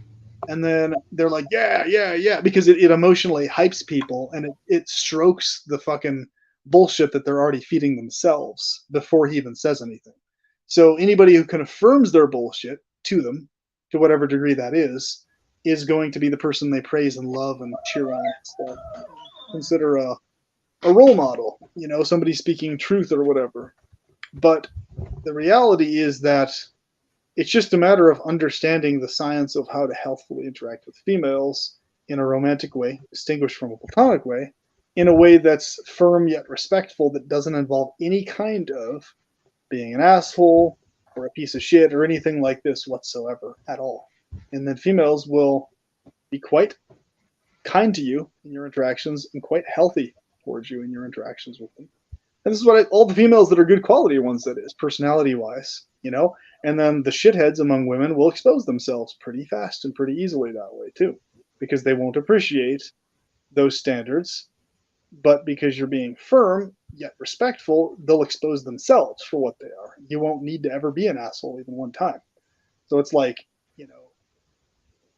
And then they're like, yeah, yeah, yeah, because it emotionally hypes people and it strokes the fucking bullshit that they're already feeding themselves before he even says anything. So anybody who confirms their bullshit to them, to whatever degree that is going to be the person they praise and love and cheer on and stuff. Consider a role model, you know, somebody speaking truth or whatever. But the reality is that it's just a matter of understanding the science of how to healthfully interact with females in a romantic way, distinguished from a platonic way, in a way that's firm yet respectful, that doesn't involve any kind of being an asshole or a piece of shit or anything like this whatsoever at all. And then females will be quite kind to you in your interactions and quite healthy towards you in your interactions with them. And this is what all the females that are good quality ones, that is, personality wise, you know. And then the shitheads among women will expose themselves pretty fast and pretty easily that way too, because they won't appreciate those standards. But because you're being firm yet respectful, they'll expose themselves for what they are. You won't need to ever be an asshole even one time. So it's like, you know,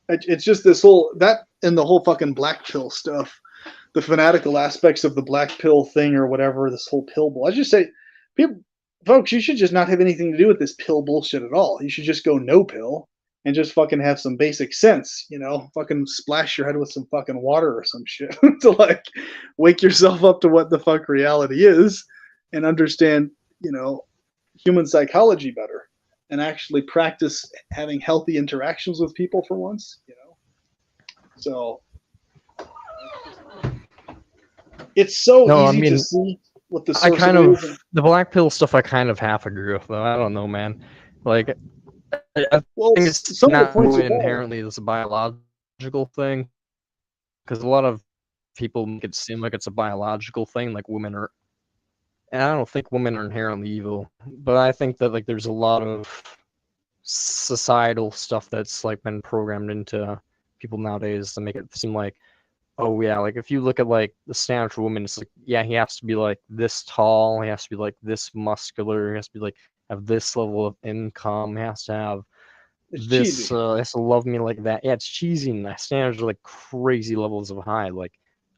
it's just this whole, that and the whole fucking black pill stuff, the fanatical aspects of the black pill thing or whatever, this whole pill bull. I just say, people, folks, you should just not have anything to do with this pill bullshit at all. You should just go no pill and just fucking have some basic sense, you know, fucking splash your head with some fucking water or some shit to like wake yourself up to what the fuck reality is and understand, you know, human psychology better and actually practice having healthy interactions with people for once, you know. So it's so No, I easy mean, to see what the I source kind of of, the black pill stuff I kind of half agree with, though. I don't know, man. Like, I Well, think it's some of the not points really you brought. inherently this biological thing, because a lot of people make it seem like it's a biological thing, like women are. And I don't think women are inherently evil, but I think that like there's a lot of societal stuff that's like been programmed into people nowadays to make it seem like, oh yeah, like if you look at like the standard for women, it's like, yeah, he has to be like this tall, he has to be like this muscular, he has to be like have this level of income, he has to have It's this, cheesy. he has to love me like that. Yeah, it's cheesy, and the standards are like crazy levels of high. Like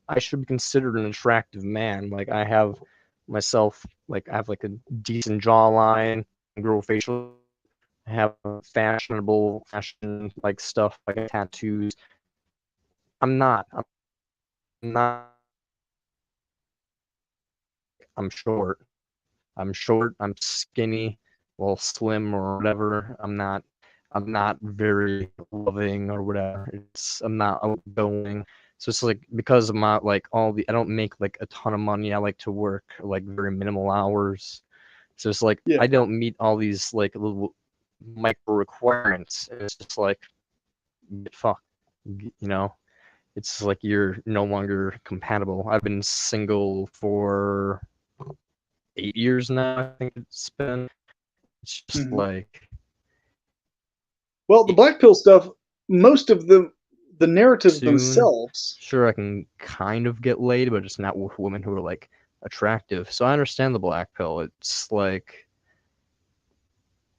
I should be considered an attractive man. Like I have myself, like I have like a decent jawline, grow facial, I have fashionable fashion like stuff, like tattoos. I'm not. I'm not. I'm short. I'm short. I'm skinny, well, slim or whatever. I'm not very loving or whatever. I'm not outgoing. So it's like because of my like all the I don't make like a ton of money. I like to work like very minimal hours. So it's like Yeah. I don't meet all these like little micro requirements. And it's just like get fucked. You know, it's like you're no longer compatible. I've been single for 8 years now. I think it's been. It's just Mhm. like Well, the black pill stuff, most of the narratives soon. themselves. Sure, I can kind of get laid, but it's not with women who are like attractive. So I understand the black pill. It's like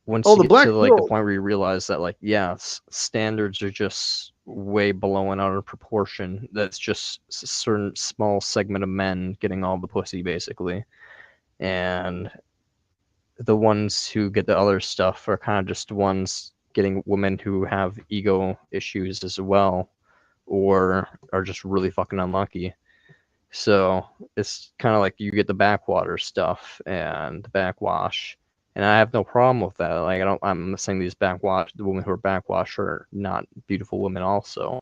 once Oh, you the get black to like the pill. point where you realize that like yeah, standards are just way below and out of proportion. That's just a certain small segment of men getting all the pussy basically, and the ones who get the other stuff are kind of just ones getting women who have ego issues as well, or are just really fucking unlucky. So it's kind of like you get the backwater stuff and the backwash, and I have no problem with that. Like I'm not saying the women who are backwash are not beautiful women also,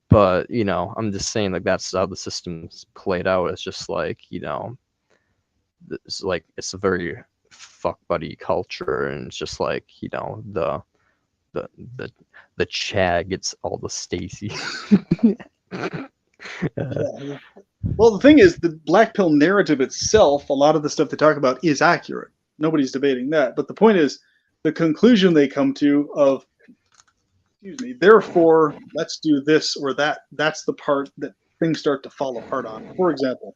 but you know, I'm just saying like that's how the system's played out. It's just like it's a very fuck buddy culture, and it's just like the the the Chad gets all the Stacy. Yeah. Well, the thing is, the black pill narrative itself, a lot of the stuff they talk about is accurate. Nobody's debating that. But the point is, the conclusion they come to of, excuse me, therefore, let's do this or that. That's the part that things start to fall apart on. For example,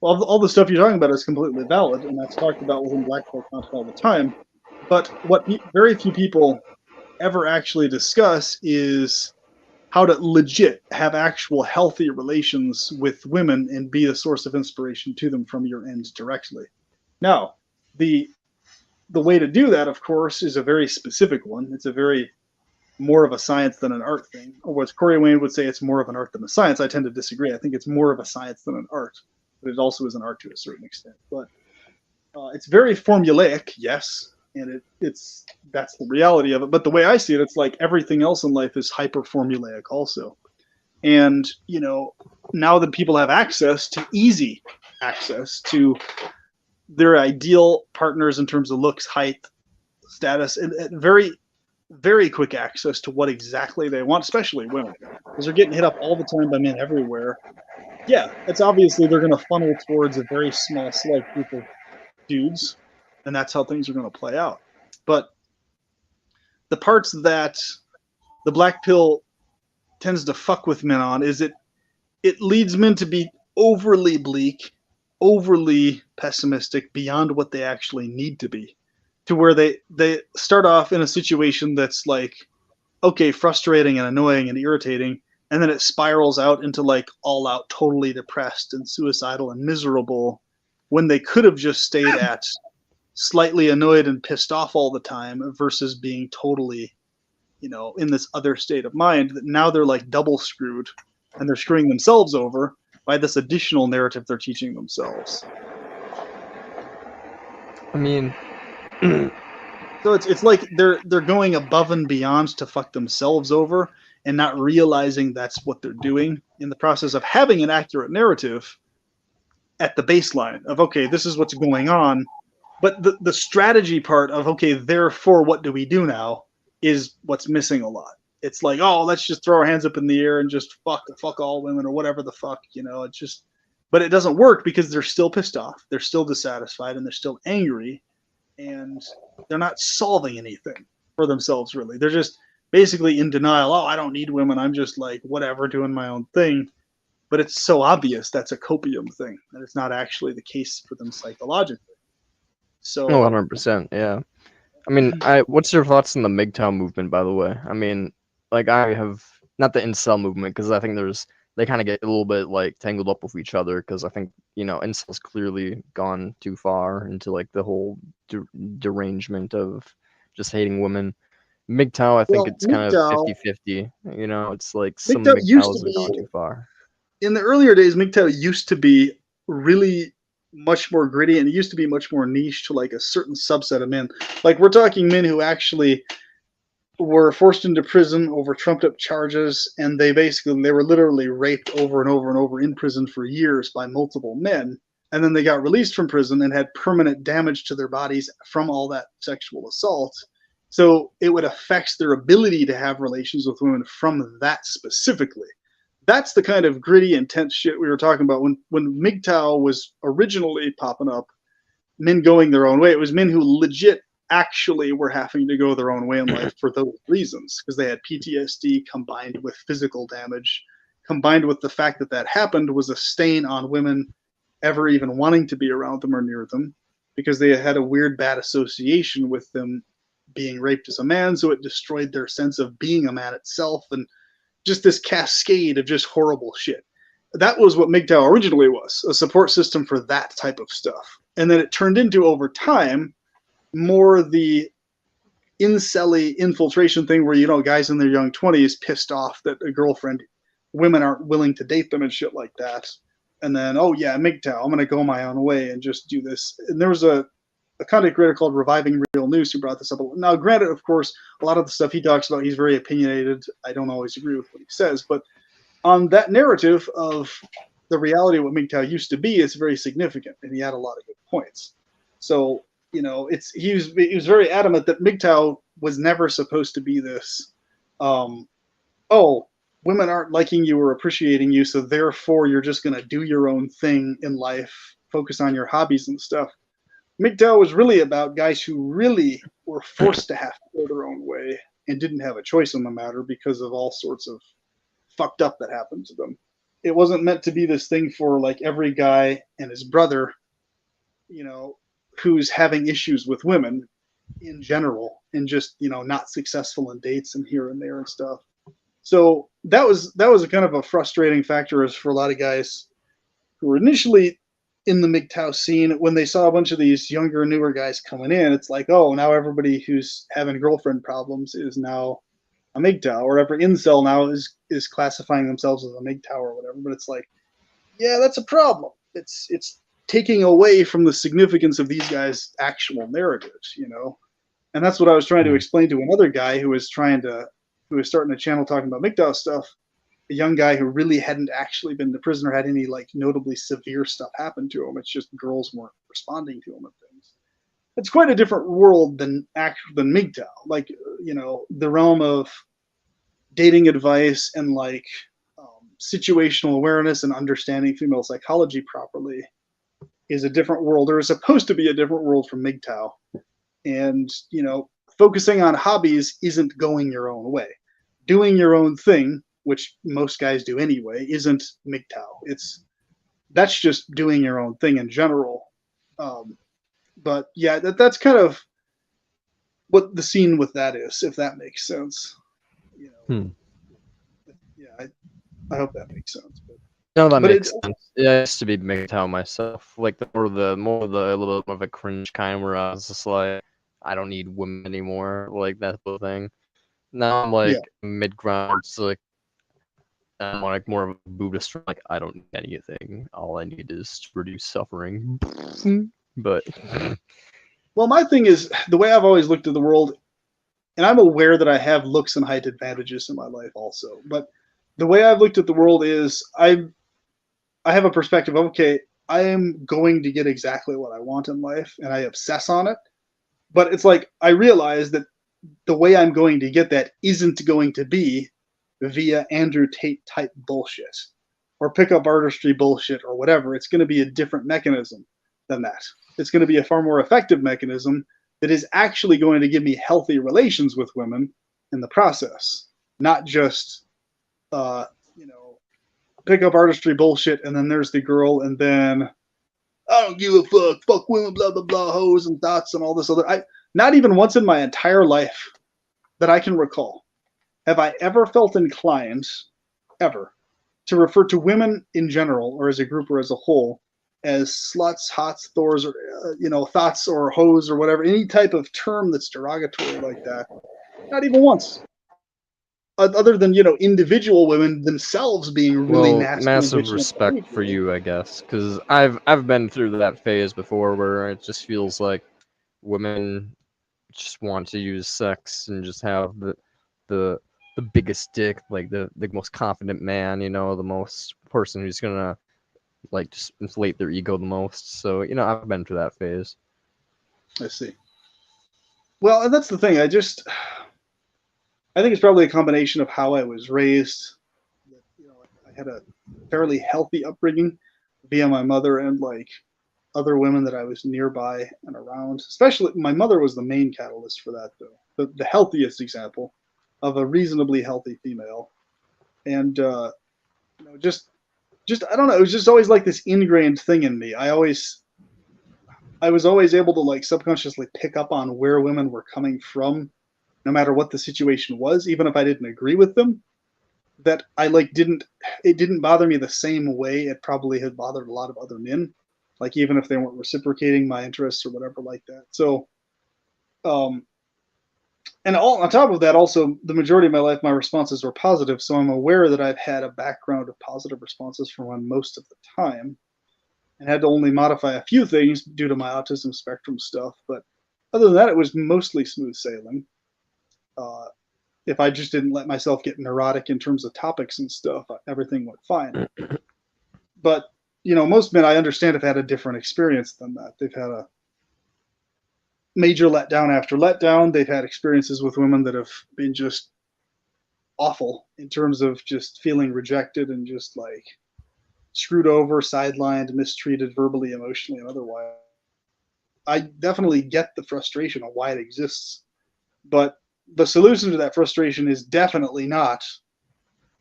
all the stuff you're talking about is completely valid, and that's talked about within black pill content all the time. But what very few people ever actually discuss is how to legit have actual healthy relations with women and be a source of inspiration to them from your end directly. Now, the way to do that, of course, is a very specific one. It's a very more of a science than an art thing. Or as Corey Wayne would say, it's more of an art than a science. I tend to disagree. I think it's more of a science than an art, but it also is an art to a certain extent. But it's very formulaic, yes, and that's the reality of it. But the way I see it, it's like everything else in life is hyper formulaic also. And now that people have easy access to their ideal partners in terms of looks, height, status, and very, very quick access to what exactly they want, especially women, because they're getting hit up all the time by men everywhere. Yeah, it's obviously they're going to funnel towards a very small select group of dudes, and that's how things are going to play out. But the parts that the black pill tends to fuck with men on is it leads men to be overly bleak, overly pessimistic beyond what they actually need to be, to where they start off in a situation that's like, okay, frustrating and annoying and irritating, and then it spirals out into like all out totally depressed and suicidal and miserable, when they could have just stayed at slightly annoyed and pissed off all the time versus being totally in this other state of mind, that now they're like double screwed, and they're screwing themselves over by this additional narrative they're teaching themselves. I mean, so it's like they're going above and beyond to fuck themselves over and not realizing that's what they're doing in the process of having an accurate narrative at the baseline of, okay, this is what's going on, but the strategy part of, okay, therefore what do we do now, is what's missing a lot. It's like, oh, let's just throw our hands up in the air and just fuck all women or whatever the fuck, you know. It's just, but it doesn't work because they're still pissed off, they're still dissatisfied, and they're still angry, and they're not solving anything for themselves really. They're just basically in denial. Oh, I don't need women. I'm just like whatever, doing my own thing. But it's so obvious that's a copium thing, and it's not actually the case for them psychologically. So, 100%. Yeah. I mean, what's your thoughts on the MGTOW movement, by the way? I mean, like, I have not the incel movement, because I think they kind of get a little bit like tangled up with each other, because I think, you know, incel's clearly gone too far into like the whole derangement of just hating women. MGTOW, I think well, it's kind of MGTOW 50-50. You know, it's like some MGTOW used to MGTOWs have gone be, too far. in the earlier days, MGTOW used to be really much more gritty, and it used to be much more niche to like a certain subset of men. Like, we're talking men who actually were forced into prison over trumped up charges, and they were literally raped over and over and over in prison for years by multiple men, and then they got released from prison and had permanent damage to their bodies from all that sexual assault. So it would affect their ability to have relations with women from that specifically. That's the kind of gritty, intense shit we were talking about when MGTOW was originally popping up. Men going their own way. It was men who legit actually were having to go their own way in life for those reasons, because they had PTSD combined with physical damage, combined with the fact that that happened was a stain on women ever even wanting to be around them or near them, because they had a weird bad association with them being raped as a man, so it destroyed their sense of being a man itself, and just this cascade of just horrible shit. That was what MGTOW originally was, a support system for that type of stuff. And then it turned into, over time, more the incel-y infiltration thing where, you know, guys in their young 20s pissed off that women aren't willing to date them and shit like that. And then, oh yeah, MGTOW, I'm going to go my own way and just do this. And there was a content creator called Reviving Real News who brought this up. Now, granted, of course, a lot of the stuff he talks about, he's very opinionated. I don't always agree with what he says, but on that narrative of the reality of what MGTOW used to be, it's very significant, and he had a lot of good points. So, you know, he was very adamant that MGTOW was never supposed to be this, oh, women aren't liking you or appreciating you, so therefore you're just going to do your own thing in life, focus on your hobbies and stuff. MGTOW was really about guys who really were forced to have to go their own way and didn't have a choice on the matter because of all sorts of fucked up that happened to them. It wasn't meant to be this thing for like every guy and his brother, you know, who's having issues with women in general and just, you know, not successful in dates and here and there and stuff. So that was a kind of a frustrating factor as for a lot of guys who were initially in the MGTOW scene. When they saw a bunch of these younger, newer guys coming in, it's like, oh, now everybody who's having girlfriend problems is now a MGTOW, or every incel now is classifying themselves as a MGTOW or whatever. But it's like, yeah, that's a problem. It's taking away from the significance of these guys' actual narratives, you know. And that's what I was trying to explain to another guy who was starting a channel talking about MGTOW stuff. A young guy who really hadn't actually been to prison or had any like notably severe stuff happen to him. It's just girls weren't responding to him and things. It's quite a different world than MGTOW. Like, you know, the realm of dating advice and like situational awareness and understanding female psychology properly is a different world, or is supposed to be a different world from MGTOW. And, you know, focusing on hobbies isn't going your own way. Doing your own thing, which most guys do anyway, isn't MGTOW. That's just doing your own thing in general. But yeah, that's kind of what the scene with that is, if that makes sense. You know, yeah, I hope that makes sense. No, that makes sense. Yeah, I used to be MGTOW myself, like a little bit of a cringe kind, where I was just like, I don't need women anymore, like that whole thing. Now I'm like mid-ground, so like I'm like more of a Buddhist, like I don't need anything. All I need is to reduce suffering. But well, my thing is the way I've always looked at the world, and I'm aware that I have looks and height advantages in my life also, but the way I've looked at the world is I have a perspective of, okay, I am going to get exactly what I want in life, and I obsess on it. But it's like I realize that the way I'm going to get that isn't going to be via Andrew Tate type bullshit or pickup artistry bullshit or whatever. It's going to be a different mechanism than that. It's going to be a far more effective mechanism that is actually going to give me healthy relations with women in the process, not just, pickup artistry bullshit. And then there's the girl, and then I don't give a fuck women, blah, blah, blah, hoes and thoughts and all this other. Not even once in my entire life that I can recall have I ever felt inclined, ever, to refer to women in general, or as a group or as a whole, as sluts, hots, thors, or thoughts or hoes or whatever, any type of term that's derogatory like that. Not even once. Other than individual women themselves being really nasty. Massive respect for you, I guess, because I've been through that phase before where it just feels like women just want to use sex and just have the biggest dick, like the most confident man, the most person who's gonna like just inflate their ego the most. So I've been through that phase. I see. Well, and that's the thing. I think it's probably a combination of how I was raised. I had a fairly healthy upbringing via my mother and like other women that I was nearby and around. Especially my mother was the main catalyst for that, though. The healthiest example of a reasonably healthy female. And just I don't know, it was just always like this ingrained thing in me. I was always able to like subconsciously pick up on where women were coming from, no matter what the situation was, even if I didn't agree with them. That I like it didn't bother me the same way it probably had bothered a lot of other men, like even if they weren't reciprocating my interests or whatever like that. So and on top of that, also the majority of my life my responses were positive, so I'm aware that I've had a background of positive responses from women most of the time, and had to only modify a few things due to my autism spectrum stuff. But other than that, it was mostly smooth sailing. If I just didn't let myself get neurotic in terms of topics and stuff, everything went fine. But most men, I understand, have had a different experience than that. They've had a major letdown after letdown. They've had experiences with women that have been just awful in terms of just feeling rejected and just like screwed over, sidelined, mistreated verbally, emotionally, and otherwise. I definitely get the frustration of why it exists, but the solution to that frustration is definitely not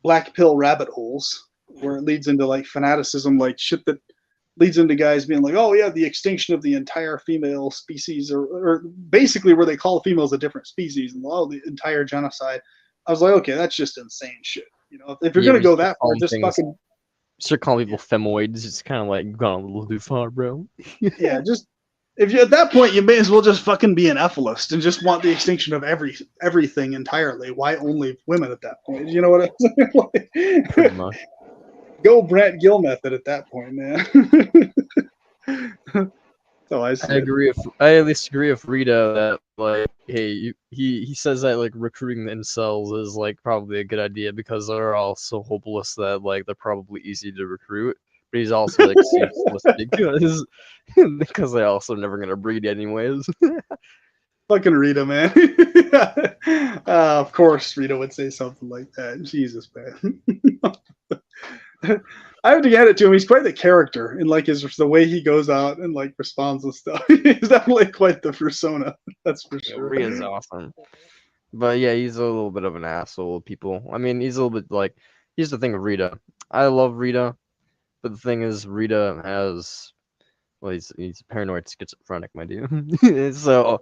black pill rabbit holes where it leads into like fanaticism, like shit that leads into guys being like, oh yeah, the extinction of the entire female species, or basically where they call females a different species and the entire genocide. I was like, okay, that's just insane shit. If you're gonna go that far, just fucking start calling people femoids. It's kind of like gone a little too far, bro. Yeah, just if you at that point, you may as well just fucking be an ephalist and just want the extinction of everything entirely. Why only women at that point? You know what I'm saying? Pretty much. Go Brant Gill method at that point, man. So I agree. I at least agree with Rita that like, hey, he says that like recruiting the incels is like probably a good idea because they're all so hopeless that like they're probably easy to recruit. But he's also like useless because they're also never gonna breed anyways. Fucking Rita, man. Of course, Rita would say something like that. Jesus, man. I have to get it to him. He's quite the character, and like the way he goes out and like responds and stuff. He's definitely quite the persona. That's for sure. Rita's awesome, but yeah, he's a little bit of an asshole. People, I mean, he's a little bit like. Here's the thing with Rita. I love Rita, but the thing is, Rita has. Well, he's paranoid schizophrenic, my dude. So,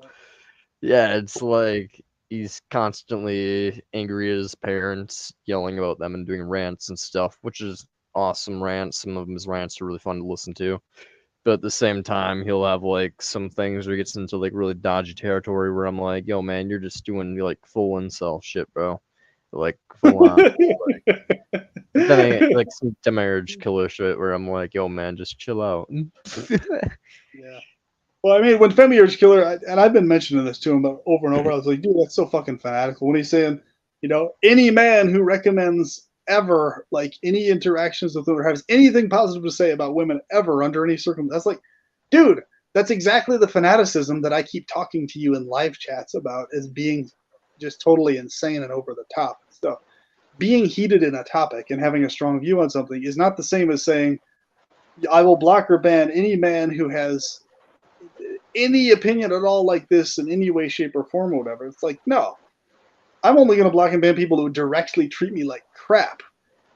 yeah, it's like he's constantly angry at his parents, yelling about them and doing rants and stuff, which is awesome rants. Some of his rants are really fun to listen to. But at the same time, he'll have like some things where he gets into like really dodgy territory where I'm like, yo, man, you're just doing like full incel shit, bro. Like full on. Then like some marriage killer shit where I'm like, yo, man, just chill out. Yeah. Well, I mean, when Femi Urge Killer, and I've been mentioning this to him over and over, I was like, dude, that's so fucking fanatical. When he's saying, any man who recommends ever, like, any interactions with women or has anything positive to say about women ever under any circumstance. Like, dude, that's exactly the fanaticism that I keep talking to you in live chats about as being just totally insane and over the top and stuff. Being heated in a topic and having a strong view on something is not the same as saying, I will block or ban any man who has any opinion at all like this in any way, shape, or form or whatever. It's like, no. I'm only going to block and ban people who directly treat me like crap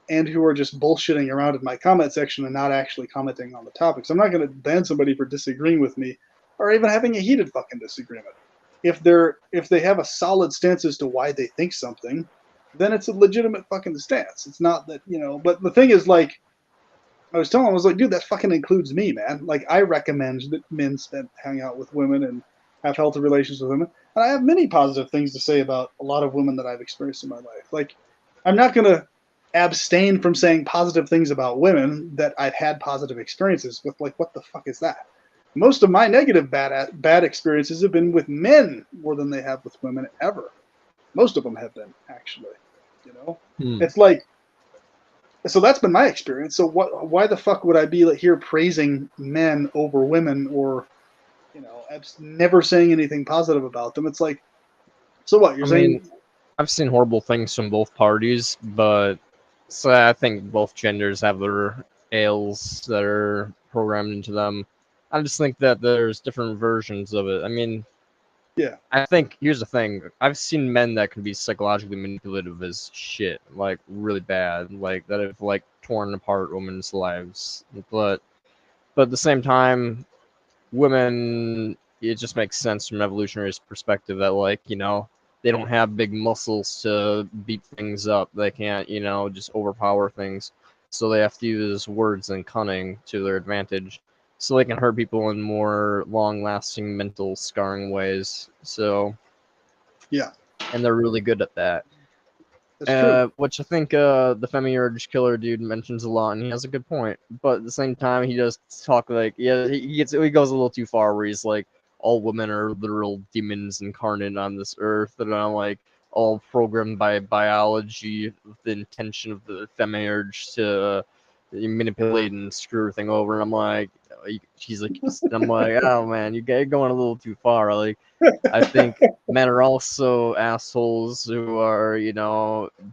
and who are just bullshitting around in my comment section and not actually commenting on the topics. I'm not going to ban somebody for disagreeing with me or even having a heated fucking disagreement. If they have a solid stance as to why they think something, then it's a legitimate fucking stance. It's not that, but the thing is, like, I was telling him, I was like, dude, that fucking includes me, man. Like, I recommend that men hang out with women and have healthy relations with women. And I have many positive things to say about a lot of women that I've experienced in my life. Like, I'm not going to abstain from saying positive things about women that I've had positive experiences with. Like, what the fuck is that? Most of my negative bad experiences have been with men more than they have with women ever. Most of them have been, actually. It's like, so that's been my experience. So why the fuck would I be like here praising men over women or, never saying anything positive about them? It's like, so what you're saying? I've seen horrible things from both parties, but so I think both genders have their ails that are programmed into them. I just think that there's different versions of it. I mean, yeah. I think here's the thing. I've seen men that can be psychologically manipulative as shit, like really bad, like that have like torn apart women's lives. But at the same time, women, it just makes sense from an evolutionary perspective that, like, they don't have big muscles to beat things up. They can't, just overpower things. So they have to use words and cunning to their advantage. So they can hurt people in more long-lasting mental scarring ways. So, yeah. And they're really good at that. That's true. Which I think the Femiurge killer dude mentions a lot, and he has a good point. But at the same time, he does talk like, he goes a little too far, where he's like, all women are literal demons incarnate on this earth, and I'm like, all programmed by biology with the intention of the Femiurge to manipulate and screw everything over. And I'm like, she's like, I'm like, oh man, you're going a little too far. Like, I think men are also assholes who are,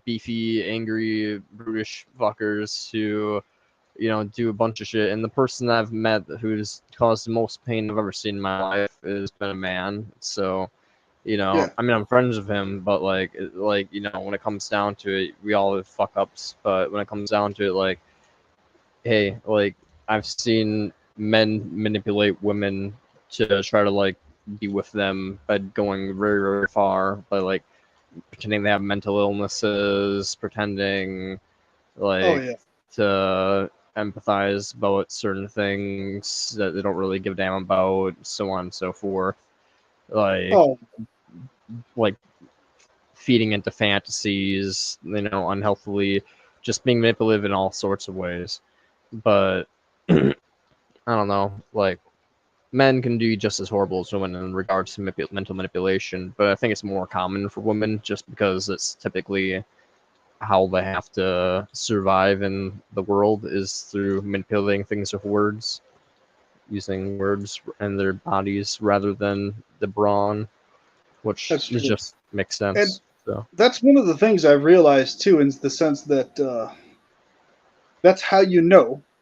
beefy, angry, brutish fuckers who, do a bunch of shit. And the person I've met who's caused the most pain I've ever seen in my life has been a man. So, Yeah. I mean, I'm friends with him, but when it comes down to it, we all have fuck ups. But when it comes down to it, like, hey, like, I've seen men manipulate women to try to, like, be with them by going very, very far, by, like, pretending they have mental illnesses, pretending, like, to empathize about certain things that they don't really give a damn about, so on and so forth. Like feeding into fantasies, unhealthily, just being manipulative in all sorts of ways. But I don't know, like, men can do just as horrible as women in regards to mental manipulation, but I think it's more common for women just because it's typically how they have to survive in the world is through manipulating things with words, using words and their bodies rather than the brawn, which just makes sense. And so that's one of the things I've realized too, in the sense that that's how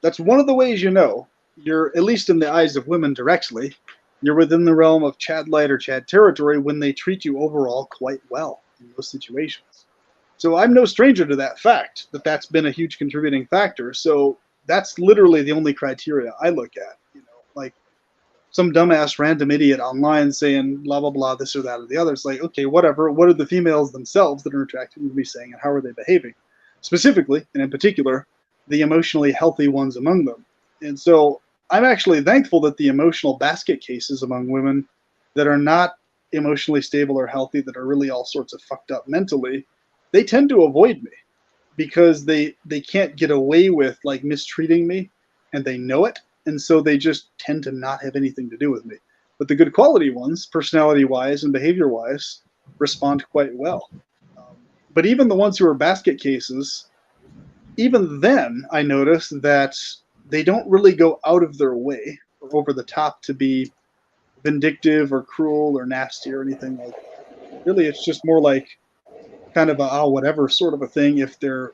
that's one of the ways you're, at least in the eyes of women directly, you're within the realm of Chad light or Chad territory when they treat you overall quite well in those situations. So I'm no stranger to that fact, that's been a huge contributing factor. So that's literally the only criteria I look at. Like some dumbass random idiot online saying blah, blah, blah, this or that or the other. It's like, okay, whatever. What are the females themselves that are attracted to me saying, and how are they behaving? Specifically, and in particular, the emotionally healthy ones among them. And so I'm actually thankful that the emotional basket cases among women that are not emotionally stable or healthy, that are really all sorts of fucked up mentally, they tend to avoid me because they can't get away with like mistreating me, and they know it, and so they just tend to not have anything to do with me. But the good quality ones, personality-wise and behavior-wise, respond quite well. But even the ones who are basket cases, even then, I noticed that they don't really go out of their way or over the top to be vindictive or cruel or nasty or anything like that. Really, it's just more like kind of a whatever sort of a thing if they're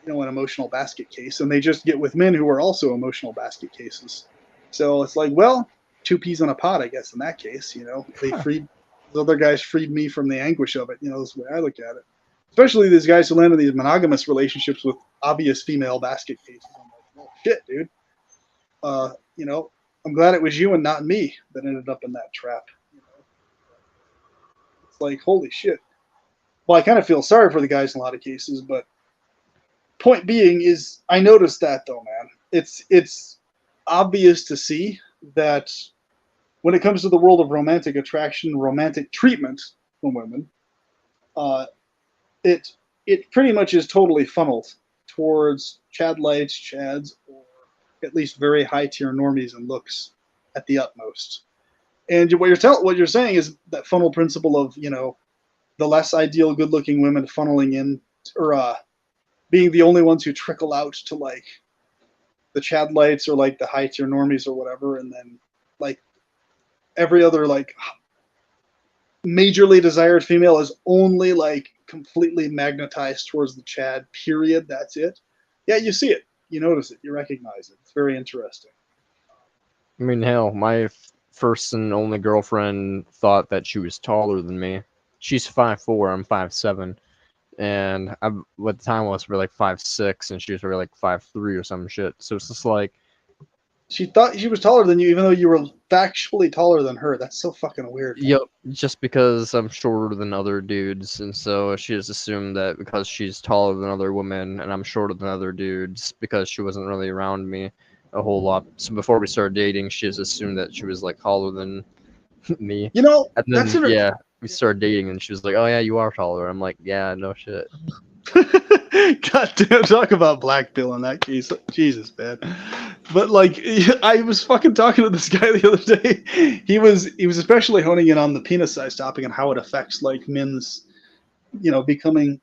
an emotional basket case, and they just get with men who are also emotional basket cases. So it's like, well, two peas in a pod, I guess. In that case, they freed the other guys, freed me from the anguish of it. That's the way I look at it. Especially these guys who land in these monogamous relationships with obvious female basket cases. I'm like, oh shit, dude. I'm glad it was you and not me that ended up in that trap. It's like, holy shit. Well, I kind of feel sorry for the guys in a lot of cases, but point being is, I noticed that though, man. It's obvious to see that when it comes to the world of romantic attraction, romantic treatment from women, it pretty much is totally funneled towards Chad lights, Chads, or at least very high tier normies and looks at the utmost. And what you're saying is that funnel principle of the less ideal, good looking women funneling in, or being the only ones who trickle out to like the Chad lights or like the high tier normies or whatever, and then like every other like majorly desired female is only like completely magnetized towards the Chad, period. That's it. Yeah, you see it. You notice it. You recognize it. It's very interesting. I mean, hell, my first and only girlfriend thought that she was taller than me. She's 5'4", I'm 5'7", and at the time I was really like 5'6", and she was really like 5'3" or some shit. So it's just like, she thought she was taller than you, even though you were factually taller than her. That's so fucking weird. Yep, just because I'm shorter than other dudes, and so she just assumed that because she's taller than other women, and I'm shorter than other dudes, because she wasn't really around me a whole lot. So before we started dating, she just assumed that she was like taller than me. And then, that's yeah, we started dating, and she was like, "Oh yeah, you are taller." I'm like, "Yeah, no shit." God damn, talk about black pill in that case. Jesus, man. But like, I was fucking talking to this guy the other day. He was especially honing in on the penis size topic and how it affects like men's, becoming,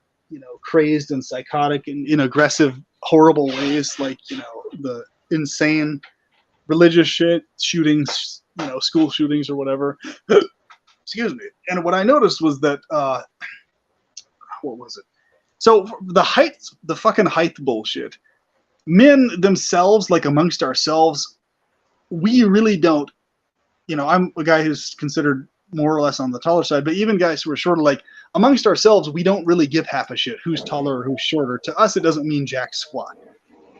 crazed and psychotic and in aggressive, horrible ways, like, the insane religious shit, shootings, school shootings or whatever. Excuse me. And what I noticed was that, what was it? So the fucking height bullshit. Men themselves, like amongst ourselves, we really don't. I'm a guy who's considered more or less on the taller side, but even guys who are shorter, like amongst ourselves, we don't really give half a shit who's taller or who's shorter. To us, it doesn't mean jack squat.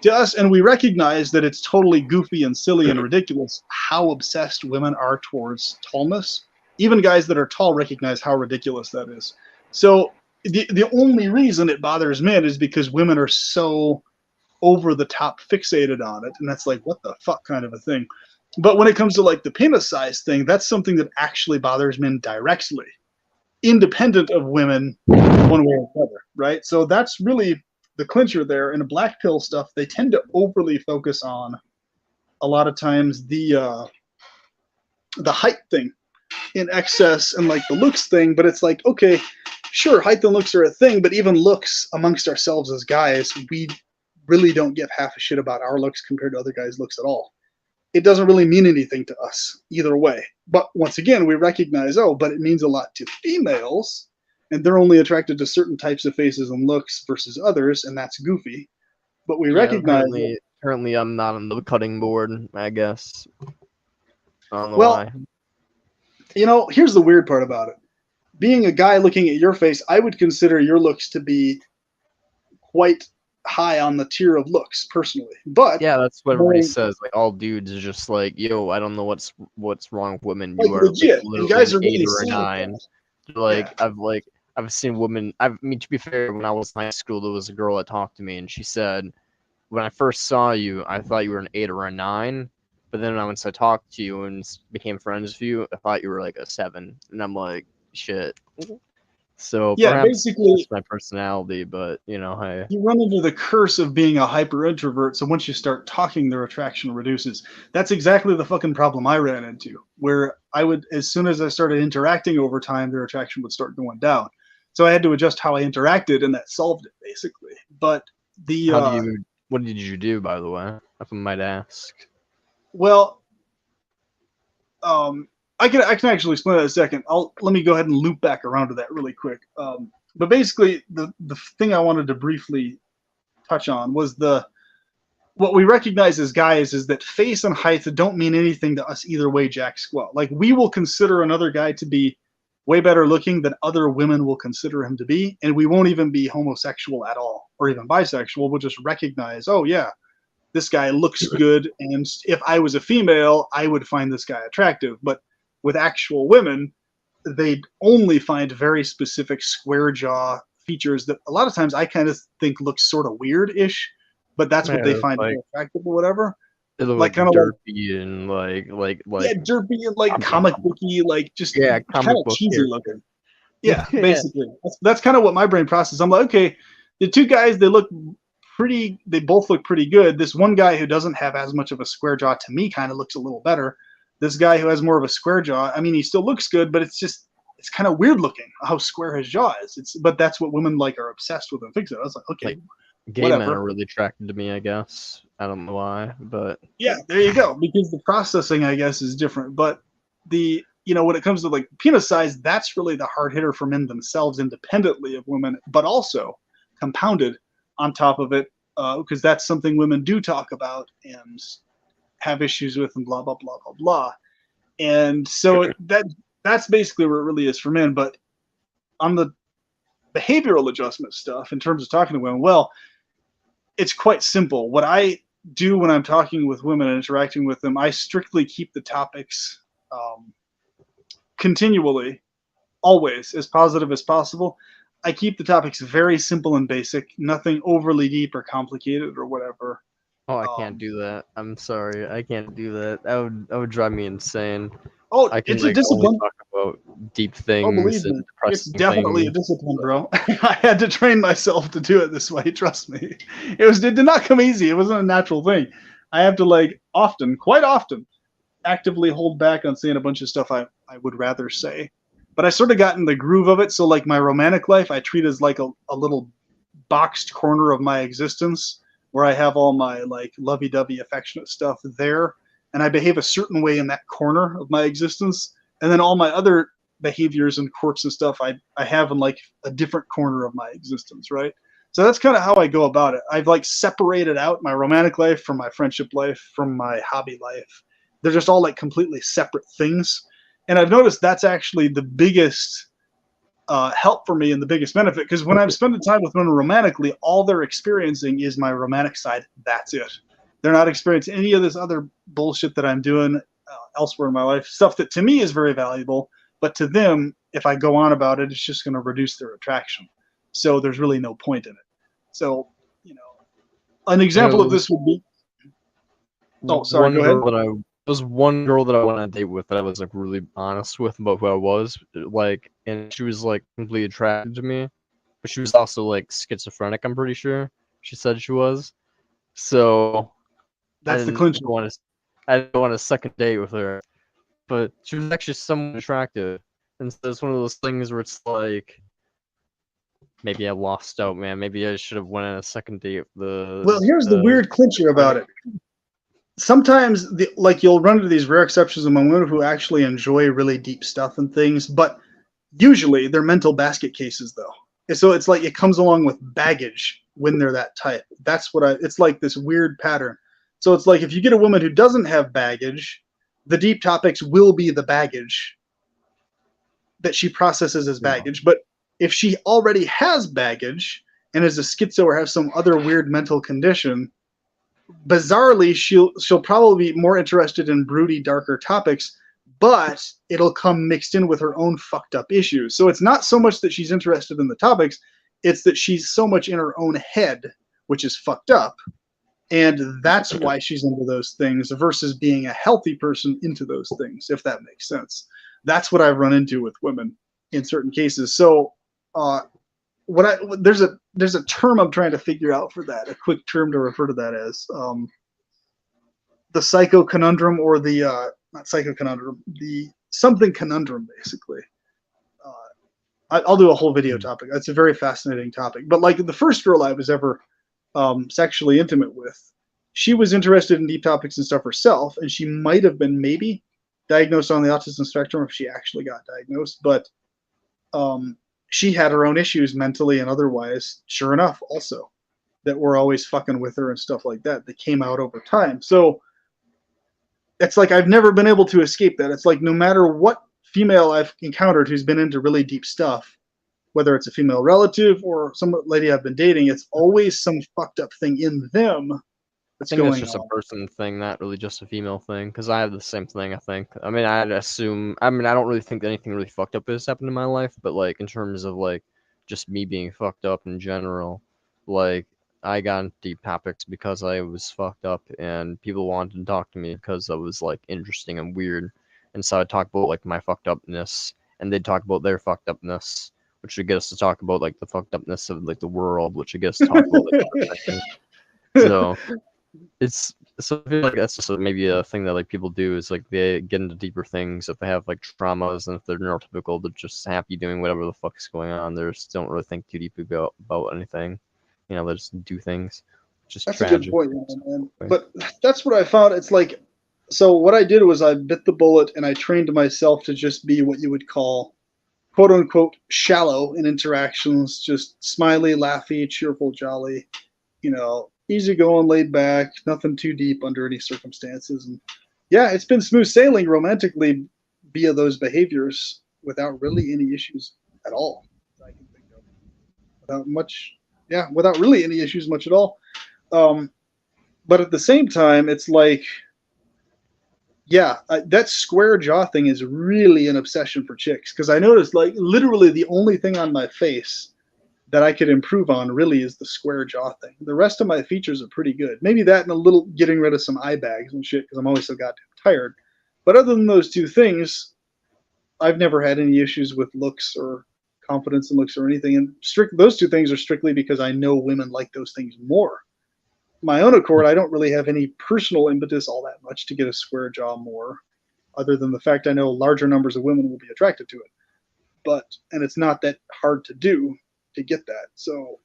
To us, and we recognize that it's totally goofy and silly and ridiculous how obsessed women are towards tallness. Even guys that are tall recognize how ridiculous that is. So the only reason it bothers men is because women are so over the top fixated on it, and that's like, what the fuck kind of a thing. But when it comes to like the penis size thing, that's something that actually bothers men directly, independent of women one way or another, right? So that's really the clincher there. In the black pill stuff, they tend to overly focus on a lot of times the height thing in excess and like the looks thing, but it's like, okay, sure, height and looks are a thing, but even looks amongst ourselves as guys, we really don't give half a shit about our looks compared to other guys' looks at all. It doesn't really mean anything to us either way. But once again, we recognize, but it means a lot to females, and they're only attracted to certain types of faces and looks versus others, and that's goofy. But we recognize apparently I'm not on the cutting board, I guess. I don't know well, why. Here's the weird part about it. Being a guy looking at your face, I would consider your looks to be quite high on the tier of looks, personally. But yeah, that's what everybody says. Like all dudes are just like, yo, I don't know what's wrong with women. You are legit. Like, and guys are an 8 really or a 9. Like yeah. I've seen women. I mean, to be fair, when I was in high school, there was a girl that talked to me, and she said, when I first saw you, I thought you were an 8 or a 9. But then once I talked to you and became friends with you, I thought you were like a 7. And I'm like, shit. So yeah, perhaps basically it's my personality, but you run into the curse of being a hyper introvert. So once you start talking, their attraction reduces. That's exactly the fucking problem I ran into, where I would, as soon as I started interacting over time, their attraction would start going down. So I had to adjust how I interacted, and that solved it basically. But The What did you do, by the way, if I might ask? well, I can actually explain that in a second. Let me go ahead and loop back around to that really quick. But basically, the thing I wanted to briefly touch on was what we recognize as guys is that face and height don't mean anything to us either way, jack squat. Like, we will consider another guy to be way better looking than other women will consider him to be, and we won't even be homosexual at all or even bisexual. We'll just recognize, oh yeah, this guy looks good, and if I was a female, I would find this guy attractive. But with actual women, they only find very specific square jaw features that a lot of times I kind of think look sort of weird-ish, but that's what they find attractive or whatever. They look like like kind of derpy and like yeah, derpy and like comic booky, like just comic kind of book cheesy character. looking. Yeah, basically, that's kind of what my brain processes. I'm like, okay, the two guys, they both look pretty good. This one guy who doesn't have as much of a square jaw to me kind of looks a little better. This guy who has more of a square jaw, I mean, he still looks good, but it's kind of weird looking how square his jaw is. But that's what women like are obsessed with and fix it. I was like, okay, Gay men are really attracted to me, I guess. I don't know why, but yeah, there you go. Because the processing, I guess, is different. But when it comes to like penis size, that's really the hard hitter for men themselves, independently of women, but also compounded on top of it, because that's something women do talk about and have issues with, and blah blah blah blah blah. And so that's basically where it really is for men. But on the behavioral adjustment stuff, in terms of talking to women, well, it's quite simple. What I do when I'm talking with women and interacting with them, I strictly keep the topics continually, always, as positive as possible. I keep the topics very simple and basic, nothing overly deep or complicated or whatever. Oh, I can't do that. I'm sorry, I can't do that. That would drive me insane. Oh, I can it's a discipline. only talk about deep things. Oh, believe me, it's definitely a discipline, bro. I had to train myself to do it this way. Trust me, it did not come easy. It wasn't a natural thing. I have to quite often, actively hold back on saying a bunch of stuff I would rather say. But I sort of got in the groove of it. So like my romantic life, I treat as like a little boxed corner of my existence where I have all my like lovey-dovey affectionate stuff there. And I behave a certain way in that corner of my existence. And then all my other behaviors and quirks and stuff I have in like a different corner of my existence, right? So that's kind of how I go about it. I've like separated out my romantic life from my friendship life, from my hobby life. They're just all like completely separate things. And I've noticed that's actually the biggest help for me and the biggest benefit, because when I'm spending time with women romantically, all they're experiencing is my romantic side. That's it. They're not experiencing any of this other bullshit that I'm doing elsewhere in my life, stuff that to me is very valuable, but to them, if I go on about it, it's just going to reduce their attraction. So there's really no point in it. So, an example of this would be. Oh, sorry. Go ahead. There was one girl that I went on a date with that I was like really honest with about who I was, like, and she was like completely attracted to me, but she was also like schizophrenic. I'm pretty sure she said she was. So that's the clinch. I didn't want a second date with her, but she was actually somewhat attractive, and so it's one of those things where it's like, maybe I lost out, man. Maybe I should have went on a second date with Well, here's the weird clincher about it. Sometimes, you'll run into these rare exceptions among women who actually enjoy really deep stuff and things, but usually they're mental basket cases, though. And so it's like it comes along with baggage when they're that type. That's it's like this weird pattern. So it's like if you get a woman who doesn't have baggage, the deep topics will be the baggage that she processes as baggage. But if she already has baggage and is a schizo or has some other weird mental condition, bizarrely, she'll probably be more interested in broody, darker topics, but it'll come mixed in with her own fucked up issues. So it's not so much that she's interested in the topics, it's that she's so much in her own head, which is fucked up. And that's why she's into those things versus being a healthy person into those things, if that makes sense. That's what I've run into with women in certain cases. So there's a term I'm trying to figure out for that, a quick term to refer to that as the psycho conundrum, or the not psycho conundrum, the something conundrum, basically. I'll do a whole video topic. That's a very fascinating topic. But like the first girl I was ever sexually intimate with, she was interested in deep topics and stuff herself, and she might have been maybe diagnosed on the autism spectrum if she actually got diagnosed, but she had her own issues mentally and otherwise, sure enough, also, that were always fucking with her and stuff like that came out over time. So it's like I've never been able to escape that. It's like no matter what female I've encountered who's been into really deep stuff, whether it's a female relative or some lady I've been dating, it's always some fucked up thing in them I that's think going that's just on. a person thing, not really just a female thing. Because I have the same thing. I think. I mean, I'd assume. I mean, I don't really think that anything really fucked up has happened in my life, but like in terms of like just me being fucked up in general, like I got into deep topics because I was fucked up, and people wanted to talk to me because I was like interesting and weird, and so I'd talk about like my fucked upness, and they'd talk about their fucked upness, which would get us to talk about like the fucked upness of like the world, which would get us to talk about like other things. So I feel like that's just maybe a thing that like people do is like they get into deeper things if they have like traumas, and if they're neurotypical, they're just happy doing whatever the fuck is going on. They just don't really think too deep about anything. You know, they just do things. Just That's a good tragic. point, man. But that's what I found. It's like, so what I did was I bit the bullet and I trained myself to just be what you would call, quote unquote, shallow in interactions, just smiley, laughy, cheerful, jolly, easygoing, laid back, nothing too deep under any circumstances. And yeah, it's been smooth sailing romantically via those behaviors without really any issues at all that I can think of. Without really any issues much at all. But at the same time, it's like, that square jaw thing is really an obsession for chicks. Because I noticed, like, literally the only thing on my face that I could improve on really is the square jaw thing. The rest of my features are pretty good. Maybe that and a little getting rid of some eye bags and shit because I'm always so goddamn tired. But other than those two things, I've never had any issues with looks or confidence in looks or anything. And those two things are strictly because I know women like those things more. My own accord, I don't really have any personal impetus all that much to get a square jaw more, other than the fact I know larger numbers of women will be attracted to it. And it's not that hard to do to get that. So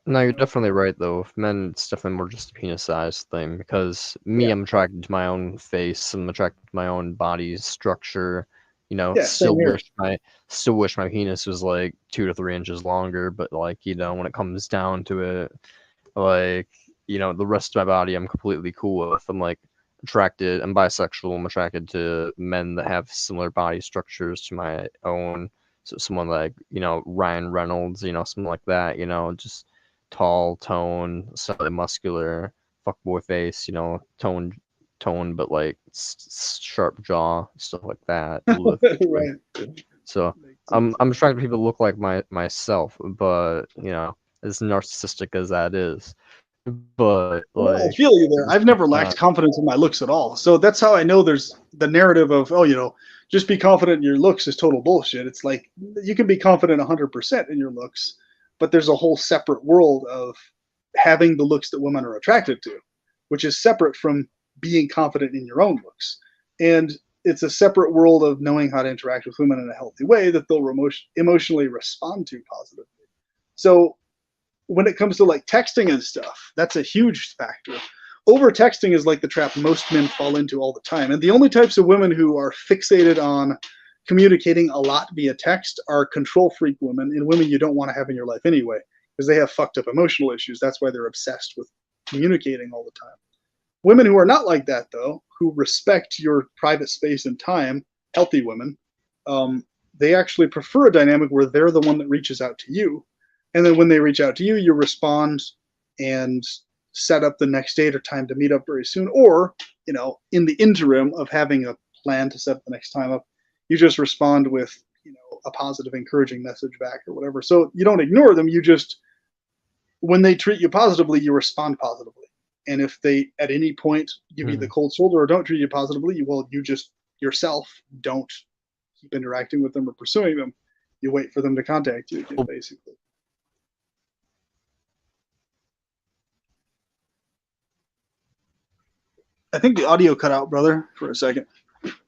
No, you're definitely right though. With men, it's definitely more just a penis size thing. Because me, Yeah. I'm attracted to my own face. I'm attracted to my own body structure. You know, Yeah, same here. still wish my penis was like 2 to 3 inches longer. But like, when it comes down to it, like, the rest of my body, I'm completely cool with. I'm like attracted. I'm bisexual. I'm attracted to men that have similar body structures to my own. So someone like, Ryan Reynolds, someone like that, just tall, tone, slightly muscular, fuckboy face, tone, but like sharp jaw, stuff like that. Right. So I'm attracted to people that look like myself, but as narcissistic as that is, but Well, I like feel you there. I've never lacked confidence in my looks at all. So that's how I know there's the narrative of, just be confident in your looks is total bullshit. It's like you can be confident 100% in your looks, but there's a whole separate world of having the looks that women are attracted to, which is separate from being confident in your own looks. And it's a separate world of knowing how to interact with women in a healthy way that they'll emotionally respond to positively. So when it comes to like texting and stuff, that's a huge factor. Over texting is like the trap most men fall into all the time. And the only types of women who are fixated on communicating a lot via text are control freak women and women you don't want to have in your life anyway, because they have fucked up emotional issues. That's why they're obsessed with communicating all the time. Women who are not like that, though, who respect your private space and time, healthy women, they actually prefer a dynamic where they're the one that reaches out to you. And then when they reach out to you, you respond and set up the next date or time to meet up very soon. Or, in the interim of having a plan to set up the next time up, you just respond with, a positive, encouraging message back or whatever. So you don't ignore them. You just, when they treat you positively, you respond positively. And if they, at any point, give you the cold shoulder or don't treat you positively, you just yourself don't keep interacting with them or pursuing them. You wait for them to contact you again, basically. I think the audio cut out, brother, for a second,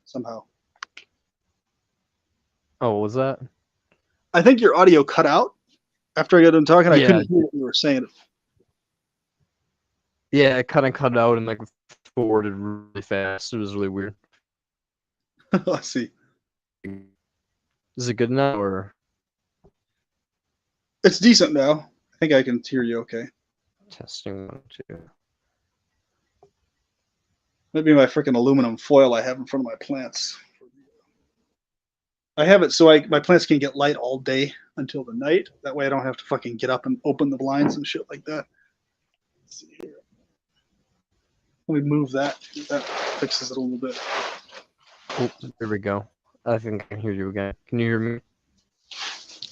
somehow. Oh, what was that? I think your audio cut out after I got done talking. I couldn't hear what you were saying. Yeah, it kind of cut out and like forwarded really fast. It was really weird. I see. Is it good now or It's decent now. I think I can hear you okay. testing 1, 2? Maybe my freaking aluminum foil I have in front of my plants. I have it so my plants can get light all day until the night. That way I don't have to fucking get up and open the blinds and shit like that. Let's see here. Let me move that. That fixes it a little bit. Oh, there we go. I think I can hear you again. Can you hear me?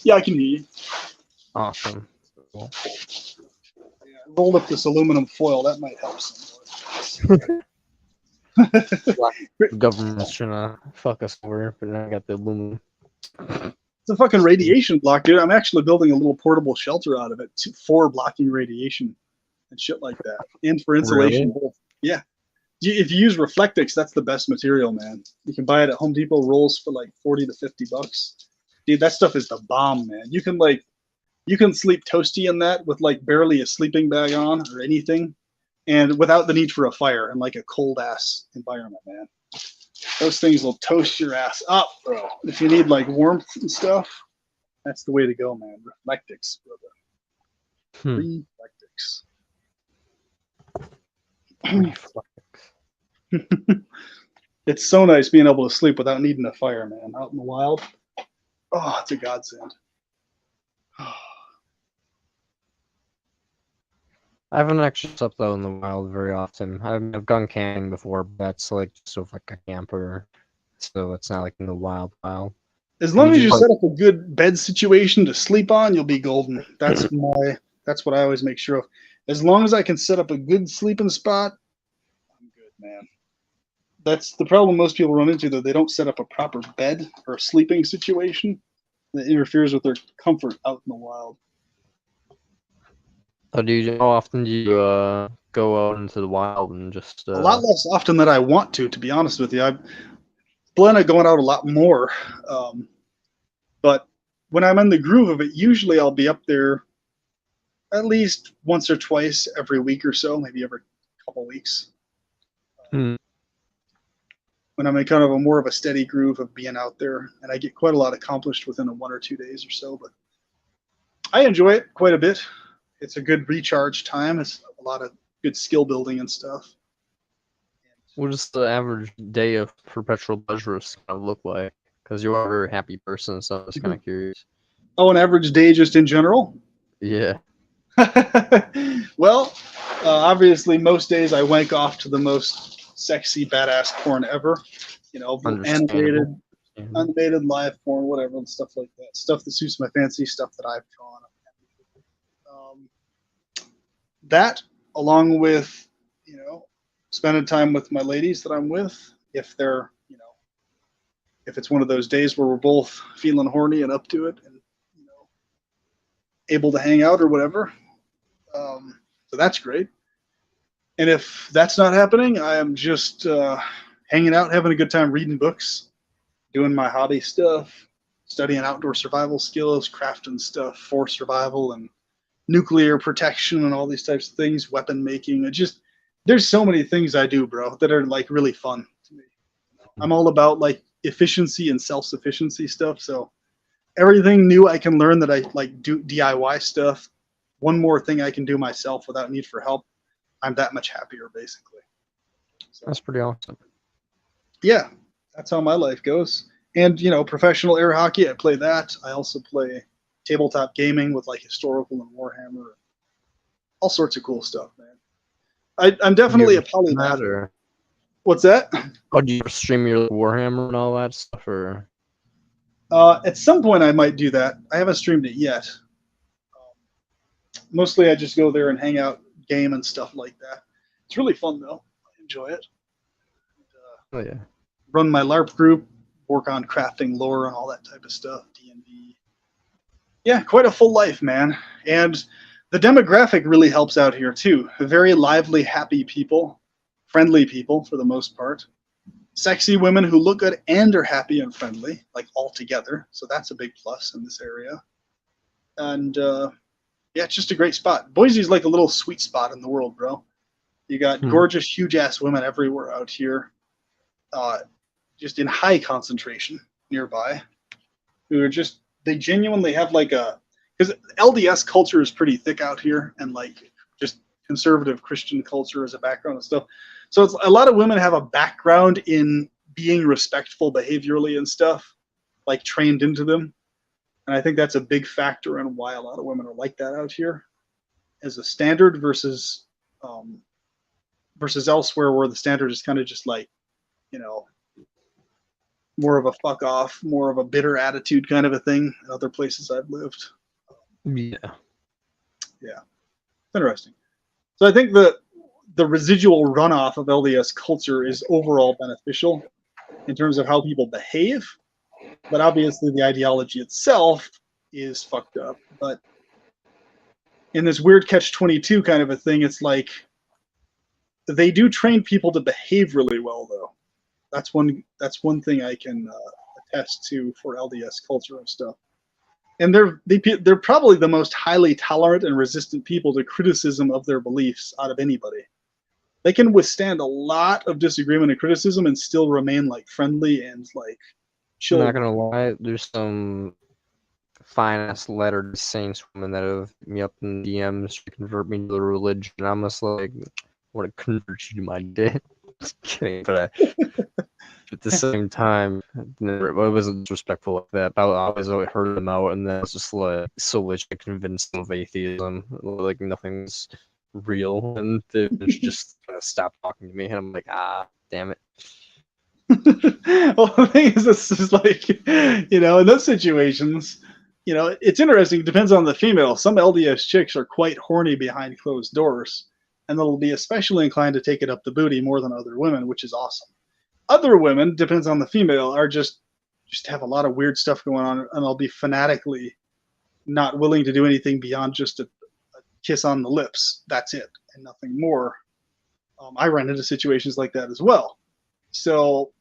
Yeah, I can hear you. Awesome. Cool. Yeah, I rolled up this aluminum foil. That might help some. The government's trying to fuck us over, but now I got the aluminum. It's a fucking radiation block, dude. I'm actually building a little portable shelter out of it for blocking radiation and shit like that, and for insulation. Really? Yeah. If you use Reflectix, that's the best material, man. You can buy it at Home Depot. Rolls for like $40 to $50. Dude, that stuff is the bomb, man. You can sleep toasty in that with like barely a sleeping bag on or anything, and without the need for a fire in like a cold ass environment, man. Those things will toast your ass up, bro. If you need like warmth and stuff, that's the way to go, man. Reflectix, brother. Reflectix. It's so nice being able to sleep without needing a fire, man. Out in the wild. Oh, it's a godsend. I haven't actually slept out in the wild very often. I've gone camping before, but that's like just with like a camper, so it's not like in the wild. As long You as you just set up a good bed situation to sleep on, you'll be golden. That's what I always make sure of. As long as I can set up a good sleeping spot, I'm good, man. That's the problem most people run into, though. They don't set up a proper bed or sleeping situation that interferes with their comfort out in the wild. How often do you go out into the wild and just A lot less often than I want to be honest with you. I plan on going out a lot more, but when I'm in the groove of it, usually I'll be up there at least once or twice every week or so, maybe every couple weeks. Hmm. When I'm in kind of a more of a steady groove of being out there, and I get quite a lot accomplished within 1 or 2 days or so, but I enjoy it quite a bit. It's a good recharge time. It's a lot of good skill building and stuff. What does the average day of perpetual pleasures kind of look like? Because you are a very happy person, so I'm just kind of curious. Oh, an average day just in general? Yeah. Well, obviously, most days I wank off to the most sexy, badass porn ever. You know, Understandable. animated live porn, whatever, and stuff like that. Stuff that suits my fancy, stuff that I've drawn. That, along with, you know, spending time with my ladies that I'm with, if they're, you know, if it's one of those days where we're both feeling horny and up to it, and you know, able to hang out or whatever. So that's great. And if that's not happening, I am just hanging out, having a good time, reading books, doing my hobby stuff, studying outdoor survival skills, crafting stuff for survival, and nuclear protection and all these types of things, weapon making. There's so many things I do, bro, that are like really fun to me. I'm all about like efficiency and self-sufficiency stuff. So everything new I can learn that I like do DIY stuff, one more thing I can do myself without need for help, I'm that much happier, basically. So, that's pretty awesome. Yeah, that's how my life goes. And, you know, professional air hockey, I play that. I also play tabletop gaming with like historical and Warhammer, all sorts of cool stuff, man. I'm definitely a polymath. What's that? Oh, do you stream your Warhammer and all that stuff, or? At some point, I might do that. I haven't streamed it yet. Mostly, I just go there and hang out, game and stuff like that. It's really fun, though. I enjoy it. Oh yeah. Run my LARP group, work on crafting lore and all that type of stuff. D&D. Yeah, quite a full life, man. And the demographic really helps out here too. Very lively, happy people, friendly people for the most part. Sexy women who look good and are happy and friendly, like all together. So that's a big plus in this area. And yeah, it's just a great spot. Boise's like a little sweet spot in the world, bro. You got gorgeous, huge-ass women everywhere out here, just in high concentration nearby, who are just, they genuinely have like a, because LDS culture is pretty thick out here, and like just conservative Christian culture as a background and stuff. So it's, a lot of women have a background in being respectful behaviorally and stuff, like trained into them. And I think that's a big factor in why a lot of women are like that out here as a standard versus elsewhere where the standard is kind of just like, you know, more of a fuck off, more of a bitter attitude kind of a thing in other places I've lived. Yeah. Yeah. Interesting. So I think the residual runoff of LDS culture is overall beneficial in terms of how people behave, but obviously the ideology itself is fucked up. But in this weird catch-22 kind of a thing, it's like they do train people to behave really well, though. That's one thing I can attest to for LDS culture and stuff. And they're probably the most highly tolerant and resistant people to criticism of their beliefs out of anybody. They can withstand a lot of disagreement and criticism and still remain like friendly and like chill. I'm not gonna lie, there's some fine ass lettered saints women that have hit me up in DMs to convert me to the religion. And I'm just like, I want to convert you to my dick. Just kidding, but at the same time, it wasn't disrespectful like that. I always heard them out, and then it's just like so to convince them of atheism, like nothing's real, and they just kind of stopped talking to me, and I'm like, damn it. Well, the thing is, this is like, you know, in those situations, you know, it's interesting. It depends on the female. Some LDS chicks are quite horny behind closed doors, and they'll be especially inclined to take it up the booty more than other women, which is awesome. Other women, depends on the female, are just have a lot of weird stuff going on, and they'll be fanatically not willing to do anything beyond just a kiss on the lips. That's it, and nothing more. I run into situations like that as well. So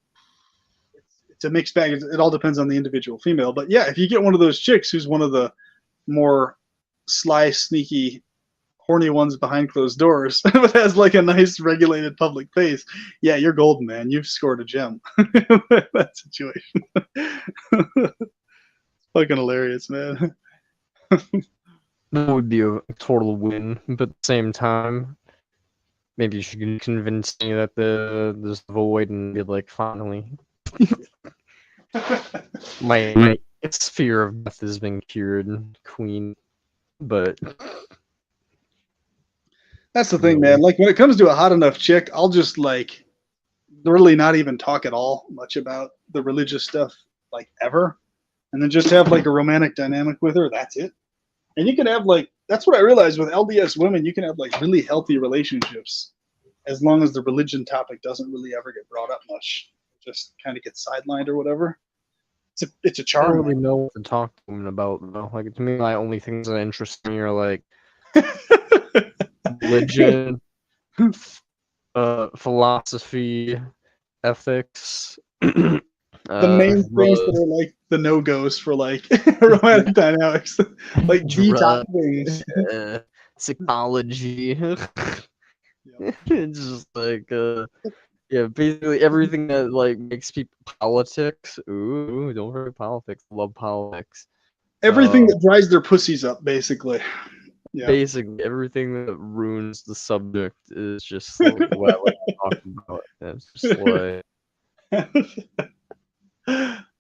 it's a mixed bag. It all depends on the individual female. But yeah, if you get one of those chicks who's one of the more sly, sneaky, horny ones behind closed doors, but has like a nice regulated public face, yeah, you're golden, man. You've scored a gem. That situation. Fucking hilarious, man. That would be a total win, but at the same time, maybe you should convince me that there's the void and be like, finally. my fear of death has been cured, queen. But that's the thing, man. Like when it comes to a hot enough chick, I'll just like really not even talk at all much about the religious stuff, like ever, and then just have like a romantic dynamic with her. That's it. And you can have like, that's what I realized with LDS women, you can have like really healthy relationships as long as the religion topic doesn't really ever get brought up much. It just kind of gets sidelined or whatever. It's a charm. I don't really know what to talk to women about, though. Like, to me, my only things that interest me are like religion, philosophy, ethics. The main things that are like the no-goes for like romantic dynamics, like G-top things. Psychology. It's just like, yeah, basically everything that like makes people politics. Ooh, don't forget politics. Love politics. Everything that dries their pussies up, basically. Yeah. Basically, everything that ruins the subject is just like what I like to talk about. It's just like.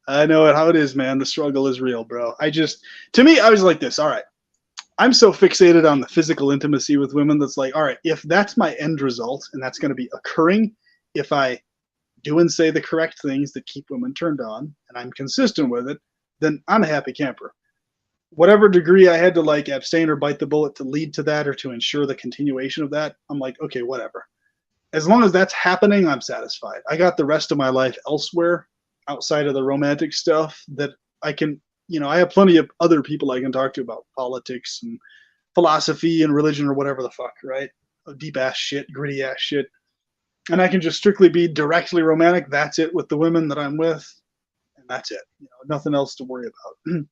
I know how it is, man. The struggle is real, bro. To me, I was like this. All right. I'm so fixated on the physical intimacy with women that's like, all right, if that's my end result and that's going to be occurring, if I do and say the correct things that keep women turned on and I'm consistent with it, then I'm a happy camper. Whatever degree I had to like abstain or bite the bullet to lead to that or to ensure the continuation of that, I'm like, okay, whatever. As long as that's happening, I'm satisfied. I got the rest of my life elsewhere outside of the romantic stuff that I can, you know, I have plenty of other people I can talk to about politics and philosophy and religion or whatever the fuck, right? Deep ass shit, gritty ass shit. And I can just strictly be directly romantic. That's it with the women that I'm with. And that's it. You know, nothing else to worry about. And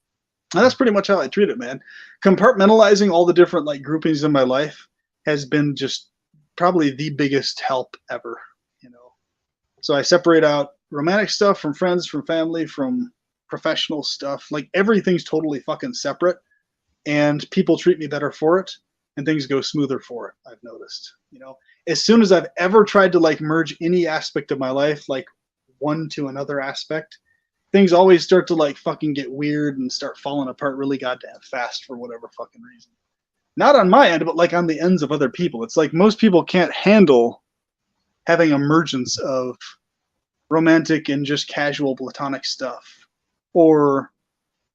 that's pretty much how I treat it, man. Compartmentalizing all the different like groupings in my life has been just probably the biggest help ever, you know. So I separate out romantic stuff from friends, from family, from professional stuff. Like everything's totally fucking separate, and people treat me better for it, and things go smoother for it. I've noticed, you know, as soon as I've ever tried to like merge any aspect of my life, like one to another aspect, things always start to like fucking get weird and start falling apart really goddamn fast for whatever fucking reason. Not on my end, but like on the ends of other people. It's like most people can't handle having a mergence of romantic and just casual platonic stuff, or,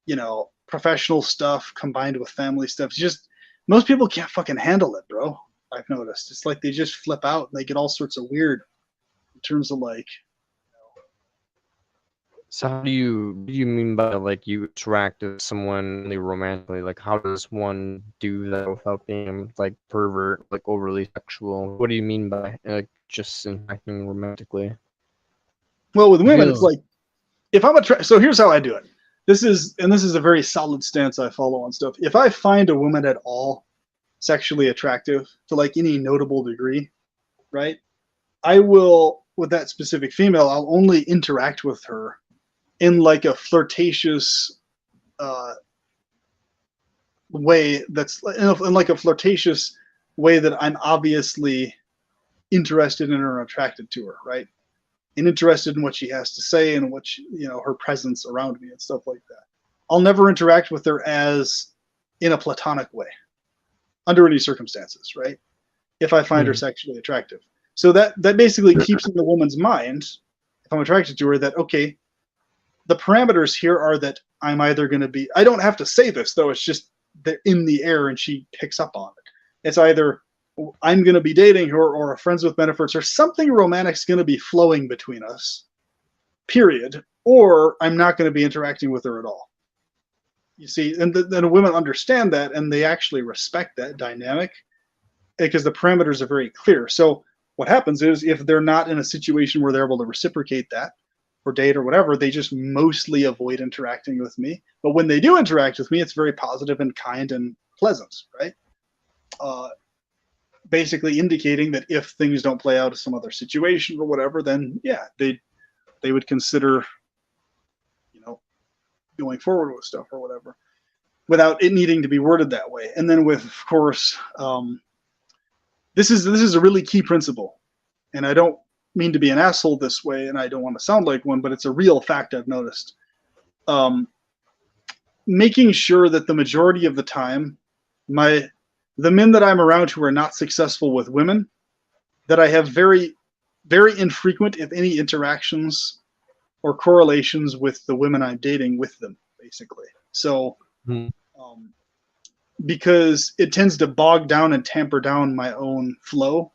you know, professional stuff combined with family stuff. It's just most people can't fucking handle it, bro. I've noticed. It's like they just flip out and they get all sorts of weird in terms of like. So how do you mean by like you interact with someone really romantically? Like how does one do that without being like pervert, like overly sexual? What do you mean by like just interacting romantically? Well, with women, Yeah. it's like if I'm so here's how I do it. This is a very solid stance I follow on stuff. If I find a woman at all sexually attractive to like any notable degree, right? I will, with that specific female, I'll only interact with her in like a flirtatious way. That's in like a flirtatious way that I'm obviously interested in her and attracted to her, right? And interested in what she has to say and what she, you know, her presence around me and stuff like that. I'll never interact with her as in a platonic way under any circumstances, right? If I find her sexually attractive. So that basically keeps in the woman's mind, if I'm attracted to her, that okay, the parameters here are that I'm either going to be, I don't have to say this though, it's just they're in the air and she picks up on it. It's either I'm going to be dating her or a friends with benefits or something romantic's going to be flowing between us, period, or I'm not going to be interacting with her at all. You see, and then women understand that and they actually respect that dynamic because the parameters are very clear. So what happens is if they're not in a situation where they're able to reciprocate that or date or whatever, they just mostly avoid interacting with me. But when they do interact with me, it's very positive and kind and pleasant, right? Basically indicating that if things don't play out in some other situation or whatever, then yeah, they would consider, you know, going forward with stuff or whatever, without it needing to be worded that way. And then with, of course, this is a really key principle, and I don't mean to be an asshole this way, and I don't want to sound like one, but it's a real fact I've noticed. Making sure that the majority of the time, the men that I'm around who are not successful with women, that I have very, very infrequent, if any, interactions or correlations with the women I'm dating with them, basically. So, because it tends to bog down and tamper down my own flow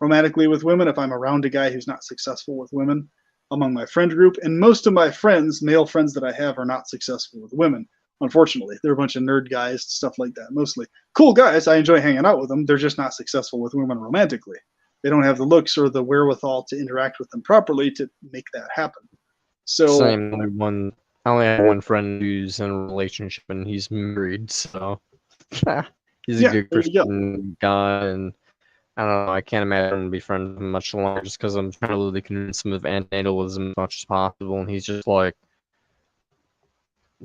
romantically with women if I'm around a guy who's not successful with women among my friend group. And most of my friends, male friends that I have, are not successful with women. Unfortunately, they're a bunch of nerd guys, stuff like that. Mostly cool guys. I enjoy hanging out with them. They're just not successful with women romantically. They don't have the looks or the wherewithal to interact with them properly to make that happen. So same. I only have one friend who's in a relationship and he's married, so he's a good Christian guy, and I don't know. I can't imagine him be friends with him much longer just because I'm trying to really convince him of antinatalism as much as possible, and he's just like,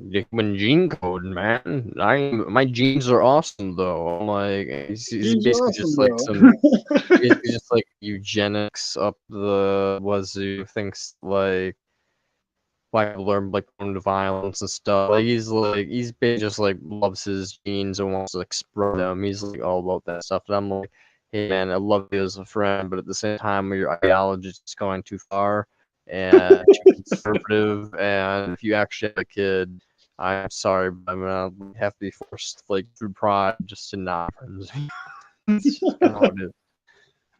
human gene code, man. My genes are awesome though. I'm like, he's basically awesome, just like basically just like eugenics up the wazoo. Thinks like people are like prone to violence and stuff. Like he's basically just like loves his genes and wants to express them. He's like all about that stuff. And I'm like, hey man, I love you as a friend, but at the same time, your ideology is just going too far and too conservative. And if you actually have a kid, I'm sorry, but I'm gonna have to be forced, like through pride, just to not friends with you.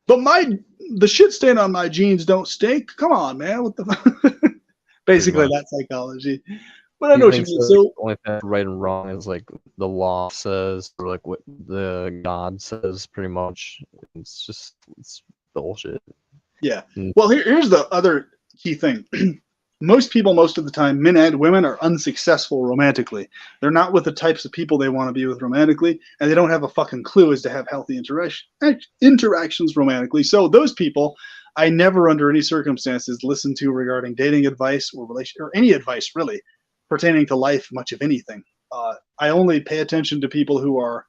But the shit stain on my jeans don't stink. Come on, man. What the? Basically, that psychology. But I know what you mean. So only thing right and wrong is like the law says, or like what the God says. Pretty much, it's bullshit. Yeah. Well, here's the other key thing. most people, most of the time, men and women, are unsuccessful romantically. They're not with the types of people they want to be with romantically, and they don't have a fucking clue as to have healthy interactions romantically. So those people, I never, under any circumstances, listen to regarding dating advice or any advice really pertaining to life, much of anything. I only pay attention to people who are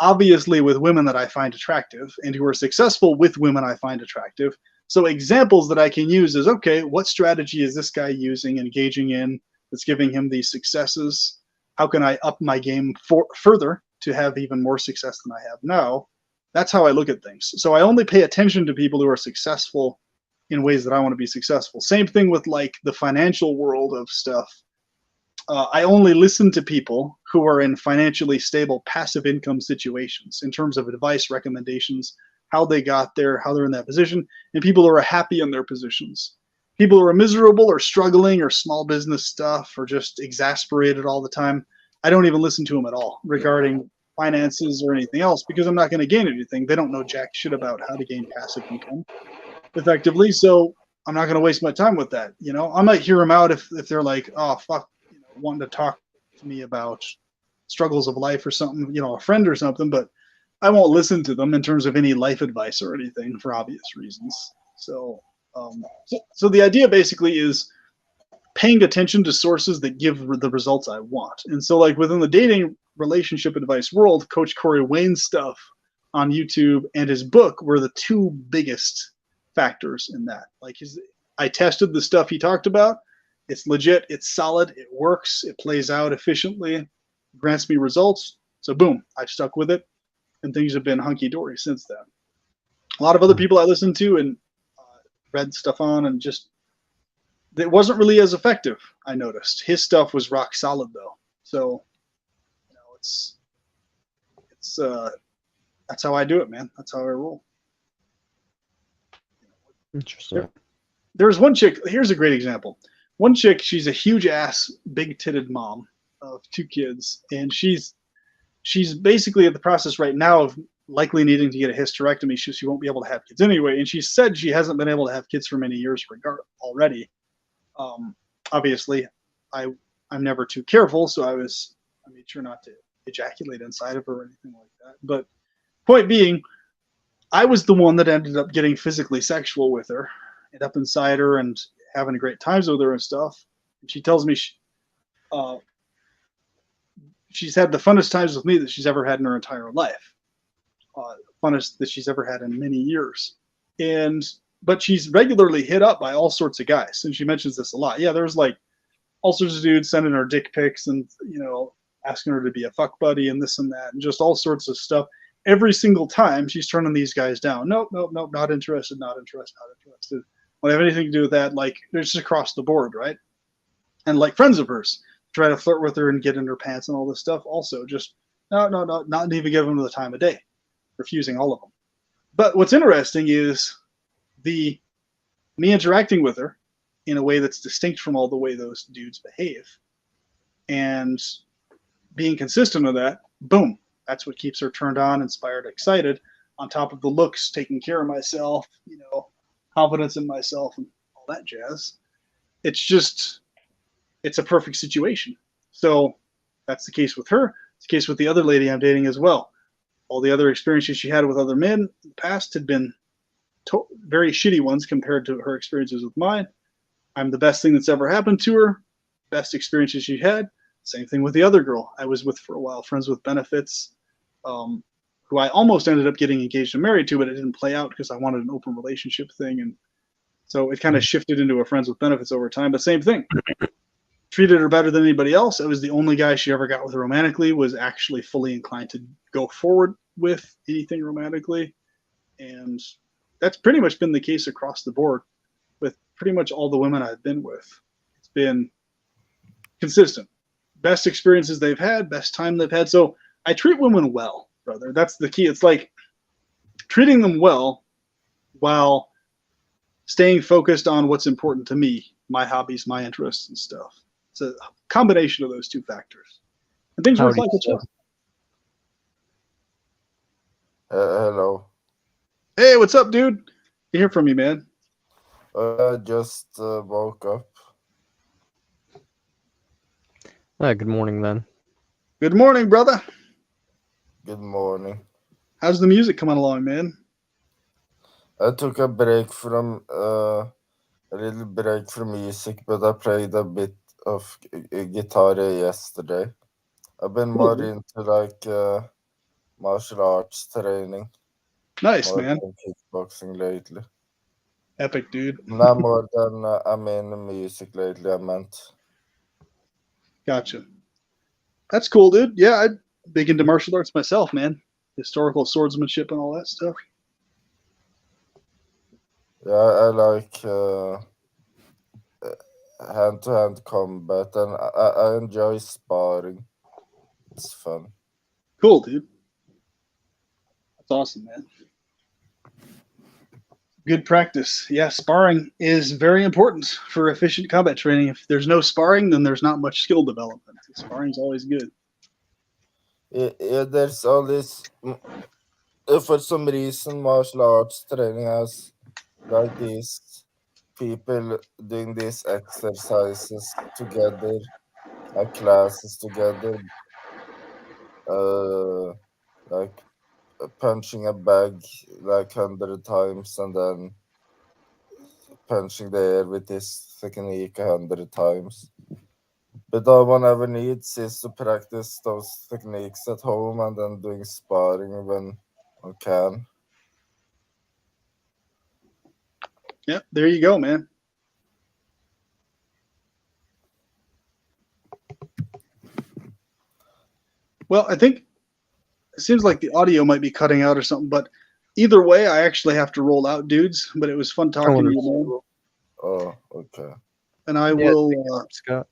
obviously with women that I find attractive and who are successful with women I find attractive. So examples that I can use is, okay, what strategy is this guy using, engaging in, that's giving him these successes? How can I up my game further to have even more success than I have now? That's how I look at things. So I only pay attention to people who are successful in ways that I want to be successful. Same thing with like the financial world of stuff. I only listen to people who are in financially stable passive income situations in terms of advice, recommendations, how they got there, how they're in that position, and people who are happy in their positions. People who are miserable or struggling or small business stuff or just exasperated all the time, I don't even listen to them at all regarding finances or anything else because I'm not going to gain anything. They don't know jack shit about how to gain passive income effectively, so I'm not going to waste my time with that. You know, I might hear them out if they're like, oh, fuck, you know, wanting to talk to me about struggles of life or something, you know, a friend or something, but I won't listen to them in terms of any life advice or anything for obvious reasons. So the idea basically is paying attention to sources that give the results I want. And so like within the dating relationship advice world, Coach Corey Wayne's stuff on YouTube and his book were the two biggest factors in that. Like I tested the stuff he talked about. It's legit, it's solid, it works, it plays out efficiently, grants me results. So boom, I've stuck with it. And things have been hunky-dory since then. A lot of other people I listened to and read stuff on and just, it wasn't really as effective, I noticed. His stuff was rock solid, though. So, you know, it's that's how I do it, man. That's how I roll. Interesting. There's one chick, here's a great example. One chick, she's a huge-ass, big-titted mom of 2 kids, and she's basically at the process right now of likely needing to get a hysterectomy. She won't be able to have kids anyway. And she said she hasn't been able to have kids for many years already. Obviously, I'm never too careful, so I made sure not to ejaculate inside of her or anything like that. But point being, I was the one that ended up getting physically sexual with her and up inside her and having great times with her and stuff. And she tells me she's had the funnest times with me that she's ever had in her entire life. Funnest that she's ever had in many years. But she's regularly hit up by all sorts of guys. And she mentions this a lot. Yeah, there's like all sorts of dudes sending her dick pics and, you know, asking her to be a fuck buddy and this and that and just all sorts of stuff. Every single time she's turning these guys down. Nope, not interested, not interested, not interested. Don't have anything to do with that. Like, they're just across the board, right? And like friends of hers try to flirt with her and get in her pants and all this stuff. Also, just no, not even give them the time of day, refusing all of them. But what's interesting is me interacting with her in a way that's distinct from all the way those dudes behave, and being consistent with that. Boom, that's what keeps her turned on, inspired, excited. On top of the looks, taking care of myself, you know, confidence in myself, and all that jazz. It's a perfect situation. So that's the case with her. It's the case with the other lady I'm dating as well. All the other experiences she had with other men in the past had been very shitty ones compared to her experiences with mine. I'm the best thing that's ever happened to her. Best experiences she had. Same thing with the other girl I was with for a while, friends with benefits, who I almost ended up getting engaged and married to, but it didn't play out because I wanted an open relationship thing. And so it kind of shifted into a friends with benefits over time, but same thing. Treated her better than anybody else. I was the only guy she ever got with romantically, was actually fully inclined to go forward with anything romantically. And that's pretty much been the case across the board with pretty much all the women I've been with. It's been consistent. Best experiences they've had, best time they've had. So I treat women well, brother. That's the key. It's like treating them well while staying focused on what's important to me, my hobbies, my interests and stuff. It's a combination of those two factors. And things work like a charm. Hello. Hey, what's up, dude? Good to hear from you, man. Just woke up. Good morning then. Good morning, brother. Good morning. How's the music coming along, man? I took a break from a little break from music, but I played a bit of guitar yesterday. I've been more Cool. into like martial arts training, Nice, more man. than kickboxing lately. Epic, dude. Not more than I'm in music lately. I meant. Gotcha. That's cool, dude. Yeah, I'm big into martial arts myself, man. Historical swordsmanship and all that stuff. Yeah, I like hand-to-hand combat, and I enjoy sparring. It's fun. Cool, dude. That's awesome, man. Good practice. Yeah, sparring is very important for efficient combat training. If there's no sparring, then there's not much skill development. Sparring's always good. Yeah, there's all this. For some reason, martial arts training has like these people doing these exercises together, like classes together, uh, like punching a bag like 100 times and then punching the air with this technique 100 times. But all one ever needs is to practice those techniques at home and then doing sparring when one can. Yep, there you go, man. Well, I think it seems like the audio might be cutting out or something, but either way, I actually have to roll out, dudes. But it was fun talking to you, man. Oh, okay. And I Yeah, will, Scott.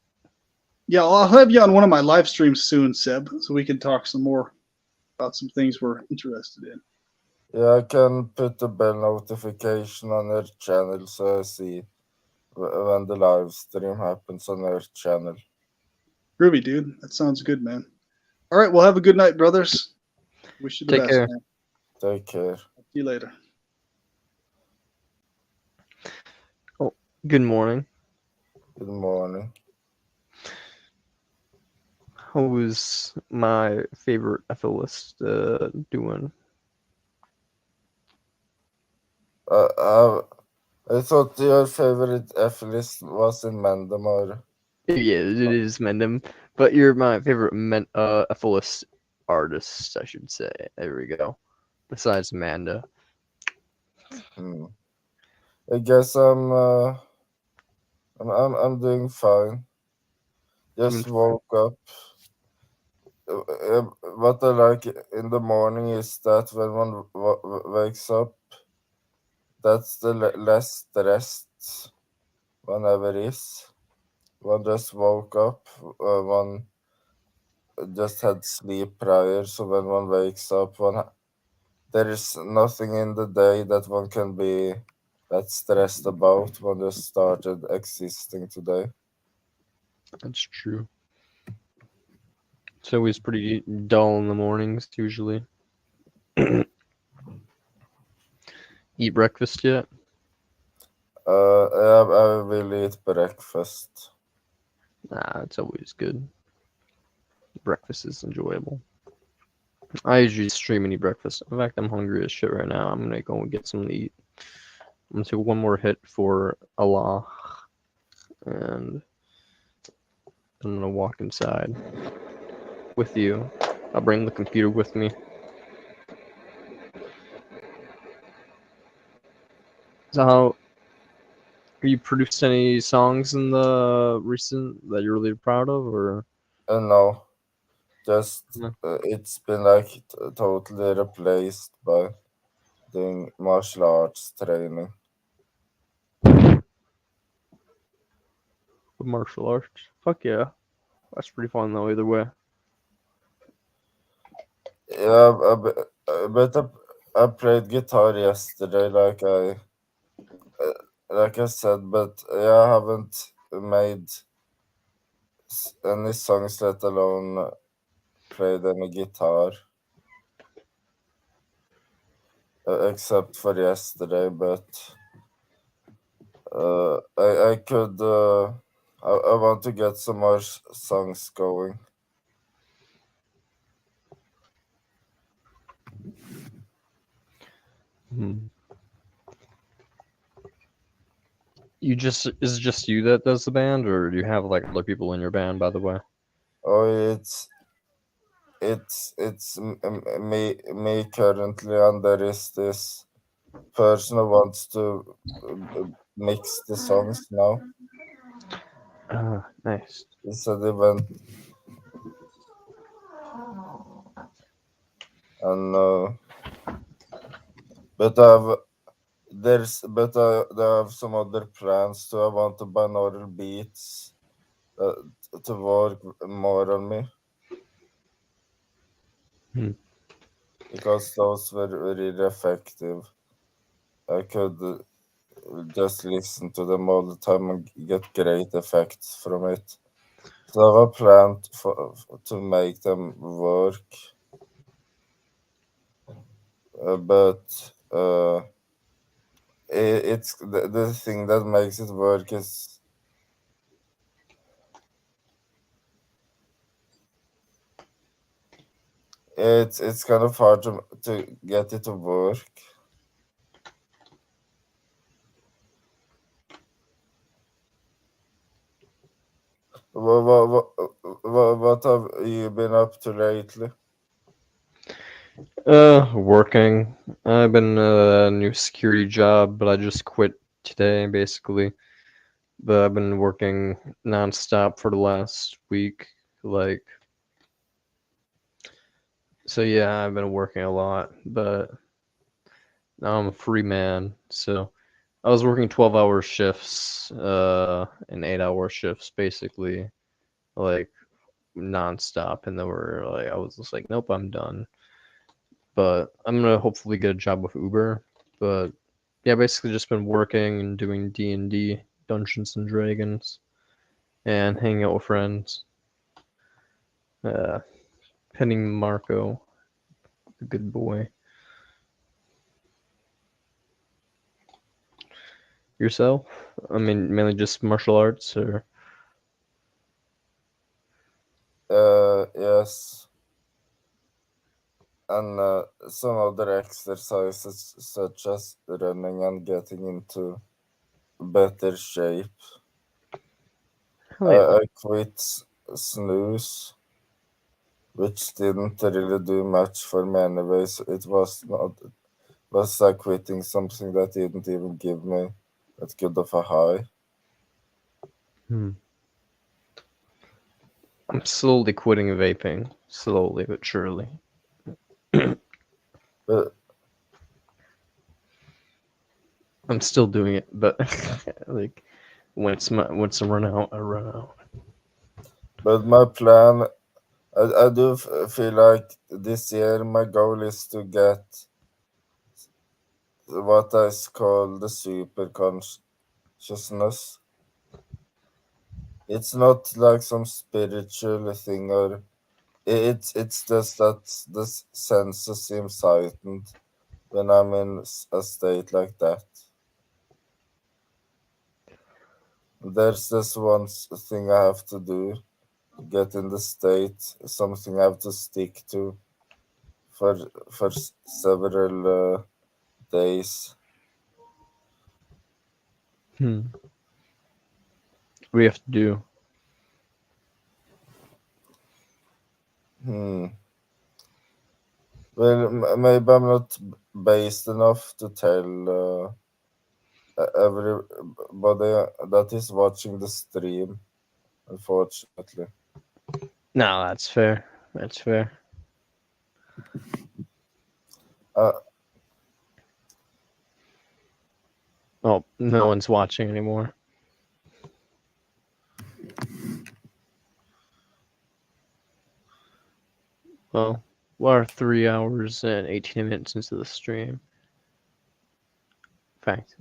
yeah, I'll have you on one of my live streams soon, Seb, so we can talk some more about some things we're interested in. Yeah, I can put the bell notification on your channel so I see when the live stream happens on your channel. Groovy, dude. That sounds good, man. All right, well, have a good night, brothers. Wish you the Take best, care. man. Take care. See you later. Oh, good morning. Good morning. How was my favorite FL list doing? I thought your favorite F list was in Mandamore. Yeah, it is Mendham, but you're my favorite FL list artist, I should say. There we go. Besides Amanda. I guess I'm doing fine. Just woke up. What I like in the morning is that when one wakes up, that's the less stressed one ever is. One just woke up, one just had sleep prior, so when one wakes up, there is nothing in the day that one can be that stressed about. One just started existing today. That's true. It's always pretty dull in the mornings, usually. Eat breakfast yet? I will eat breakfast. Nah, it's always good. Breakfast is enjoyable. I usually stream and eat breakfast. In fact, I'm hungry as shit right now. I'm gonna go and get something to eat. I'm gonna take one more hit for Allah, and I'm gonna walk inside with you. I'll bring the computer with me. So how you produced any songs in the recent that you're really proud of, or No, just no? it's been like totally replaced by doing martial arts training. Martial arts? Fuck yeah, that's pretty fun though. Either way. Yeah, but I played guitar yesterday, like I said, but I haven't made any songs, let alone played any guitar, except for yesterday. But I could I want want to get some more songs going. Is it just you that does the band, or do you have like other people in your band? By the way. Oh, it's me currently, and there is this person who wants to mix the songs now. Nice. It's an event, and but they have some other plans too. I want to binaural beats to work more on me. Because those were really effective. I could just listen to them all the time and get great effects from it. So I have a plan to make them work, but it's the thing that makes it work is it's kind of hard to get it to work. What have you been up to lately? Working. I've been a new security job, but I just quit today, basically. But I've been working nonstop for the last week. Like, so yeah, I've been working a lot, but now I'm a free man. So I was working 12-hour shifts, and 8-hour shifts, basically, like nonstop. And then I was just like, nope, I'm done. But I'm gonna hopefully get a job with Uber. But yeah, basically just been working and doing D&D, Dungeons and Dragons, and hanging out with friends. Penning Marco, the good boy. Yourself? I mean, mainly just martial arts, or? Yes, and some other exercises such as running and getting into better shape. Hell yeah. I quit snooze, which didn't really do much for me anyways. It was like quitting something that didn't even give me that good of a high. I'm slowly quitting vaping, slowly but surely. But I'm still doing it, but like once I run out, I run out. but my plan, I do feel like this year my goal is to get what I call the super consciousness. It's not like some spiritual thing, or it's just that the senses seem heightened when I'm in a state like that. There's just thing I have to do to get in the state, something I have to stick to for several days. What do you have to do? Well, maybe I'm not based enough to tell everybody that is watching the stream, unfortunately. No, that's fair. That's fair. Uh, Oh, no one's watching anymore. Well, we're 3 hours and 18 minutes into the stream. In fact,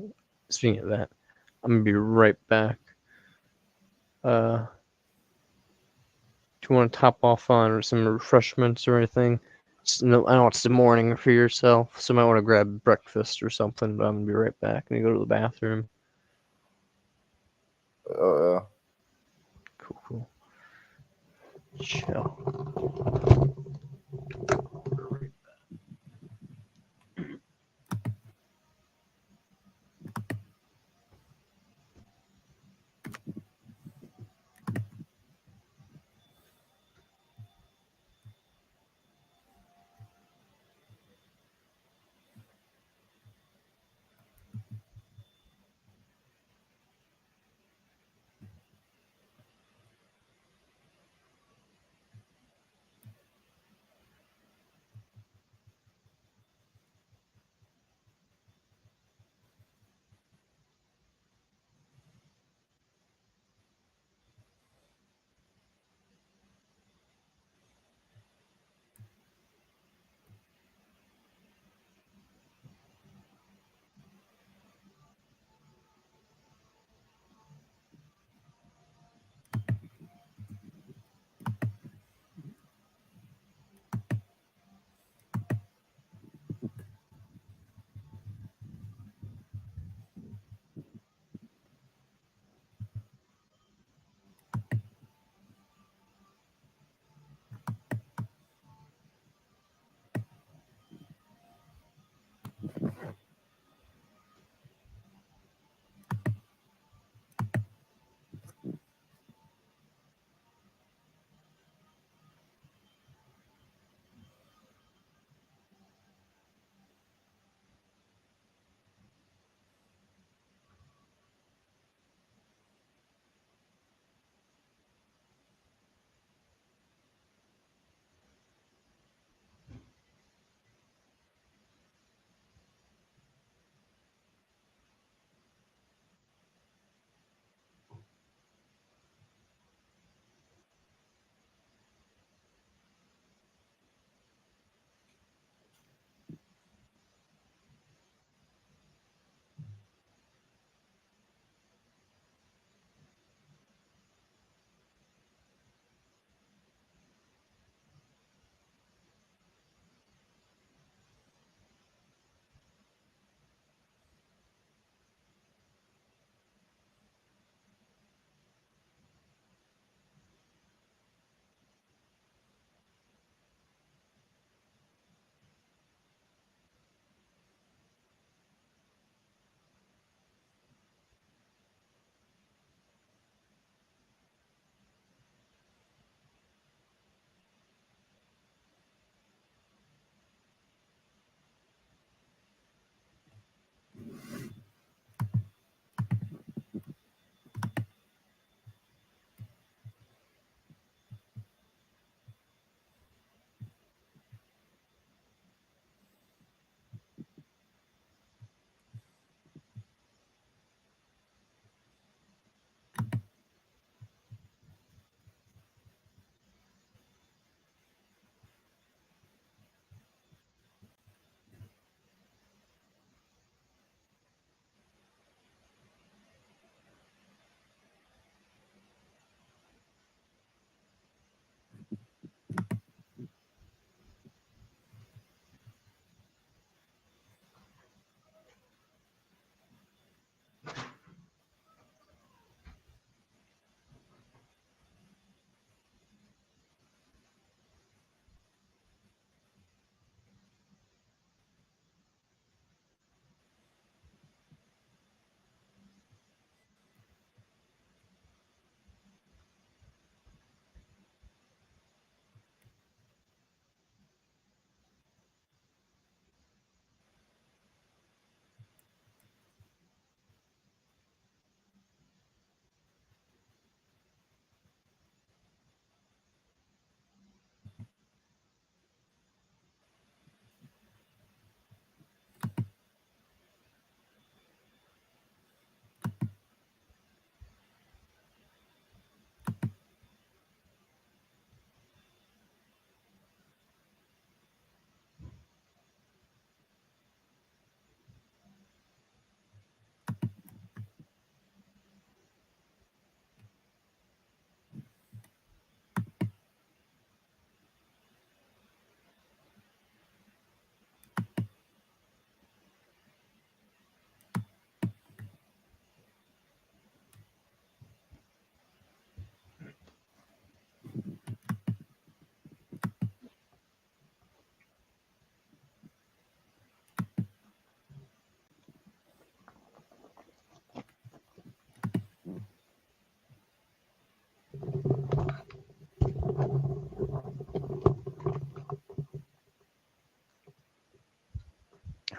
speaking of that, I'm gonna be right back. Do you want to top off on some refreshments or anything? No, I know it's the morning for yourself, so you might want to grab breakfast or something, but I'm gonna be right back. I'm gonna go to the bathroom. uh, Cool. Chill.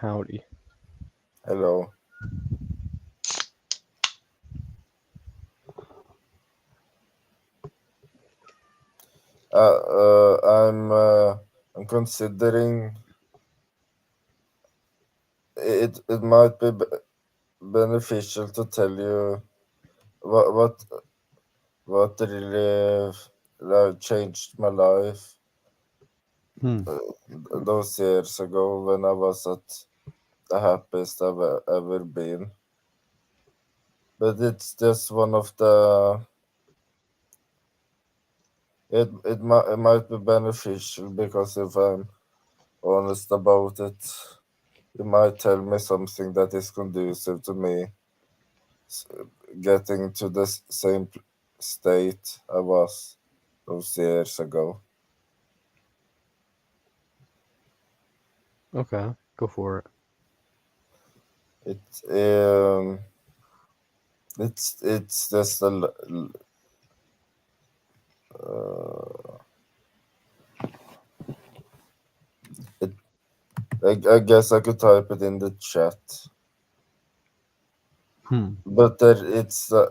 Howdy. Hello. I'm considering it. It might be beneficial to tell you what what what really changed my life Hmm. those years ago when I was at the happiest I've ever been. But it's just one of the. It might be beneficial because if I'm honest about it, you might tell me something that is conducive to me s- getting to the same state I was those years ago. Okay, go for it. It it's just uh, it. I guess I could type it in the chat, Hmm. but there it's uh,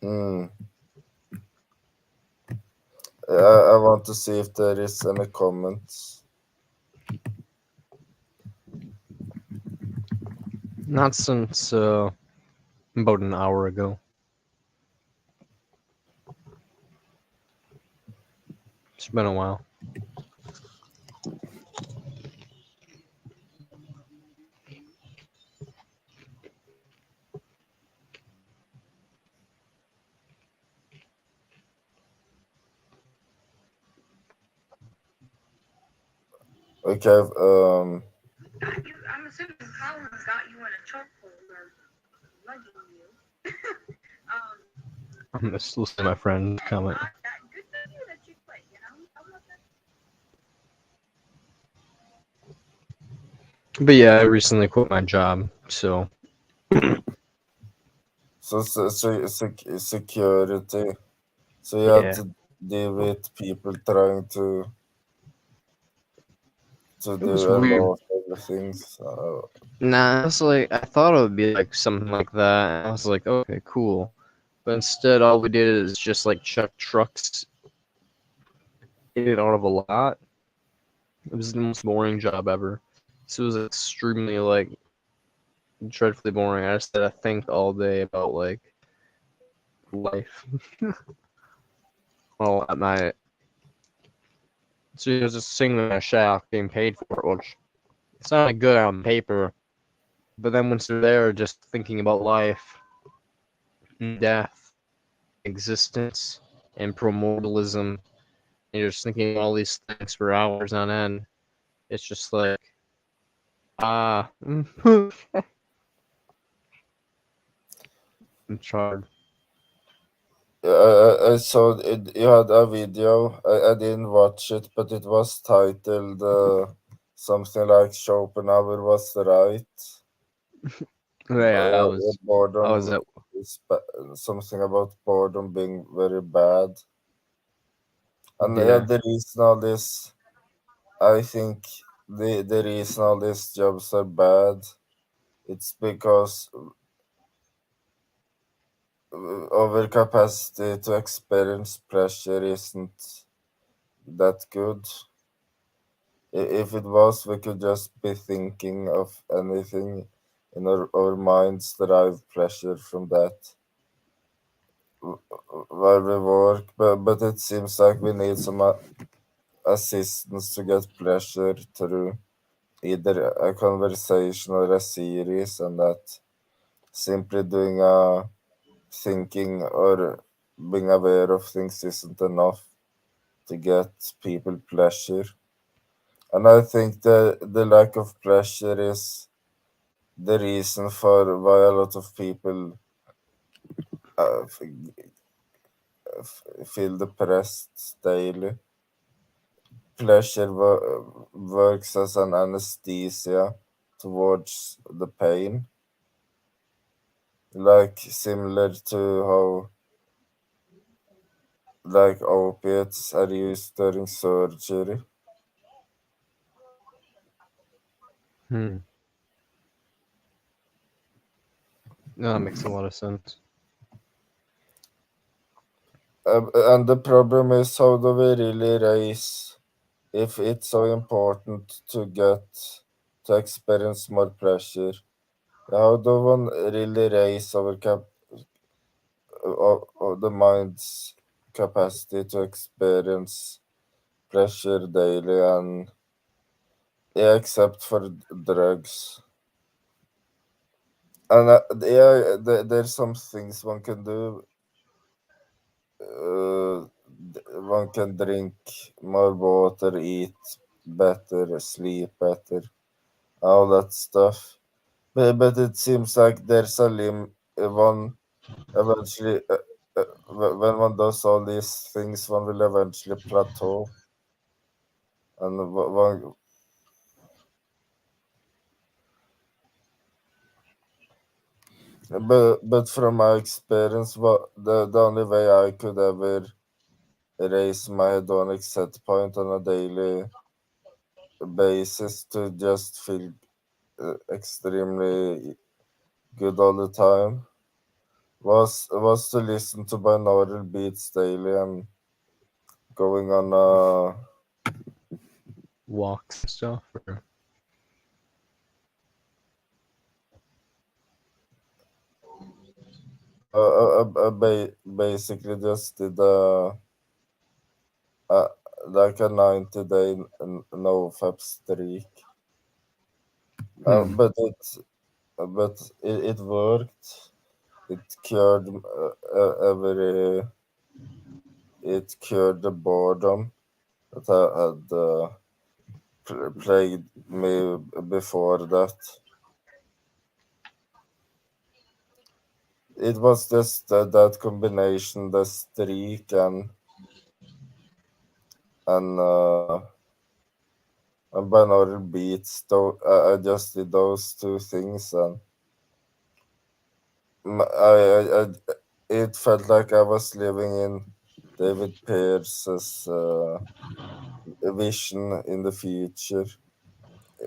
hmm. I want to see if there is any comments. Not since about an hour ago. It's been a while. Okay, I'm assuming Colin's got you in a chokehold or lugging you. I'm just listening to my friend comment. Good for you that you quit, you know? How about that? But yeah, I recently quit my job, so security. So you had yeah. to deal with people trying to It was do a weird. lot of things. Nah, it's like I thought it would be like something like that. And I was like, okay, cool. But instead, all we did is just like chuck trucks in and out of a lot. It was the most boring job ever. So it was extremely like dreadfully boring. I just had to think all day about like life. Well, at night. So he was just sitting in a shack being paid for it, which sounded good on paper. But then once you're there, just thinking about life, death, existence, and primordialism, and you're just thinking about all these things for hours on end. It's just like, ah, I'm charred. I saw it. You had a video. I didn't watch it, but it was titled something like Schopenhauer was right. Yeah, I was Boredom at is something about boredom being very bad. And yeah. the reason all this, I think the reason all these jobs are bad, it's because overcapacity to experience pressure isn't that good. If it was, we could just be thinking of anything in our minds derive pleasure from that while we work. But it seems like we need some assistance to get pleasure through either a conversation or a series, and that simply doing a thinking or being aware of things isn't enough to get people pleasure. And I think the lack of pleasure is the reason for why a lot of people feel depressed daily. Pleasure works as an anesthesia towards the pain, like similar to how like opiates are used during surgery. Hmm. No, that makes a lot of sense. And the problem is, how do we really raise if it's so important to get to experience more pleasure? How do one really raise our the mind's capacity to experience pleasure daily and yeah, except for drugs? And yeah, there's some things one can do. One can drink more water, eat better, sleep better, all that stuff. But it seems like there's a one eventually, when one does all these things, one will eventually plateau. And one, but from my experience, the only way I could ever raise my hedonic set point on a daily basis to just feel extremely good all the time was to listen to binaural beats daily and going on Walks and stuff. Or... basically just did a like a 90-day no fap streak. Hmm. But it worked. It cured every. It cured the boredom that I had plagued me before that. It was just that combination, the streak and and binaural beats. Though I just did those two things, and it felt like I was living in David Pierce's vision in the future.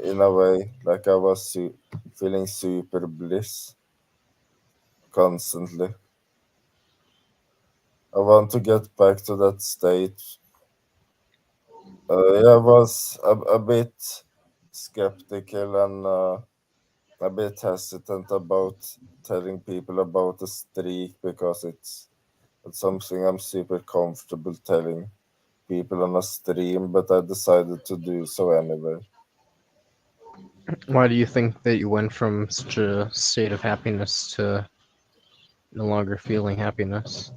In a way, like I was feeling super bliss constantly. I want to get back to that state. Yeah, I was a bit skeptical and a bit hesitant about telling people about the streak because it's something I'm super comfortable telling people on a stream, but I decided to do so anyway. Why do you think that you went from such a state of happiness to no longer feeling happiness?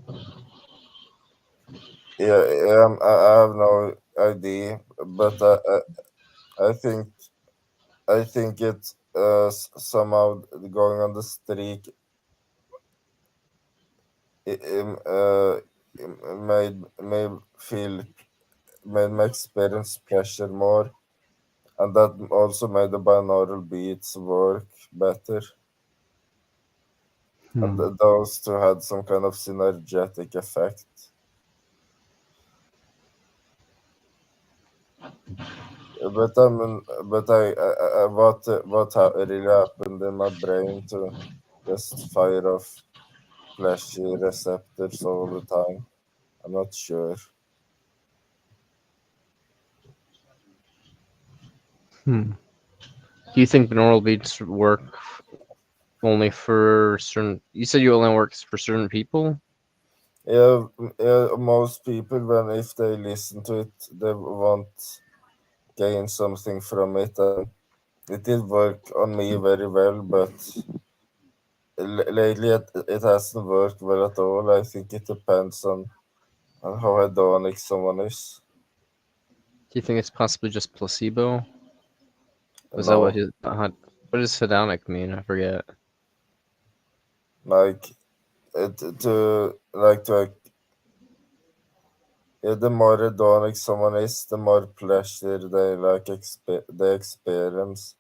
Yeah, I have no idea, but I think it somehow going on the streak it, made me feel made me experience pressure more, and that also made the binaural beats work better. And Hmm. those two had some kind of synergetic effect. What really happened in my brain to just fire off pleasure receptors all the time? I'm not sure. Hmm. Do you think binaural beats work only for certain? You said you only works for certain people. Yeah, most people when if they listen to it, they want gain something from it, and it did work on me very well. But lately, it hasn't worked well at all. I think it depends on how hedonic someone is. you think it's possibly just placebo? Was that what No, his? What does hedonic mean? I forget. like to yeah, the more hedonic someone is, the more pleasure they they experience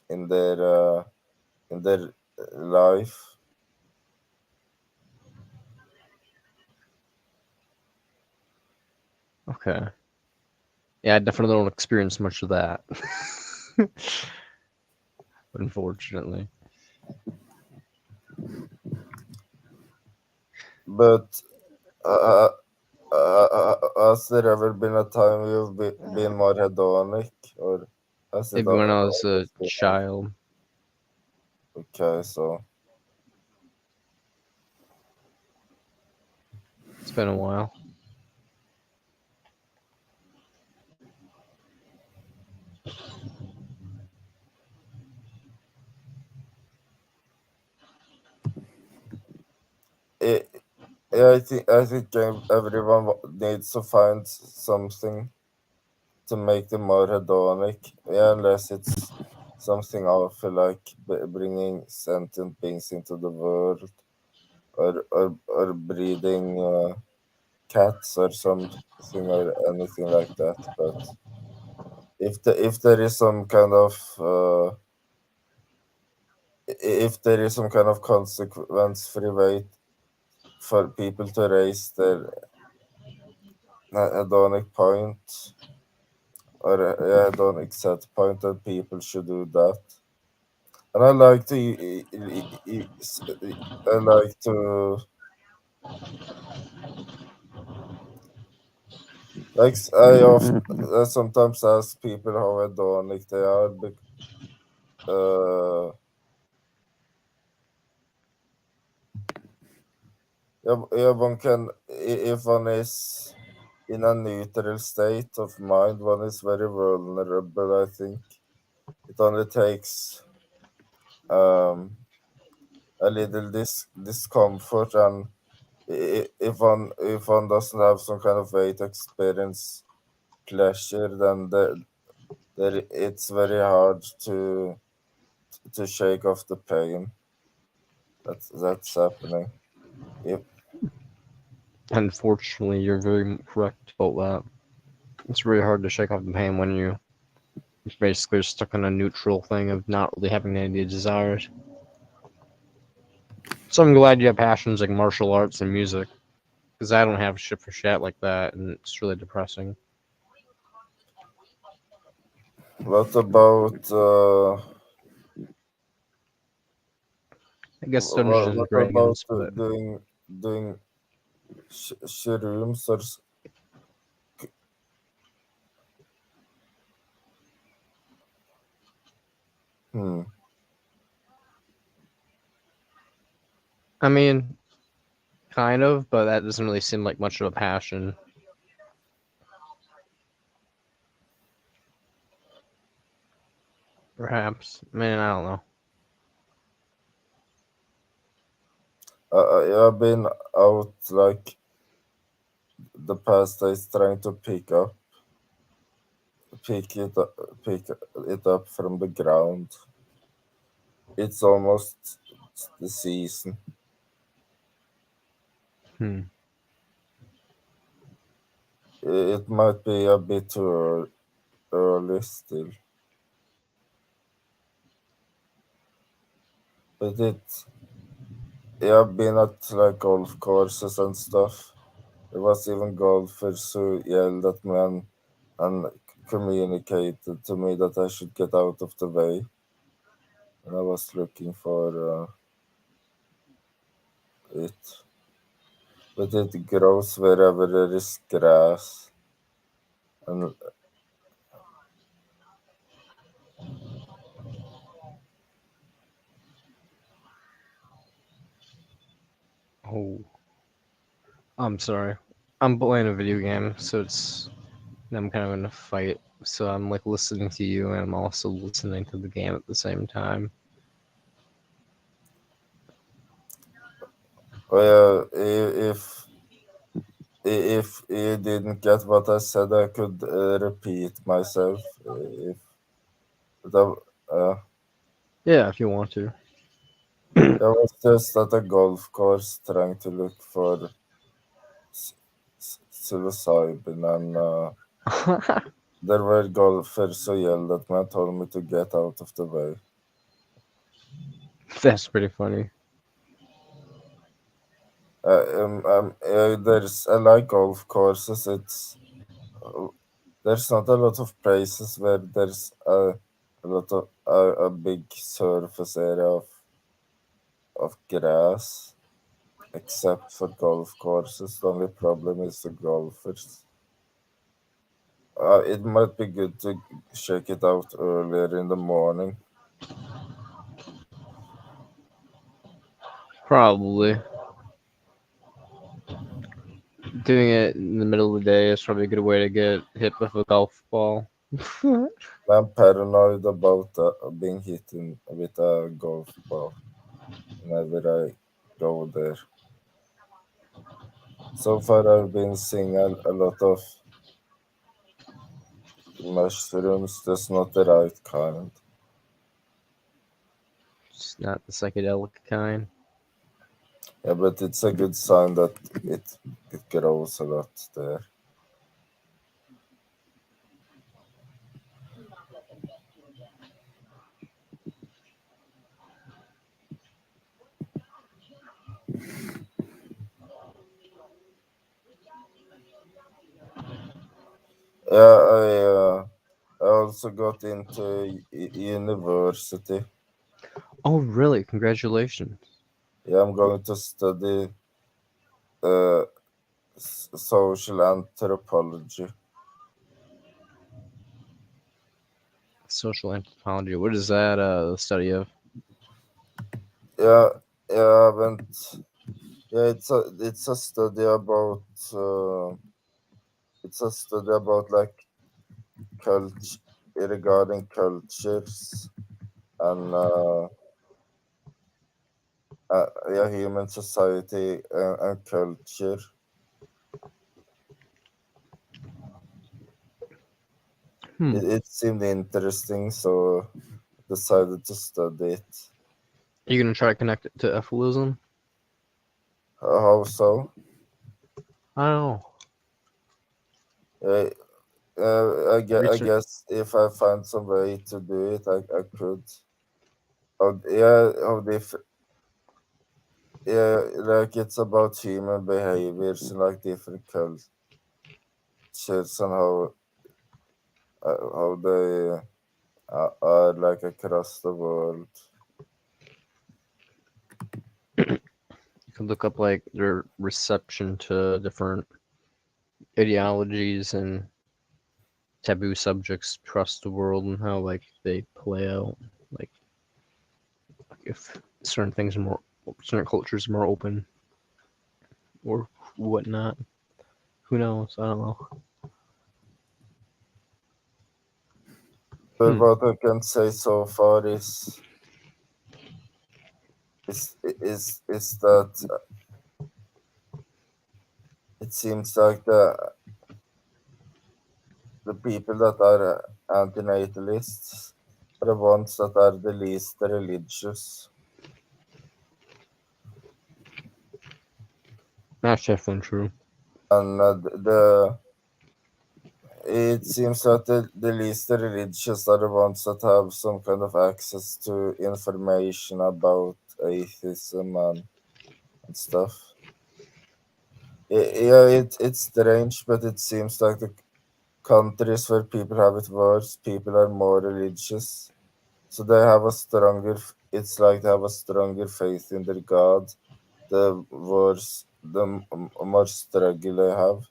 in their life. Okay. Yeah, I definitely don't experience much of that. Unfortunately. But uh, has there ever been a time you've been more hedonic, or has it Maybe when I was a always been child. okay? So It's been a while. it, yeah, I think everyone needs to find something to make them more hedonic. Yeah, unless it's something awful like bringing sentient beings into the world, or breeding cats or something or anything like that. But if there is some kind of if there is some kind of consequence-free way for people to raise their hedonic point, or hedonic set point, that people should do that. And I like to I sometimes ask people how hedonic they are. Uh, yeah, one can, if one is in a neutral state of mind, one is very vulnerable. I think it only takes um, a little discomfort, and if one doesn't have some kind of way to experience pleasure, then it's very hard to shake off the pain that's happening. If, Unfortunately, you're very correct about that. It's really hard to shake off the pain when you're basically stuck in a neutral thing of not really having any desires. So I'm glad you have passions like martial arts and music, because I don't have shit for shit like that, and it's really depressing. what about I guess Dungeons and what about Dragons, but doing shrooms or hmm. I mean, kind of, but that doesn't really seem like much of a passion. Perhaps. I mean, I don't know. I've been out like the past days trying to pick it up from the ground. It's almost the season. Hmm. It might be a bit too early still, but I've been at like golf courses and stuff. There was even golfers who yelled at me and communicated to me that I should get out of the way. And I was looking for it. But it grows wherever there is grass. And Oh, I'm sorry. I'm playing a video game, so I'm kind of in a fight. So I'm like listening to you, and I'm also listening to the game at the same time. oh yeah, if you didn't get what I said, I could repeat myself. If the Yeah, if you want to. I was just at a golf course trying to look for psilocybin, and there were golfers who yelled at me and told me to get out of the way. That's pretty funny. I like golf courses. Uh, there's not a lot of places where there's a lot of a big surface area of grass, except for golf courses. The only problem is the golfers. It might be good to check it out earlier in the morning. Probably. Doing it in the middle of the day is probably a good way to get hit with a golf ball. I'm paranoid about being hit with a golf ball whenever I go there. So far, I've been seeing a lot of mushrooms, just not the right kind. It's not the psychedelic kind. Yeah, but it's a good sign that it grows a lot there. Yeah, I also got into university. Oh, really? Congratulations. Yeah, I'm going to study uh, social anthropology. Social anthropology. What is that study of? Yeah, yeah, I haven't. Yeah, it's a study about like culture regarding cultures and yeah, human society and culture. It seemed interesting, so decided to study it. Are you gonna try to connect it to Efilism? How so? I don't know. I Research. guess if I find some way to do it, I could. Yeah, yeah, like it's about human behaviors in like different cultures and how they are like across the world. You can look up like their reception to different ideologies and taboo subjects across the world and how like they play out. Like if certain things are more, certain cultures are more open or whatnot. Who knows? I don't know. But what I can say so far is that it seems like the people that are antinatalists are the ones that are the least religious. That's definitely true. And it seems that the least religious are the ones that have some kind of access to information about atheism and stuff. Yeah, it's strange, but it seems like the countries where people have it worse, people are more religious. So they have a stronger, it's like they have a stronger faith in their God. The worse, more struggle they have.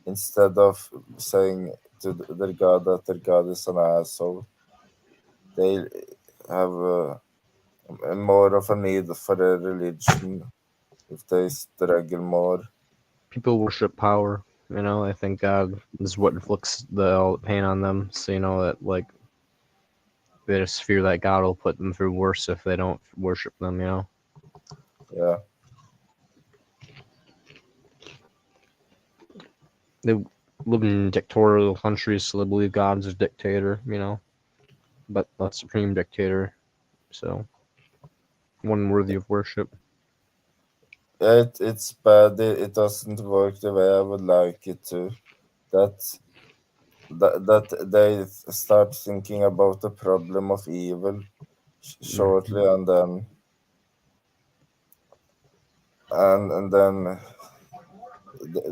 Instead of saying to their God that their God is an asshole, they have more of a need for a religion if they struggle more. People worship power. You know, I think God is what inflicts all the pain on them. So you know that like they just fear that God will put them through worse if they don't worship them. You know. Yeah. they live in dictatorial countries, so they believe God's a dictator, but a supreme dictator, so one worthy of worship. Yeah, it's bad. It doesn't work the way I would like it to. That that they start thinking about the problem of evil shortly, and then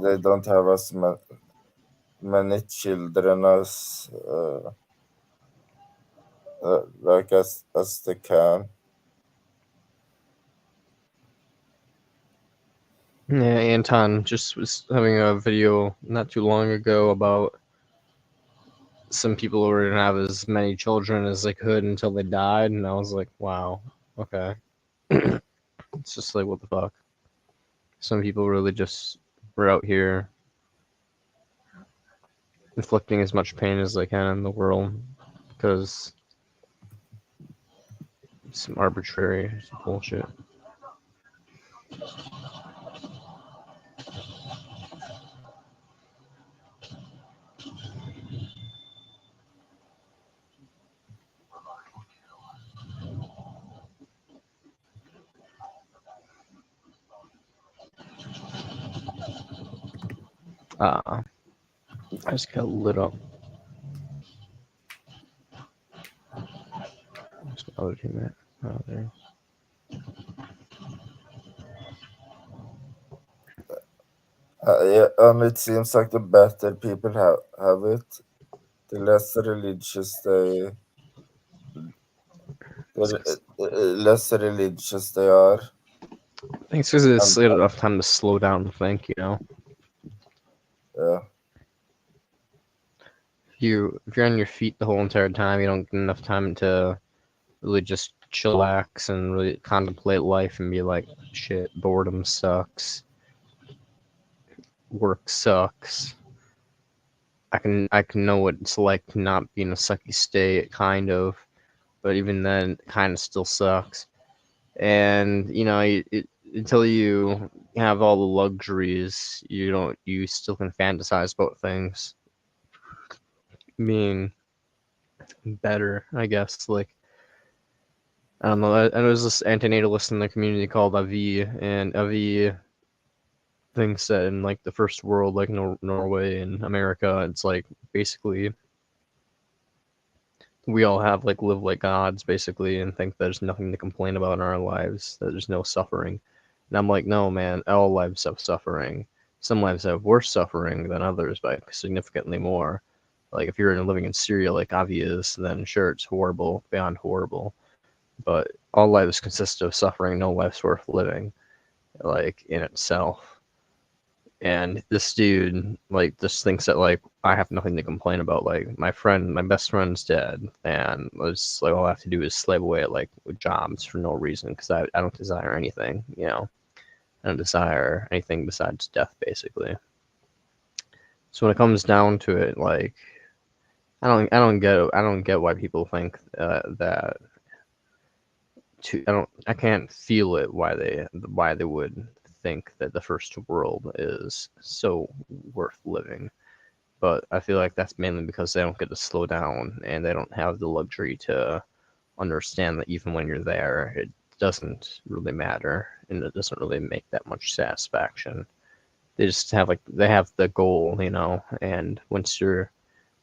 they don't have as many children as like as they can. Yeah, Anton just was having a video not too long ago about some people were gonna have as many children as they could until they died, and I was like, wow, okay. It's just like, what the fuck? Some people really just were out here inflicting as much pain as they can in the world because some arbitrary bullshit. I just got lit up. There's another teammate out there. Yeah, and it seems like the better people have it, the less religious less religious they are. I think it's because it's And enough time to slow down and think, yeah. If you're on your feet the whole entire time, you don't get enough time to really just chillax and really contemplate life and be like, shit, boredom sucks, work sucks. I can know what it's like to not be in a sucky state, kind of, but even then, it kind of still sucks. And until you have all the luxuries, you still can fantasize about things being better, I guess. Like, I don't know. I was this antinatalist in the community called Avi, and Avi thinks that in like the first world, like Norway and America, it's like basically we all have like live like gods basically, and think there's nothing to complain about in our lives, that there's no suffering. And I'm like, no, man, all lives have suffering. Some lives have worse suffering than others by significantly more. Like if you're living in Syria like Avi is, then sure, it's horrible, beyond horrible. But all lives consist of suffering. No life's worth living, like in itself. And this dude like just thinks that like I have nothing to complain about. Like my best friend's dead, and it's like all I have to do is slave away at like jobs for no reason because I don't desire anything. I don't desire anything besides death, basically. So when it comes down to it, like I don't get why people think that. I can't feel it why they would think that the first world is so worth living. But I feel like that's mainly because they don't get to slow down and they don't have the luxury to understand that even when you're there, it doesn't really matter and it doesn't really make that much satisfaction. They just have they have the goal, and once you're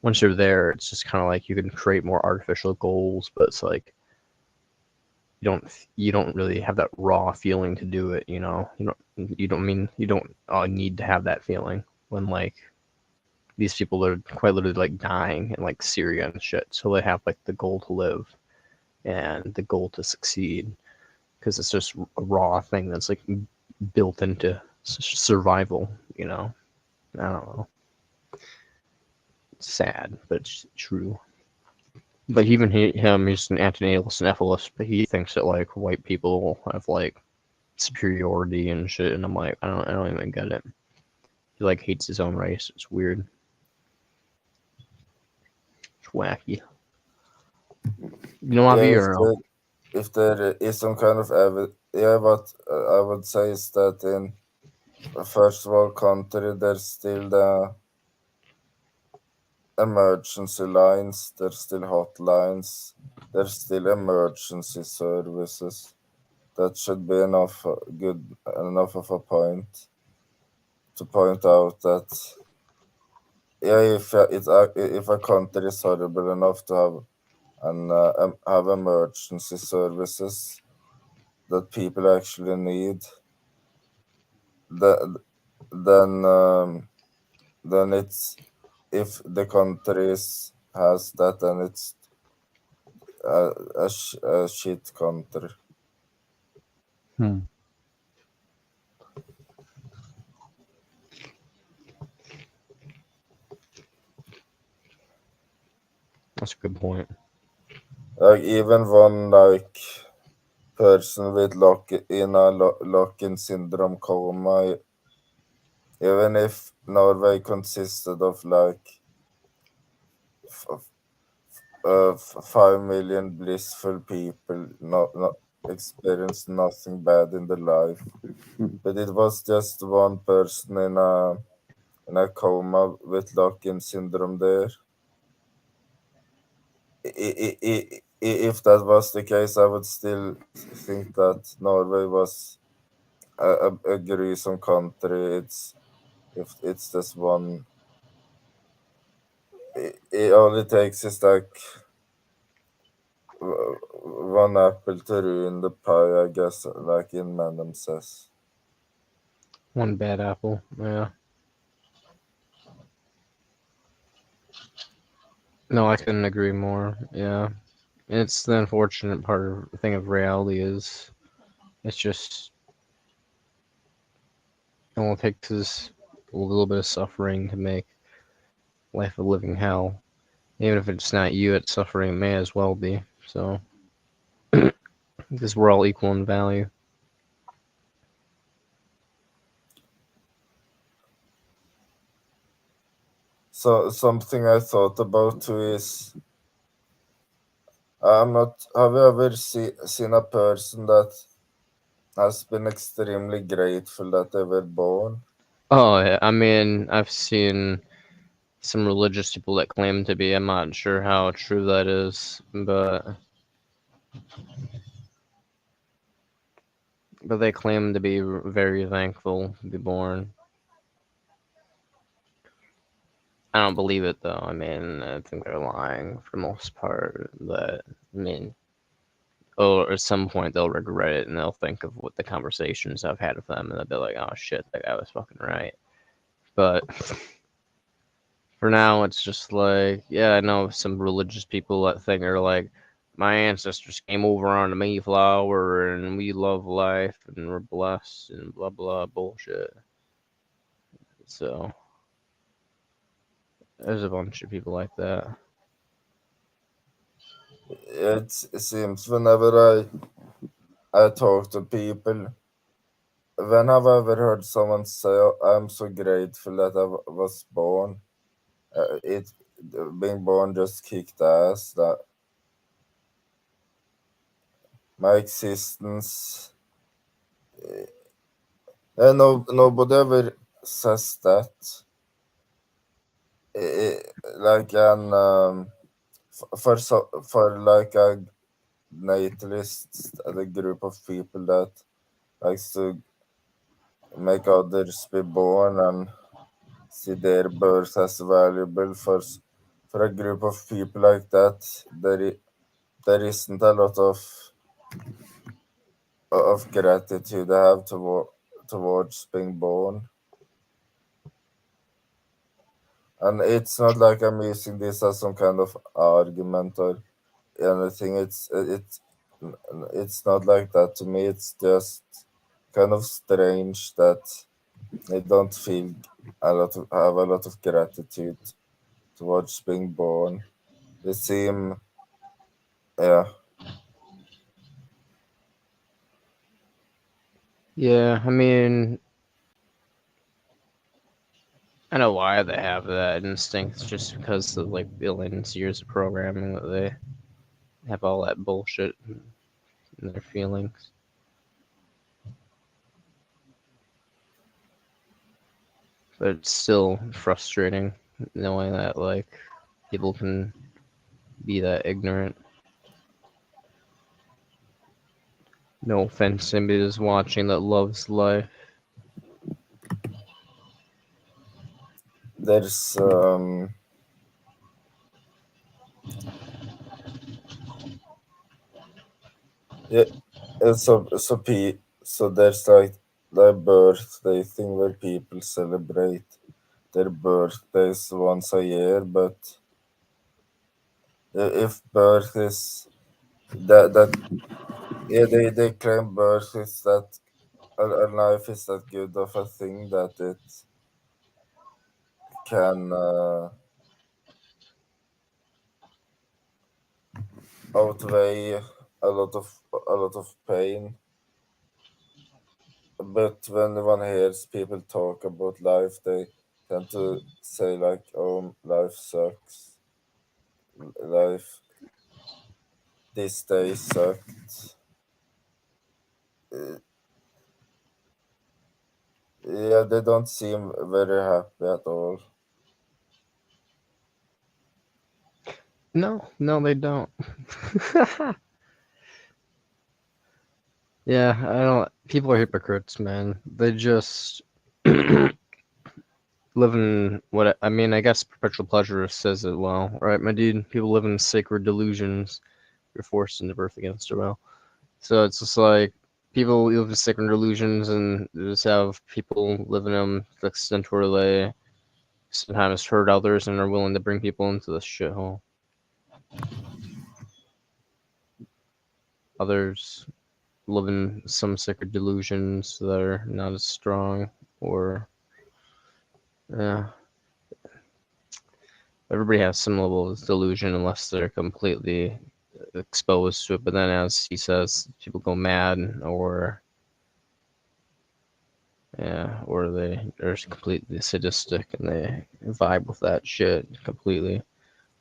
there, it's just kind of like you can create more artificial goals, but it's like you don't really have that raw feeling to do it. You don't need to have that feeling when like these people are quite literally like dying in like Syria and shit. So they have like the goal to live and the goal to succeed because it's just a raw thing that's like built into survival. I don't know. It's sad, but it's true. But even he's an antinatalist and ethicist, but he thinks that like white people have like superiority and shit, and I'm like, I don't even get it. He like hates his own race. It's weird. It's wacky. Avi, Yeah, or no? if there is some kind of yeah, what I would say is that in a first world country, there's still emergency lines, there's still hotlines, there's still emergency services. That should be enough enough of a point to point out that if a country is horrible enough to have emergency services that people actually need, the, then then it's if the countries has that, then it's a shit country. That's a good point. Like even one person with lock-in syndrome coma, even if Norway consisted of 5 million blissful people, not experienced nothing bad in their life, but it was just one person in a coma with lock-in syndrome there. If that was the case, I would still think that Norway was a gruesome country. If it's just one, it only takes is one apple to ruin the pie, I guess, like in Manem says. One bad apple. Yeah. No, I couldn't agree more. Yeah. It's the unfortunate thing of reality is it's just all it takes is a little bit of suffering to make life a living hell. Even if it's not you, it's suffering may as well be. So because we're all equal in value. So something I thought about too is I'm not. Have you ever seen a person that has been extremely grateful that they were born? Oh, yeah. I mean, I've seen some religious people that claim to be. I'm not sure how true that is, but they claim to be very thankful to be born. I don't believe it though. I mean, I think they're lying for the most part. But I mean, at some point they'll regret it and they'll think of what the conversations I've had with them and they'll be like, "Oh shit, that guy was fucking right." But for now, it's just like, yeah, I know some religious people that think are like, my ancestors came over on the Mayflower and we love life and we're blessed and blah blah bullshit. So there's a bunch of people like that. It seems whenever I talk to people, when have I ever heard someone say, "Oh, I'm so grateful that I was born"? It being born just kicked ass. That my existence, no, nobody ever says that. Like an for like a natalist, the group of people that likes to make others be born and see their birth as valuable for a group of people like that. There isn't a lot of gratitude I have towards being born. And it's not like I'm using this as some kind of argument or anything. It's not like that to me. It's just kind of strange that I don't feel have a lot of gratitude towards being born. They seem, yeah. Yeah, I mean, I know why they have that instinct. It's just because of like billions of years of programming that they have all that bullshit in their feelings. But it's still frustrating knowing that like people can be that ignorant. No offense to anybody that's watching that loves life. There's yeah, so there's like the birthday thing where people celebrate their birthdays once a year, but if birth is that yeah, they claim birth is that a life is that good of a thing that it can outweigh a lot of pain. But when one hears people talk about life, they tend to say like, "Oh, life sucks. Life this day sucked." Uh, yeah, they don't seem very happy at all. No, they don't. Yeah, I don't. People are hypocrites, man. They just live in what I mean. I guess perpetual pleasure says it well, right, my dude? People live in sacred delusions. You're forced into birth against your will. So it's just like people live in sacred delusions, and you just have people live in them to the extent where they sometimes hurt others and are willing to bring people into this shithole. Others live in some sacred delusions that are not as strong, or yeah, everybody has some level of delusion unless they're completely exposed to it. But then, as he says, people go mad, or yeah, or they're completely sadistic and they vibe with that shit completely,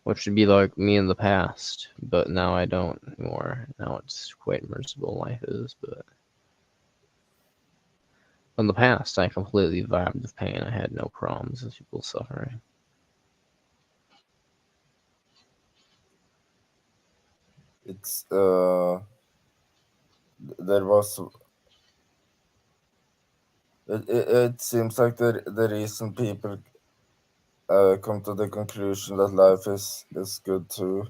which would be like me in the past. But now I don't anymore. Now it's quite merciful life is, but in the past I completely vibed with pain. I had no problems with people suffering. It's there was it seems like the reason people come to the conclusion that life is good too,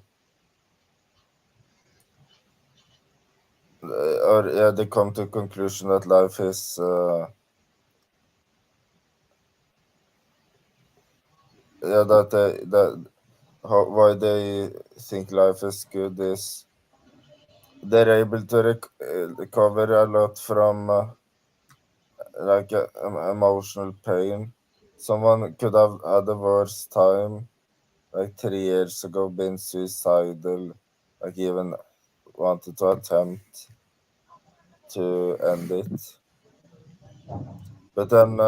or yeah, they come to conclusion that life is yeah, that how, why they think life is good is they're able to recover a lot from like emotional pain. Someone could have had a worse time like 3 years ago, been suicidal, like even wanted to attempt to end it. But then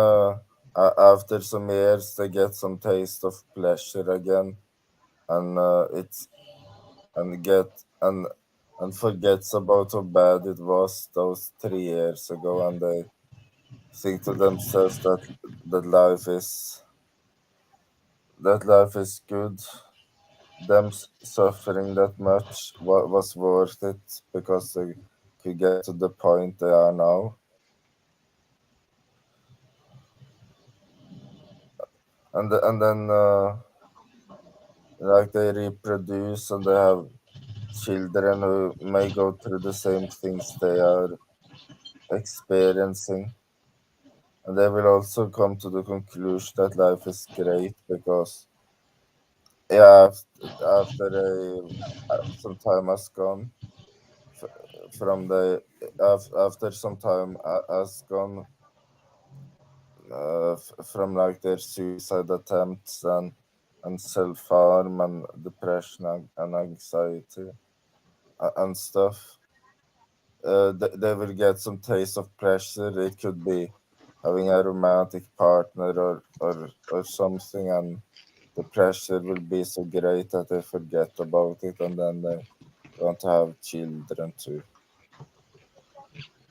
after some years, they get some taste of pleasure again, and it's and get and forgets about how bad it was those 3 years ago, and they think to themselves that life is good. Them suffering that much was worth it because they could get to the point they are now, and then like they reproduce and they have children who may go through the same things they are experiencing, and they will also come to the conclusion that life is great because yeah, after some time has gone from the after some time has gone from like their suicide attempts and self harm and depression and anxiety and stuff. They will get some taste of pleasure. It could be having a romantic partner or something, and the pleasure will be so great that they forget about it, and then they want to have children too.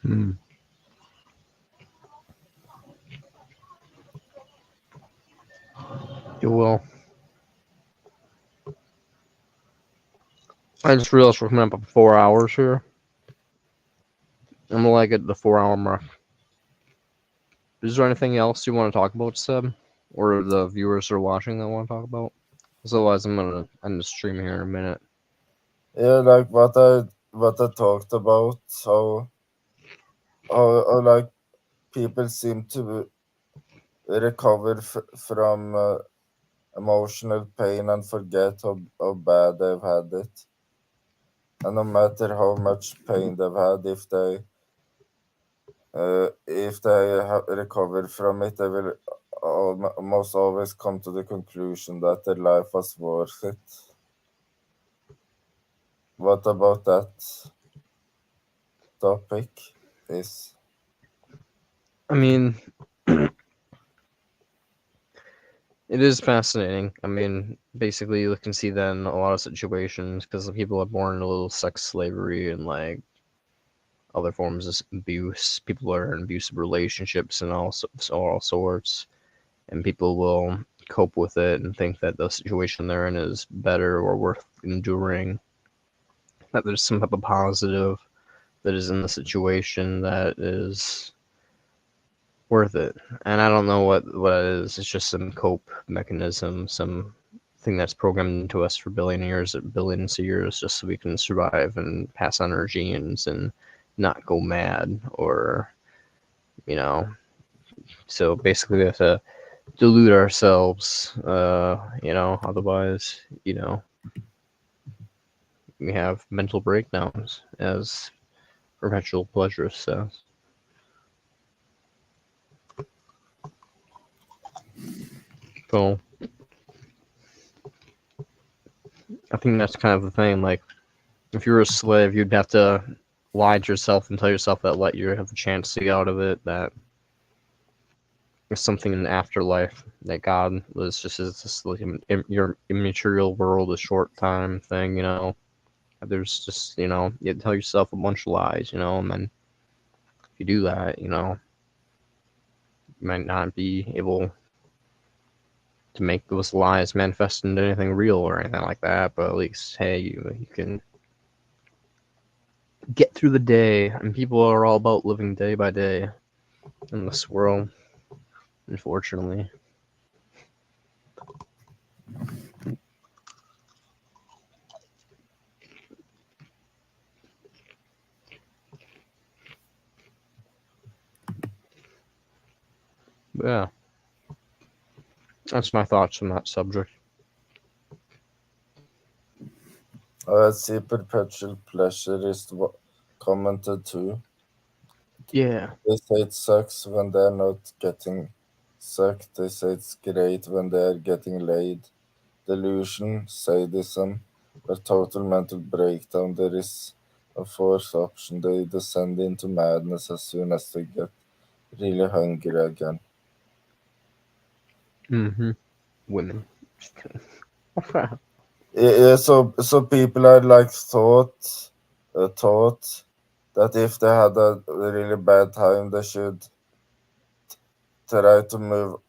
Hmm. You will. I just realized we're coming up on 4 hours here. I'm gonna like at the 4 hour mark. Is there anything else you want to talk about, Seb? Or the viewers are watching that want to talk about? 'Cause otherwise, I'm gonna end the stream here in a minute. Yeah, like what I talked about, how like people seem to recover from emotional pain and forget how bad they've had it. And no matter how much pain they've had, if they recover from it, they will almost always come to the conclusion that their life was worth it. What about that topic? Is I mean, it is fascinating. I mean, basically, you can see that in a lot of situations because people are born into little sex slavery and like other forms of abuse. People are in abusive relationships and all sorts, and people will cope with it and think that the situation they're in is better or worth enduring. That there's some type of positive that is in the situation that is worth it. And I don't know what it is. It's just some cope mechanism, some thing that's programmed into us for billions of years, just so we can survive and pass on our genes and not go mad or, you know. So basically, we have to delude ourselves, otherwise, we have mental breakdowns, as Perpetual Pleasure says. So I think that's kind of the thing. Like, if you were a slave, you'd have to lie to yourself and tell yourself that you have a chance to get out of it, that there's something in the afterlife, that God was just like your immaterial world, a short time thing, There's just, you tell yourself a bunch of lies, and then if you do that, you might not be able to make those lies manifest into anything real or anything like that, but at least, hey, you can get through the day, and people are all about living day by day in this world, unfortunately. But yeah, that's my thoughts on that subject. let's see, Perpetual Pleasure is commented too. Yeah. They say it sucks when they're not getting sucked. They say it's great when they're getting laid. Delusion, sadism, or total mental breakdown. There is a fourth option. They descend into madness as soon as they get really hungry again. Mm-hmm. Women. Just kidding. Yeah, so people are like taught that if they had a really bad time, they should try to move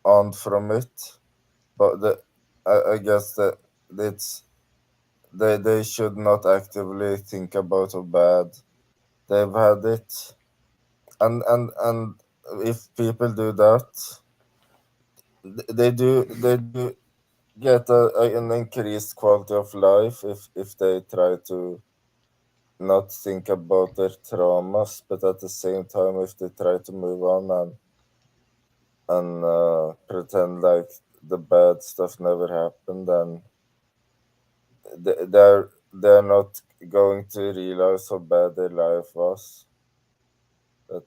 on from it. But I guess that it's they should not actively think about how bad they've had it, and if people do that, they do get an increased quality of life if they try to not think about their traumas, but at the same time, if they try to move on and pretend like the bad stuff never happened, then they're not going to realize how bad their life was. That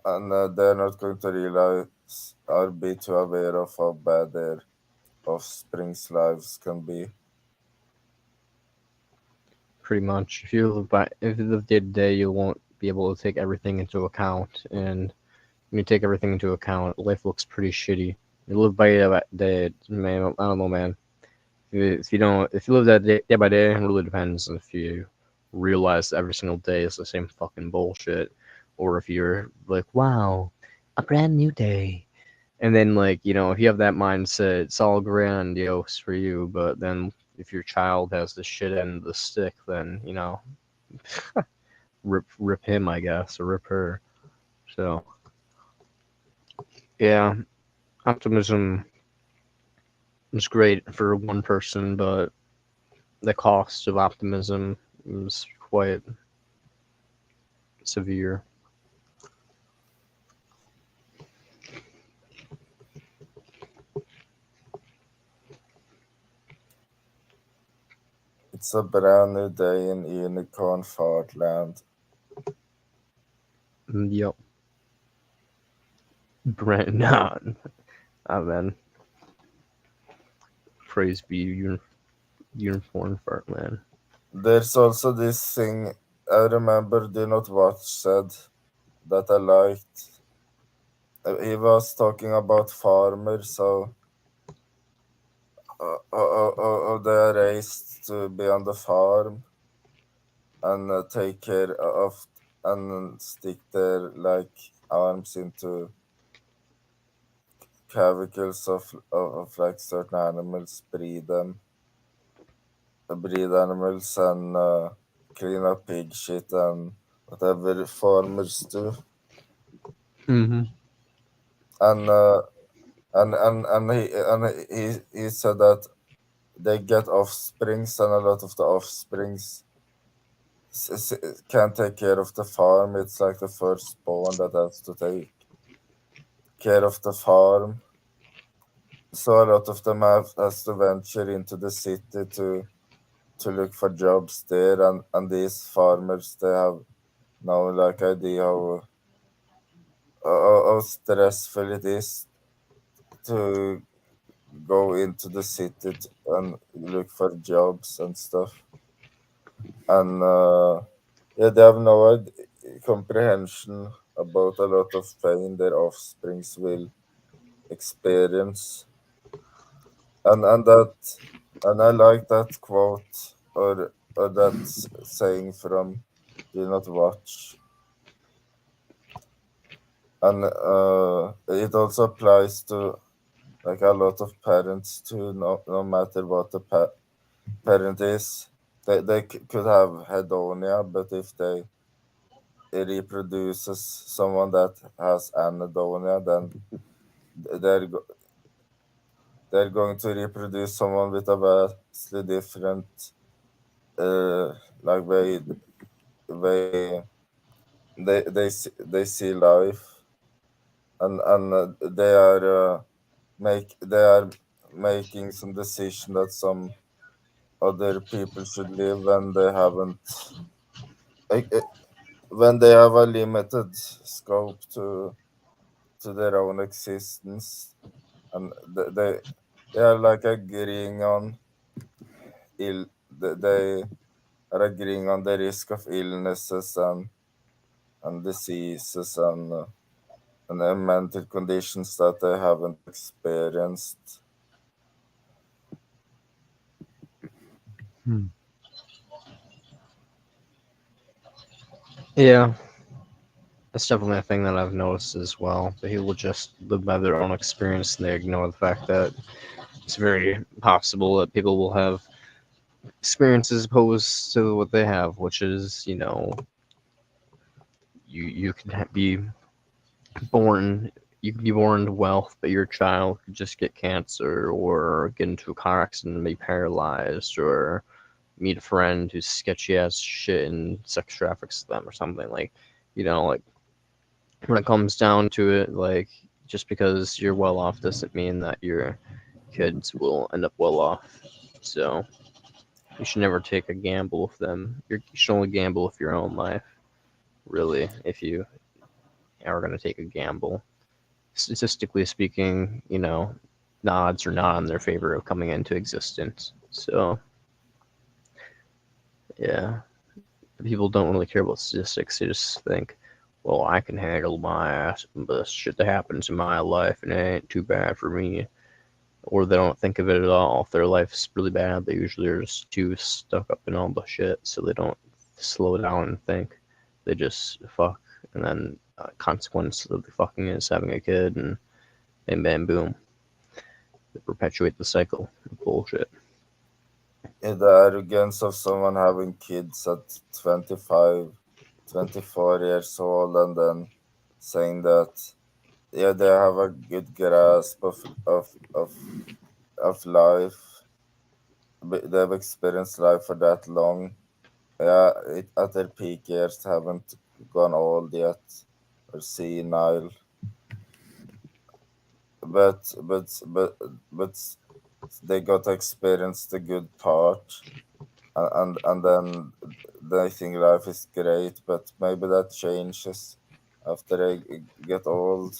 and they're not going to realize or be too aware of how bad their offspring's lives can be. Pretty much. If you live day to day, you won't be able to take everything into account, and when you take everything into account, life looks pretty shitty. You live by day, man. I don't know, man. If you don't, if you live that day by day, it really depends if you realize every single day is the same fucking bullshit, or if you're like, wow, a brand new day. And then, like, if you have that mindset, it's all grandiose for you. But then, if your child has the shit end of the stick, then rip him, I guess, or rip her. So, yeah, optimism is great for one person, but the cost of optimism is quite severe. It's a brand new day in Unicorn Fartland. Yep. Brent, nah, man. Praise be uniform fart, man. There's also this thing I remember Do Not Watch said that I liked. He was talking about farmers, so they are raised to be on the farm and take care of and stick their like arms into clavicles of like certain animals, breed animals, and clean up pig shit and whatever farmers do. Mm-hmm. And he said that they get offsprings, and a lot of the offsprings can't take care of the farm. It's like the firstborn that has to take care of the farm. So a lot of them has to venture into the city to look for jobs there, and these farmers they have no like idea how stressful it is to go into the city and look for jobs and stuff. And yeah, they have no comprehension about a lot of pain their offsprings will experience. And I like that quote or that saying from Do Not Watch. And it also applies to like a lot of parents too. No matter what the parent is, they could have hedonia, but if they reproduces someone that has anhedonia, then they're go- they're going to reproduce someone with a vastly different like way they see life, and they are making some decision that some other people should live when they haven't like, when they have a limited scope to their own existence, and they are like agreeing on they are agreeing on the risk of illnesses and diseases and mental conditions that they haven't experienced. Yeah, that's definitely a thing that I've noticed as well. That people just live by their own experience and they ignore the fact that it's very possible that people will have experiences opposed to what they have, which is, you can be born you can be born to wealth, but your child could just get cancer or get into a car accident and be paralyzed or meet a friend who's sketchy ass shit and sex traffics them or something like when it comes down to it, like just because you're well off doesn't mean that your kids will end up well off. So you should never take a gamble with them. You should only gamble with your own life, really, if you are going to take a gamble. Statistically speaking, the odds are not in their favor of coming into existence. So, yeah, people don't really care about statistics. They just think, well, I can handle my ass, the shit that happens in my life, and it ain't too bad for me. Or they don't think of it at all. If their life's really bad, they usually are just too stuck up in all the shit, so they don't slow down and think. They just fuck, and then consequence of the fucking is having a kid, and Bam, bam, boom. They perpetuate the cycle of bullshit. The arrogance of someone having kids at 25, 24 years old and then saying that, yeah, they have a good grasp of life. They've experienced life for that long. Yeah, at their peak years haven't gone old yet or senile. But they got to experience the good part, and then they think life is great. But maybe that changes after they get old.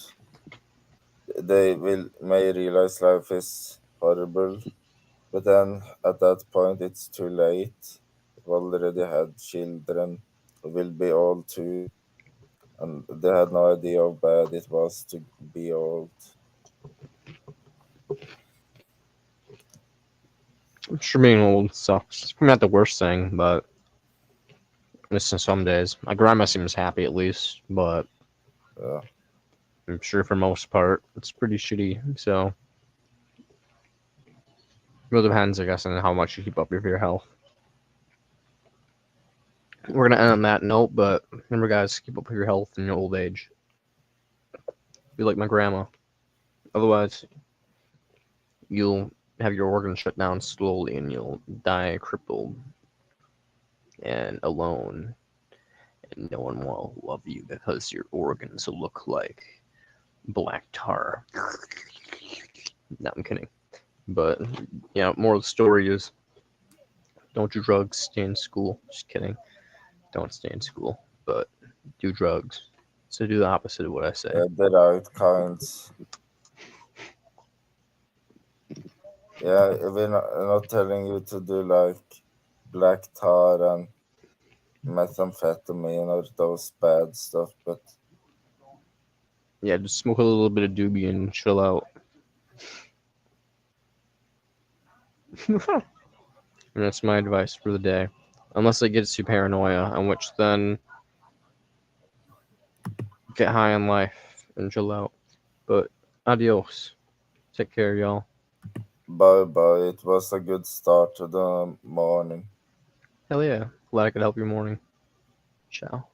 They may realize life is horrible, but then at that point it's too late. They've already had children who will be old too, and they had no idea how bad it was to be old. I'm sure being old sucks. It's probably not the worst thing, but listen, some days. My grandma seems happy at least, but Yeah. I'm sure for most part it's pretty shitty. So it really depends, I guess, on how much you keep up with your health. We're gonna end on that note, but remember, guys, keep up with your health in your old age. Be like my grandma. Otherwise, you'll have your organs shut down slowly, and you'll die crippled and alone, and no one will love you because your organs look like black tar. No, I'm kidding. But yeah, moral of the story is don't do drugs, stay in school. Just kidding. Don't stay in school, but do drugs. So do the opposite of what I say. The right kinds. Yeah, we're not telling you to do like black tar and methamphetamine or those bad stuff, but Yeah, just smoke a little bit of doobie and chill out. And that's my advice for the day. Unless it gets you paranoia, in which then get high on life and chill out. But adios. Take care, y'all. bye bye. It was a good start to the morning. Hell yeah. Glad I could help your morning. Ciao.